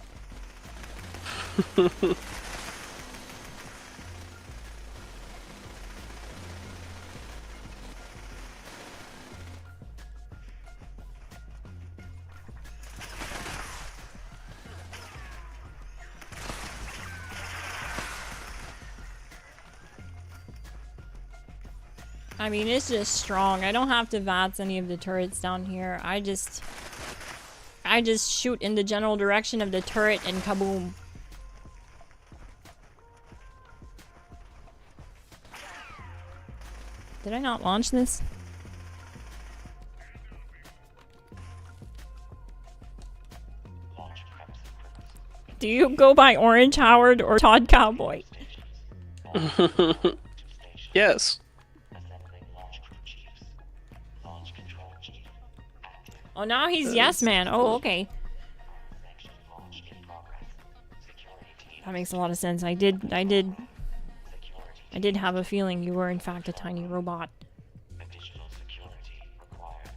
I mean, it's just strong. I don't have to VATS any of the turrets down here. I just shoot in the general direction of the turret and kaboom. Did I not launch this? Do you go by Orange Howard or Todd Cowboy? Yes. Oh, now he's yes man. Oh, okay. That makes a lot of sense. I did have a feeling you were in fact a tiny robot. Additional security required.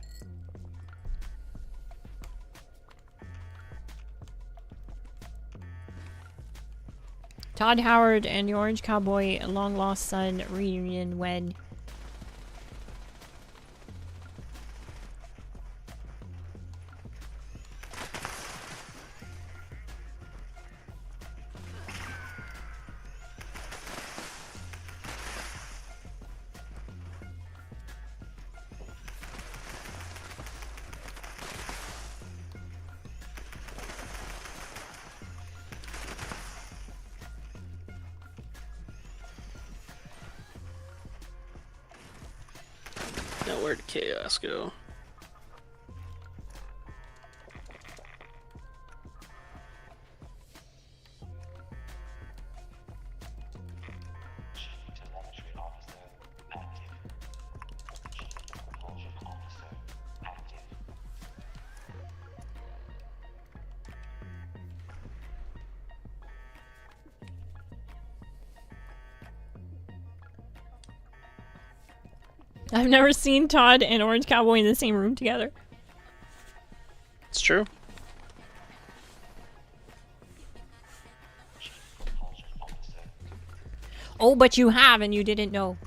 Todd Howard and the Orange Cowboy long lost son reunion when? Now where'd Chaos go? Chief Telemetry Officer active. Chief Propulsion Officer active. I've never seen Todd and Orange Cowboy in the same room together. It's true. Chief Propulsion Officer. Oh, but you have and you didn't know.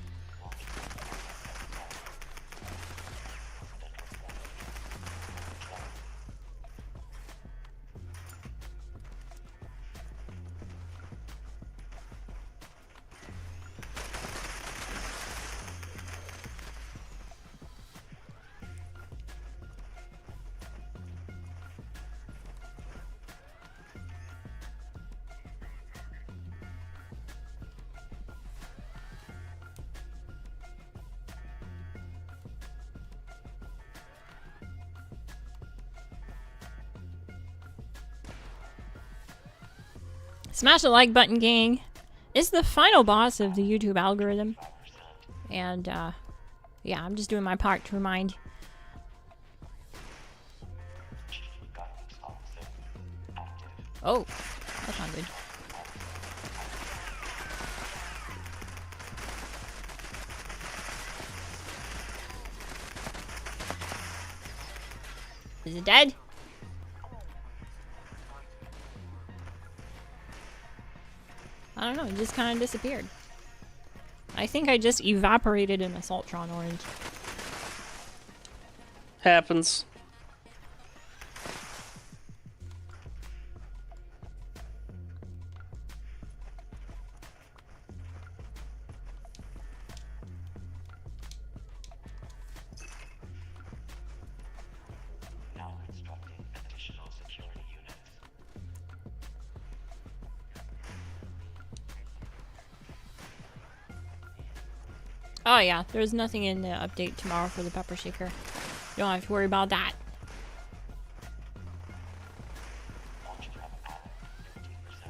Smash the like button, gang. It's the final boss of the YouTube algorithm. And, yeah, I'm just doing my part to remind. Oh, that's not good. Is it dead? I don't know, it just kind of disappeared. I think I just evaporated an Assaultron orange. Happens. Now constructing additional security units. Oh yeah, there's nothing in the update tomorrow for the pepper shaker. You don't have to worry about that. Launch trap added 15%.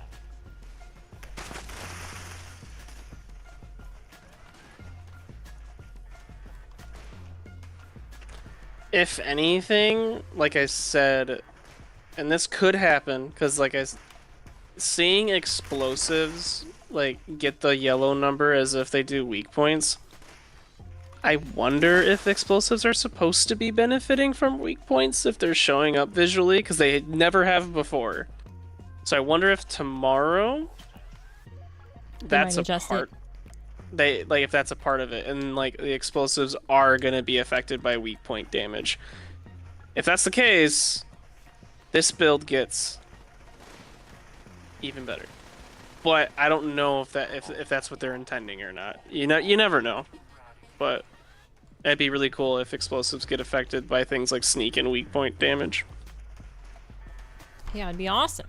If anything, like I said, and this could happen, because seeing explosives like get the yellow number as if they do weak points. I wonder if explosives are supposed to be benefiting from weak points if they're showing up visually, because they never have before. So I wonder if tomorrow that's might a adjust part. They like if that's a part of it, and like the explosives are gonna be affected by weak point damage. If that's the case, this build gets even better. But I don't know if that's what they're intending or not. You never know. But it'd be really cool if explosives get affected by things like sneak and weak point damage. Yeah, it'd be awesome.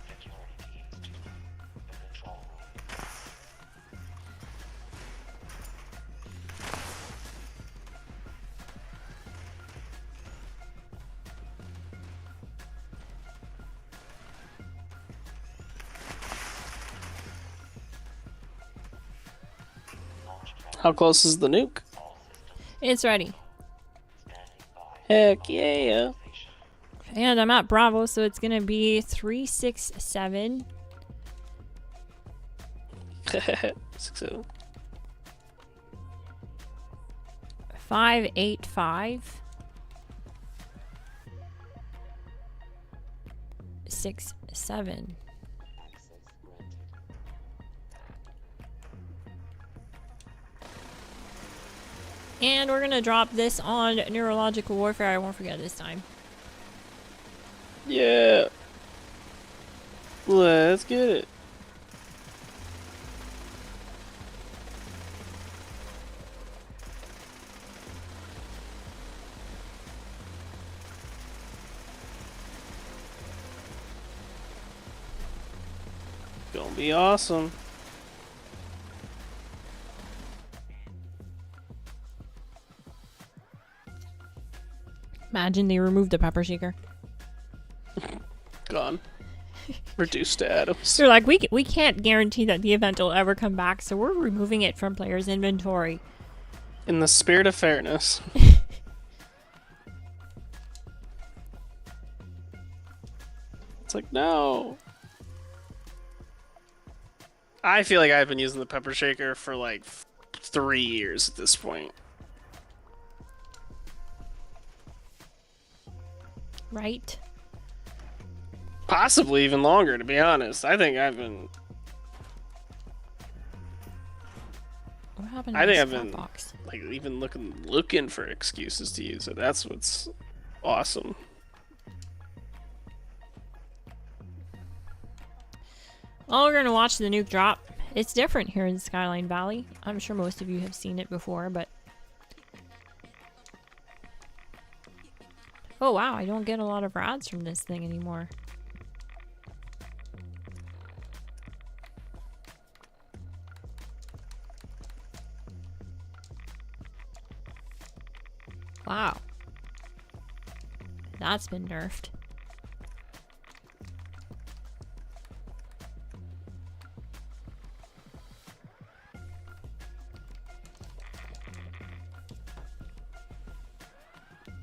Security teams to the control room. Launch trap How close is the nuke? all systems It's ready. standing by. Heck yeah. Station. And I'm at Bravo, so it's gonna be 367. 6-7. 585. 6-7. Access granted. And we're gonna drop this on neurological warfare. I won't forget this time. Yeah. Let's get it. Gonna be awesome. Imagine they removed the pepper shaker. Gone. Reduced to atoms. They're like, we can't guarantee that the event will ever come back, so we're removing it from players' inventory. In the spirit of fairness. It's like, no. I feel like I've been using the pepper shaker for like 3 years at this point. Right? Possibly even longer, to be honest. I think I've been. What happened I to think this I've crap been box? like even looking for excuses to use it. That's what's awesome. Well, we're gonna watch the nuke drop. It's different here in Skyline Valley. I'm sure most of you have seen it before, but... Oh wow, I don't get a lot of rads from this thing anymore. That's been nerfed.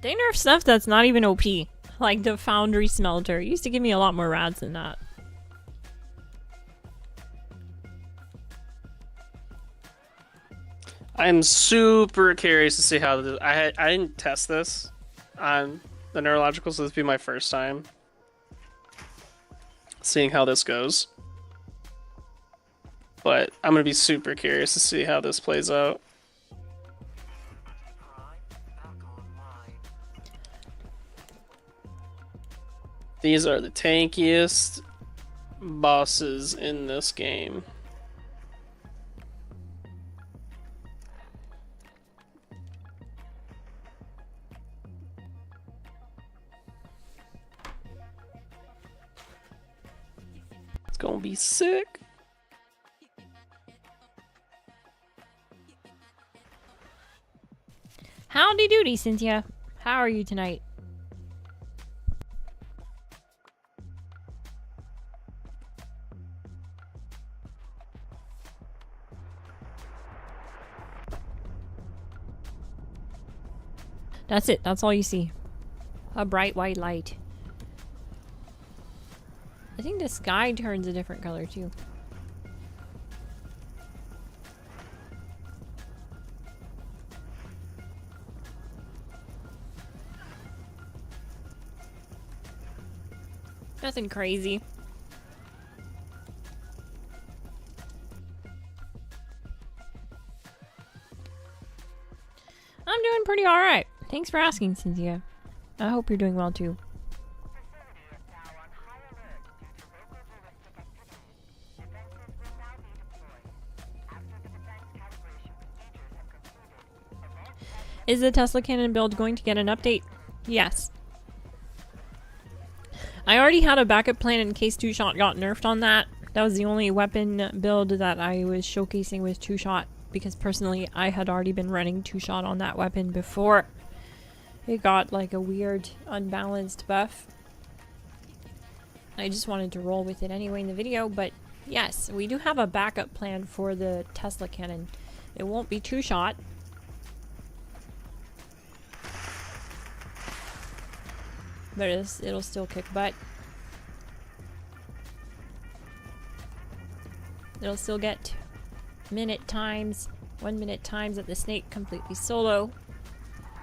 They nerf stuff that's not even OP. Like the Foundry Smelter. It used to give me a lot more rads than that. I'm super curious to see how this, I didn't test this on the neurological, so this will be my first time seeing how this goes. But I'm gonna be super curious to see how this plays out. These are the tankiest bosses in this game. It's gonna be sick. Howdy doody, Cynthia. How are you tonight? That's it. That's all you see. A bright white light. I think the sky turns a different color too. Nothing crazy. I'm doing pretty alright. Thanks for asking, Cynthia. I hope you're doing well too. Facility is now on high alert due to local ballistic activity. Defenses will now be deployed. After the defense calibration procedures have concluded, advanced Is the Tesla cannon build going to get an update? Yes. I already had a backup plan in case 2-shot got nerfed on that. That was the only weapon build that I was showcasing with 2-shot, because personally I had already been running 2-shot on that weapon before it got like a weird unbalanced buff. I just wanted to roll with it anyway in the video, but yes, we do have a backup plan for the Tesla cannon. It won't be 2-shot. But it'll still kick butt. It'll still get 1-minute times at the snake completely solo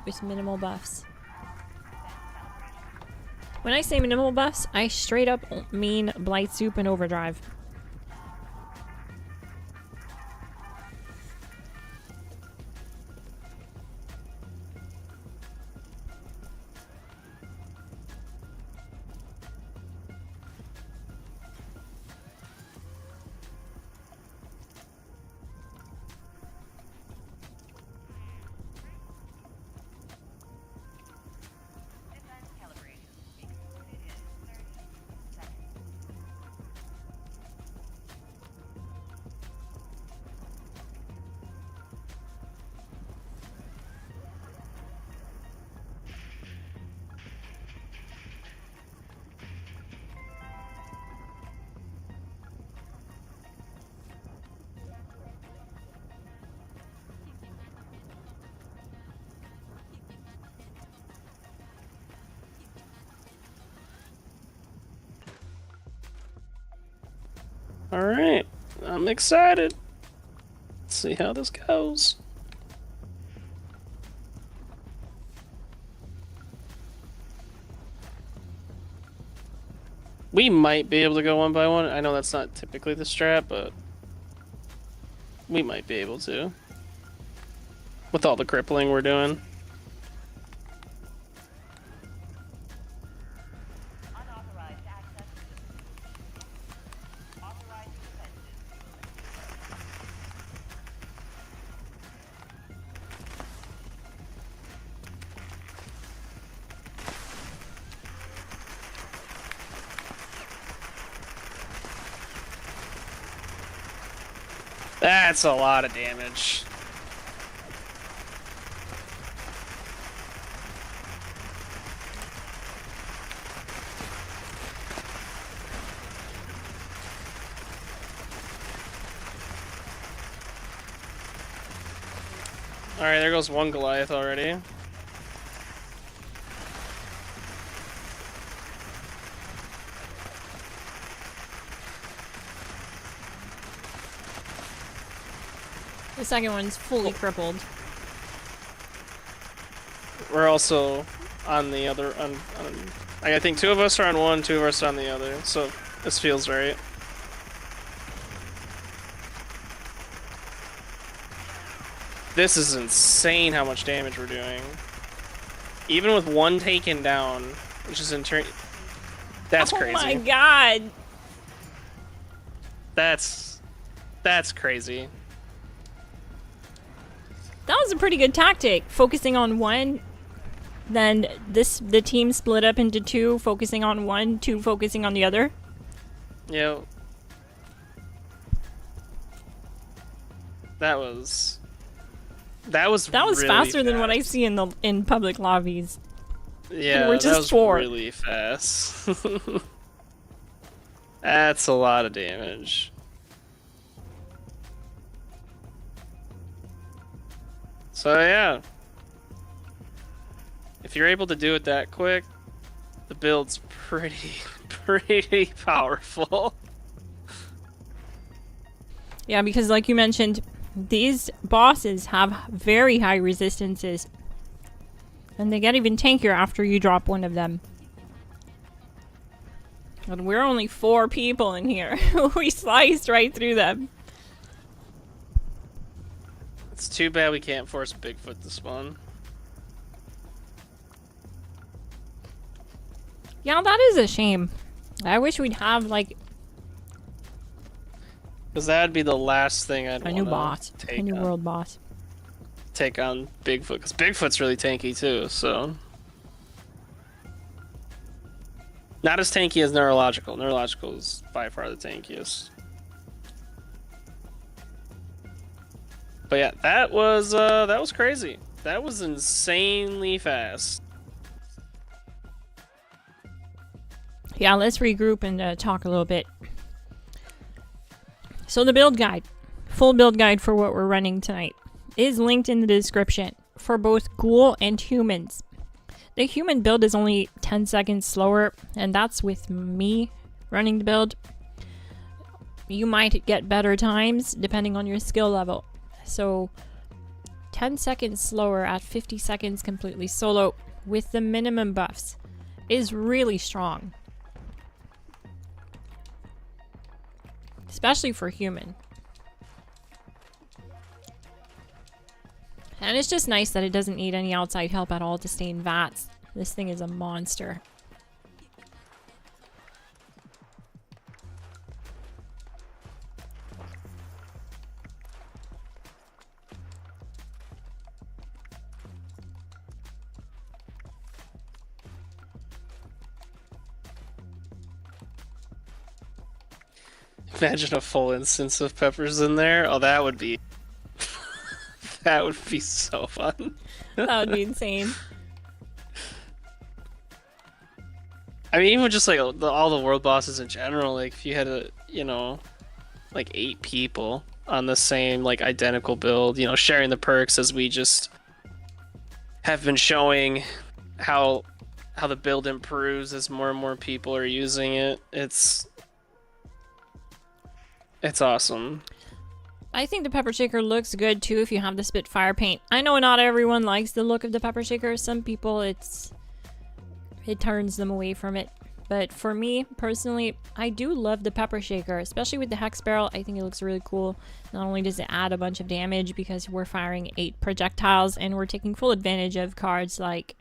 with minimal buffs. When I say minimal buffs, I straight up mean Blight Soup and Overdrive. defense calibration will be concluded in 30 seconds. Alright, I'm excited. Let's see how this goes. We might be able to go one by one. I know that's not typically the strat, but we might be able to. With all the crippling we're doing. Unauthorized access to the authorized defenses. That's a lot of damage. Alright, there goes one Goliath already. The second one's fully crippled. We're also on the other. I think 2 of us are on one, 2 of us are on the other. So this feels right. This is insane how much damage we're doing. Even with one taken down, which is in turn. That's crazy. Oh my god! That's crazy. That was a pretty good tactic. Focusing on one, then the team split up into 2, focusing on one, 2 focusing on the other. Yeah. That was really faster than what I fast. see in public lobbies. Yeah, we're just that was 4. really fast. That's a lot of damage. So yeah, if you're able to do it that quick, the build's pretty powerful. Yeah, because like you mentioned, these bosses have very high resistances. And they get even tankier after you drop one of them. And we're only 4 people in here. We sliced right through them. It's too bad we can't force Bigfoot to spawn. Yeah, that is a shame. I wish we'd have, like, Because that'd be the last thing I'd a new wanna boss. take A new on. world boss. Take on Bigfoot, because Bigfoot's really tanky too, so. Not as tanky as Neurological. Neurological is by far the tankiest. But yeah, that was crazy. That was insanely fast. Yeah, let's regroup and talk a little bit. So the build guide, full build guide for what we're running tonight, is linked in the description for both ghoul and humans. The human build is only 10 seconds slower, and that's with me running the build. You might get better times depending on your skill level. So 10 seconds slower at 50 seconds completely solo with the minimum buffs is really strong. Especially for human. And it's just nice that it doesn't need any outside help at all to stay in VATS. This thing is a monster. Imagine a full instance of Peppers in there. Oh, that would be... that would be so fun. That would be insane. I mean, even just like all the world bosses in general, like if you had a, you know, like 8 people on the same like identical build, you know, sharing the perks as we just have been showing how the build improves as more and more people are using it. It's awesome. I think the pepper shaker looks good too if you have the Spitfire paint. I know not everyone likes the look of the pepper shaker. Some people it turns them away from it. But for me personally, I do love the pepper shaker, especially with the hex barrel. I think it looks really cool. Not only does it add a bunch of damage because we're firing 8 projectiles and we're taking full advantage of cards like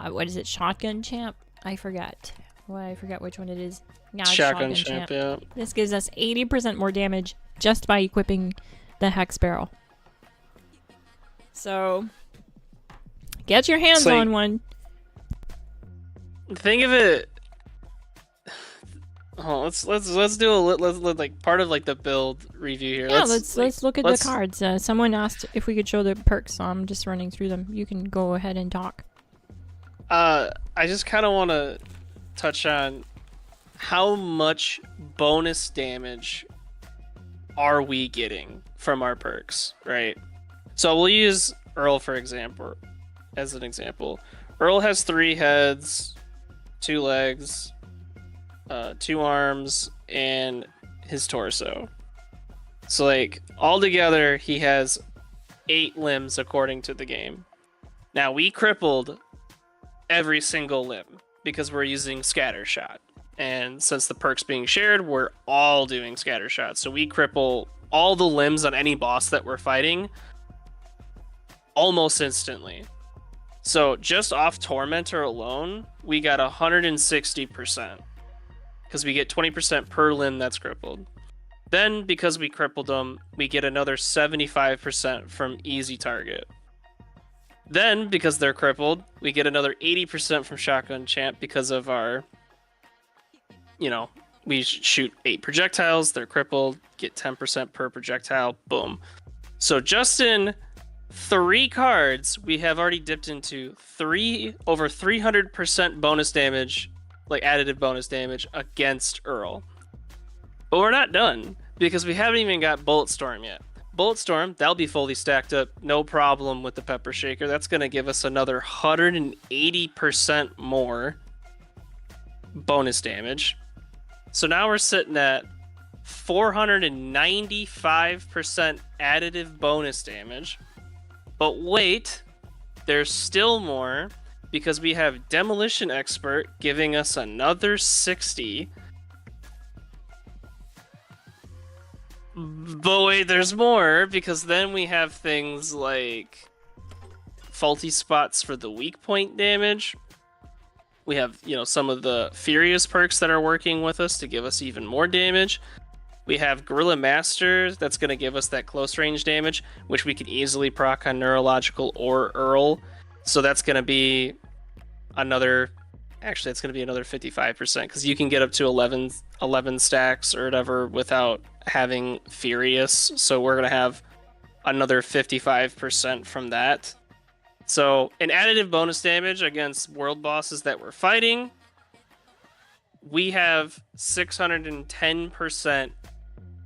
what is it, Shotgun Champ? I forget. Well, I forget which one it is. Yeah, it's Shotgun Champ, yeah. This gives us 80% more damage just by equipping the hex barrel. So get your hands like, on one. Think of it. Oh, let's do let's like part of like the build review here. Yeah, let's look at the cards. Someone asked if we could show the perks, so I'm just running through them. You can go ahead and talk. I just kind of want to touch on how much bonus damage are we getting from our perks, right? So we'll use Earl for example, as an example. Earl has 3 heads, 2 legs, 2 arms, and his torso. So like all together, he has 8 limbs according to the game. Now we crippled every single limb because we're using scatter shot. And since the perk's being shared, we're all doing scatter shot. So we cripple all the limbs on any boss that we're fighting almost instantly. So just off Tormentor alone, we got 160%. Because we get 20% per limb that's crippled. Then, because we crippled them, we get another 75% from easy target. Then, because they're crippled, we get another 80% from Shotgun Champ because of our, we shoot 8 projectiles, they're crippled, get 10% per projectile, boom. So just in 3 cards, we have already dipped into over 300% bonus damage, like additive bonus damage against Earl. But we're not done, because we haven't even got Bulletstorm yet. Bulletstorm, that'll be fully stacked up, no problem with the Pepper Shaker. That's going to give us another 180% more bonus damage. So now we're sitting at 495% additive bonus damage. But wait, there's still more, because we have Demolition Expert giving us another 60. But wait, there's more, because then we have things like faulty spots for the weak point damage. We have, some of the Furious perks that are working with us to give us even more damage. We have Gorilla Master that's going to give us that close range damage, which we can easily proc on Neurological or Earl. So that's going to be another... Actually, it's going to be another 55%, because you can get up to 11 stacks or whatever without having Furious. So we're going to have another 55% from that. So an additive bonus damage against world bosses that we're fighting, we have 610%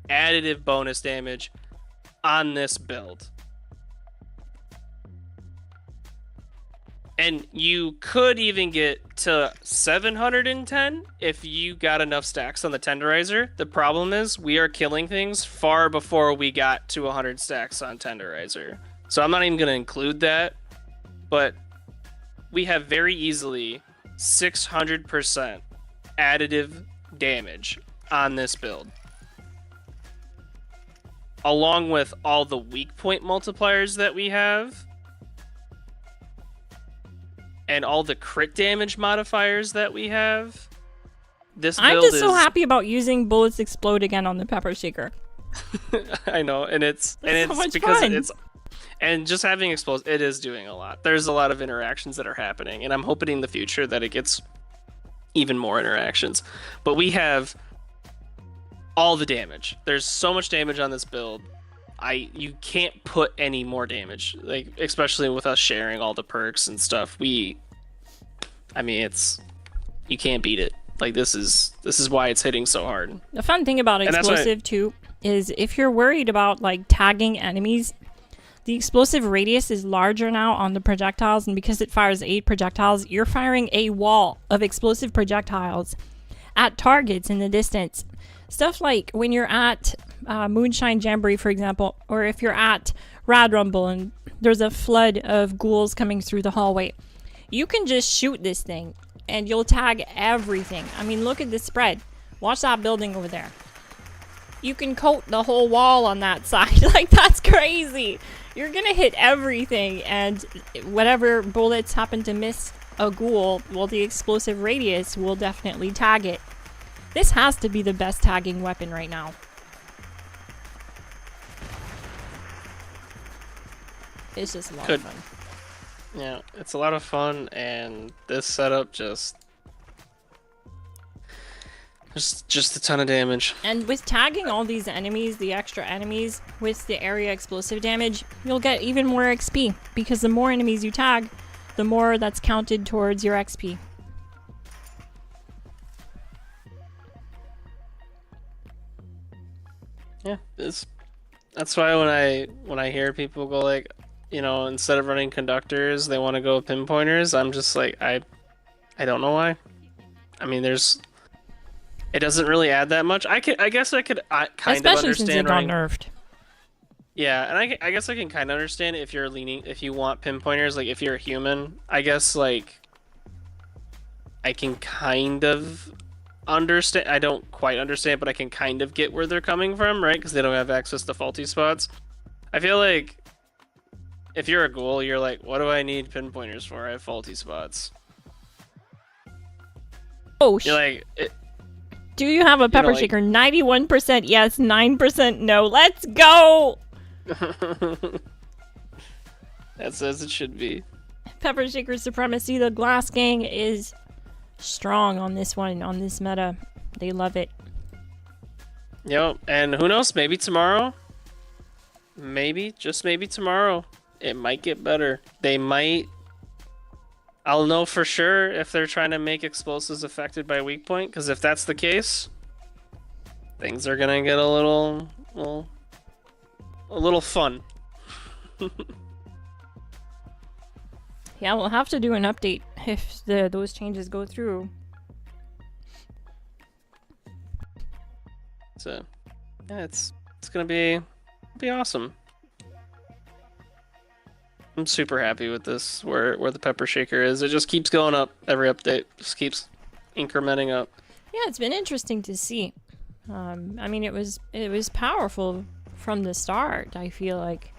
additive bonus damage on this build. And you could even get to 710 if you got enough stacks on the Tenderizer. The problem is we are killing things far before we got to 100 stacks on Tenderizer. So I'm not even going to include that. But we have very easily 600% additive damage on this build. Along with all the weak point multipliers that we have. And all the crit damage modifiers that we have. This build I'm just so happy about using Bullets Explode again on the Pepper Shaker. I know, and it's so much because fun. And just having explosive, it is doing a lot. There's a lot of interactions that are happening, and I'm hoping in the future that it gets even more interactions. But we have all the damage. There's so much damage on this build. You can't put any more damage, like especially with us sharing all the perks and stuff. You can't beat it. Like this is why it's hitting so hard. The fun thing about explosive too is if you're worried about like tagging enemies, the explosive radius is larger now on the projectiles, and because it fires 8 projectiles, you're firing a wall of explosive projectiles at targets in the distance. Stuff like when you're at Moonshine Jamboree, for example, or if you're at Rad Rumble and there's a flood of ghouls coming through the hallway, you can just shoot this thing and you'll tag everything. I mean, look at this spread. Watch that building over there. You can coat the whole wall on that side. Like, that's crazy. You're gonna hit everything, and whatever bullets happen to miss a ghoul, well, the explosive radius will definitely tag it. This has to be the best tagging weapon right now. It's just a lot of fun. Yeah, it's a lot of fun, and this setup just a ton of damage. And with tagging all these enemies, the extra enemies, with the area explosive damage, you'll get even more XP, because the more enemies you tag, the more that's counted towards your XP. Yeah, that's why when I hear people go like, instead of running conductors, they want to go pinpointers. I'm just like, I don't know why. I mean, it doesn't really add that much. I guess I could kind of Especially since it understand got running. nerfed. Yeah, and I guess I can kind of understand if if you want pinpointers, like if you're a human. I guess like I can kind of understand. I don't quite understand, but I can kind of get where they're coming from, right? Because they don't have access to faulty spots. I feel like if you're a ghoul, you're like, what do I need pinpointers for? I have faulty spots. Oh, You're like, do you have a pepper like- shaker? 91% yes, 9% no. Let's go! that's as it should be. Pepper shaker supremacy. The Glass Gang is strong on this one, on this meta. They love it. Yep, and who knows? Maybe tomorrow. Maybe, just maybe tomorrow, it might get better. They might. I'll know for sure if they're trying to make explosives affected by weak point, because if that's the case, things are gonna get a little fun. Yeah, we'll have to do an update if those changes go through. So, yeah, it's gonna be awesome. I'm super happy with this, where the pepper shaker is. It just keeps going up every update. Just keeps incrementing up. Yeah, it's been interesting to see. I mean, it was powerful from the start. I feel like,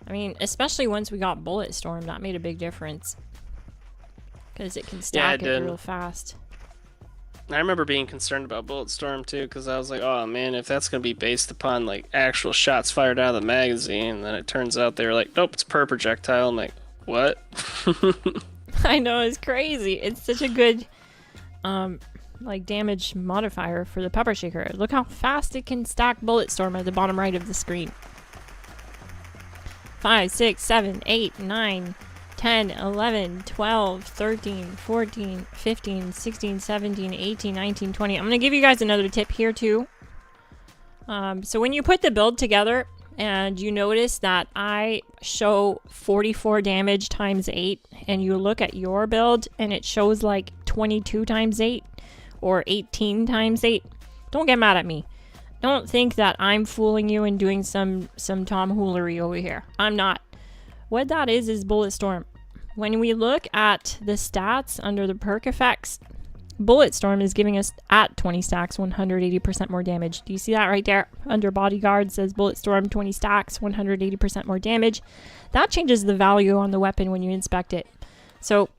I mean, especially once we got Bullet Storm, that made a big difference because it can stack it it did. real fast. I remember being concerned about Bullet Storm too, because I was like, oh man, if that's gonna be based upon like actual shots fired out of the magazine, then it turns out they were like, nope, it's per projectile. I'm like, what? I know, it's crazy. It's such a good like damage modifier for the pepper shaker. Look how fast it can stack Bullet Storm at the bottom right of the screen. 5, 6, 7, 8, 9, 10, 11, 12, 13, 14, 15, 16, 17, 18, 19, 20. I'm going to give you guys another tip here too. So when you put the build together and you notice that I show 44 damage times 8 and you look at your build and it shows like 22 times 8 or 18 times 8, don't get mad at me. Don't think that I'm fooling you and doing some tomfoolery over here. I'm not. What that is Bullet Storm. When we look at the stats under the perk effects, Bullet Storm is giving us at 20 stacks 180% more damage. Do you see that right there? Under Bodyguard says Bullet Storm 20 stacks 180% more damage. That changes the value on the weapon when you inspect it. So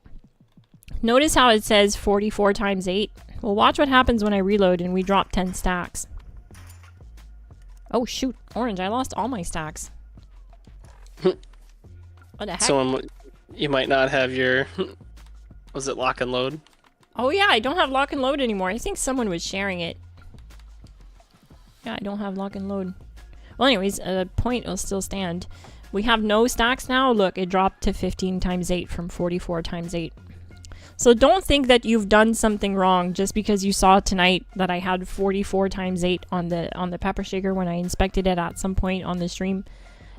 notice how it says 44 times 8. Well, watch what happens when I reload and we drop 10 stacks. Oh shoot, Orange, I lost all my stacks. What the heck? You might not have your, was it lock and load? Oh yeah, I don't have lock and load anymore. I think someone was sharing it. Yeah, I don't have lock and load. Well anyways, the point will still stand. We have no stacks now. Look, it dropped to 15 times 8 from 44 times 8. So don't think that you've done something wrong just because you saw tonight that I had 44 times 8 on the pepper shaker when I inspected it at some point on the stream.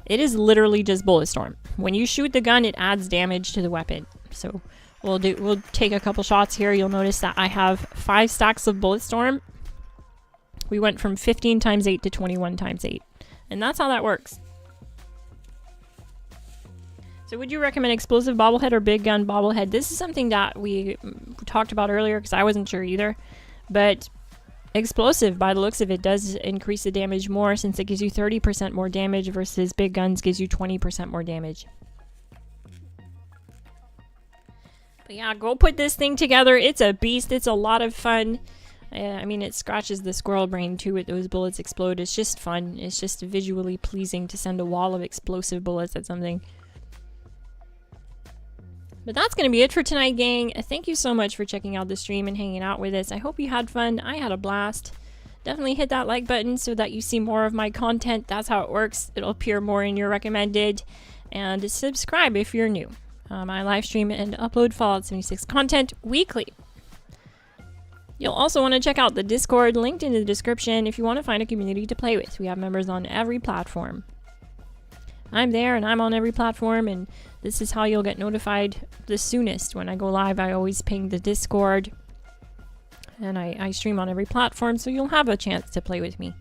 It is literally just Bullet Storm. When you shoot the gun, it adds damage to the weapon. So we'll take a couple shots here. You'll notice that I have 5 stacks of Bullet Storm. We went from 15 times 8 to 21 times 8. And that's how that works. So would you recommend explosive bobblehead or big gun bobblehead? This is something that we talked about earlier because I wasn't sure either. But explosive, by the looks of it, does increase the damage more since it gives you 30% more damage versus big guns gives you 20% more damage. But yeah, go put this thing together. It's a beast. It's a lot of fun. I mean, it scratches the squirrel brain too with those bullets explode. It's just fun. It's just visually pleasing to send a wall of explosive bullets at something. But that's going to be it for tonight, gang. Thank you so much for checking out the stream and hanging out with us. I hope you had fun. I had a blast. Definitely hit that like button so that you see more of my content. That's how it works. It'll appear more in your recommended. And subscribe if you're new. I live stream and upload Fallout 76 content weekly. You'll also want to check out the Discord linked in the description if you want to find a community to play with. We have members on every platform. I'm there and I'm on every platform, and this is how you'll get notified the soonest. When I go live, I always ping the Discord, and I stream on every platform, so you'll have a chance to play with me.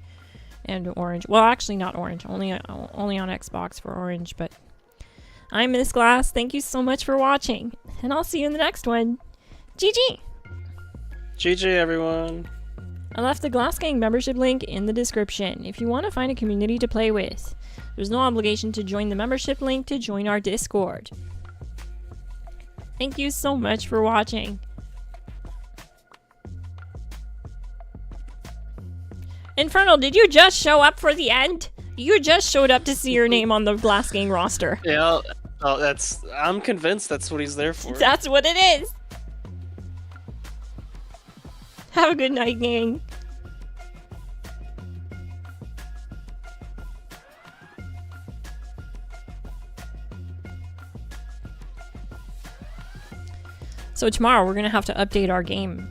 And Orange. Well, actually not Orange. Only on Xbox for Orange, but I'm Miss Glass. Thank you so much for watching, and I'll see you in the next one. GG! GG, everyone. I left the Glass Gang membership link in the description if you want to find a community to play with. There's no obligation to join the membership link to join our Discord. Thank you so much for watching. Infernal, did you just show up for the end? You just showed up to see your name on the Glass Gang roster. Yeah, oh, I'm convinced that's what he's there for. That's what it is. Have a good night, gang. So tomorrow we're gonna have to update our game.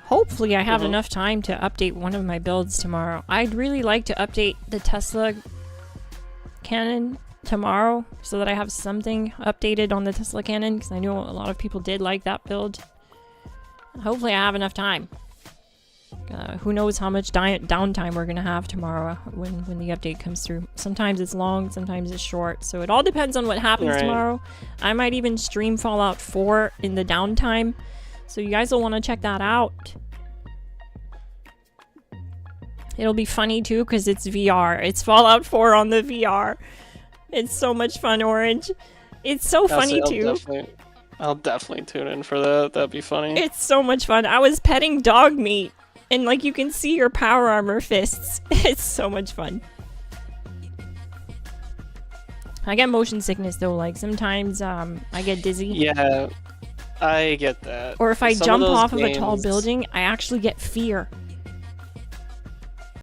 Hopefully I have enough time to update one of my builds tomorrow. I'd really like to update the Tesla cannon tomorrow so that I have something updated on the Tesla cannon, because I know a lot of people did like that build. Hopefully I have enough time. Who knows how much downtime we're gonna have tomorrow when the update comes through. Sometimes it's long, sometimes it's short, so it all depends on what happens tomorrow. I might even stream Fallout 4 in the downtime, so you guys will want to check that out. It'll be funny too because it's VR. It's Fallout 4 on the VR. It's so much fun, Orange. It's so funny too. I'll definitely tune in for that. That'd be funny. It's so much fun. I was petting dog meat, and like you can see your power armor fists. It's so much fun. I get motion sickness though. Like sometimes I get dizzy. Yeah, I get that. Or if I Some jump those off of a tall games- building, I actually get fear.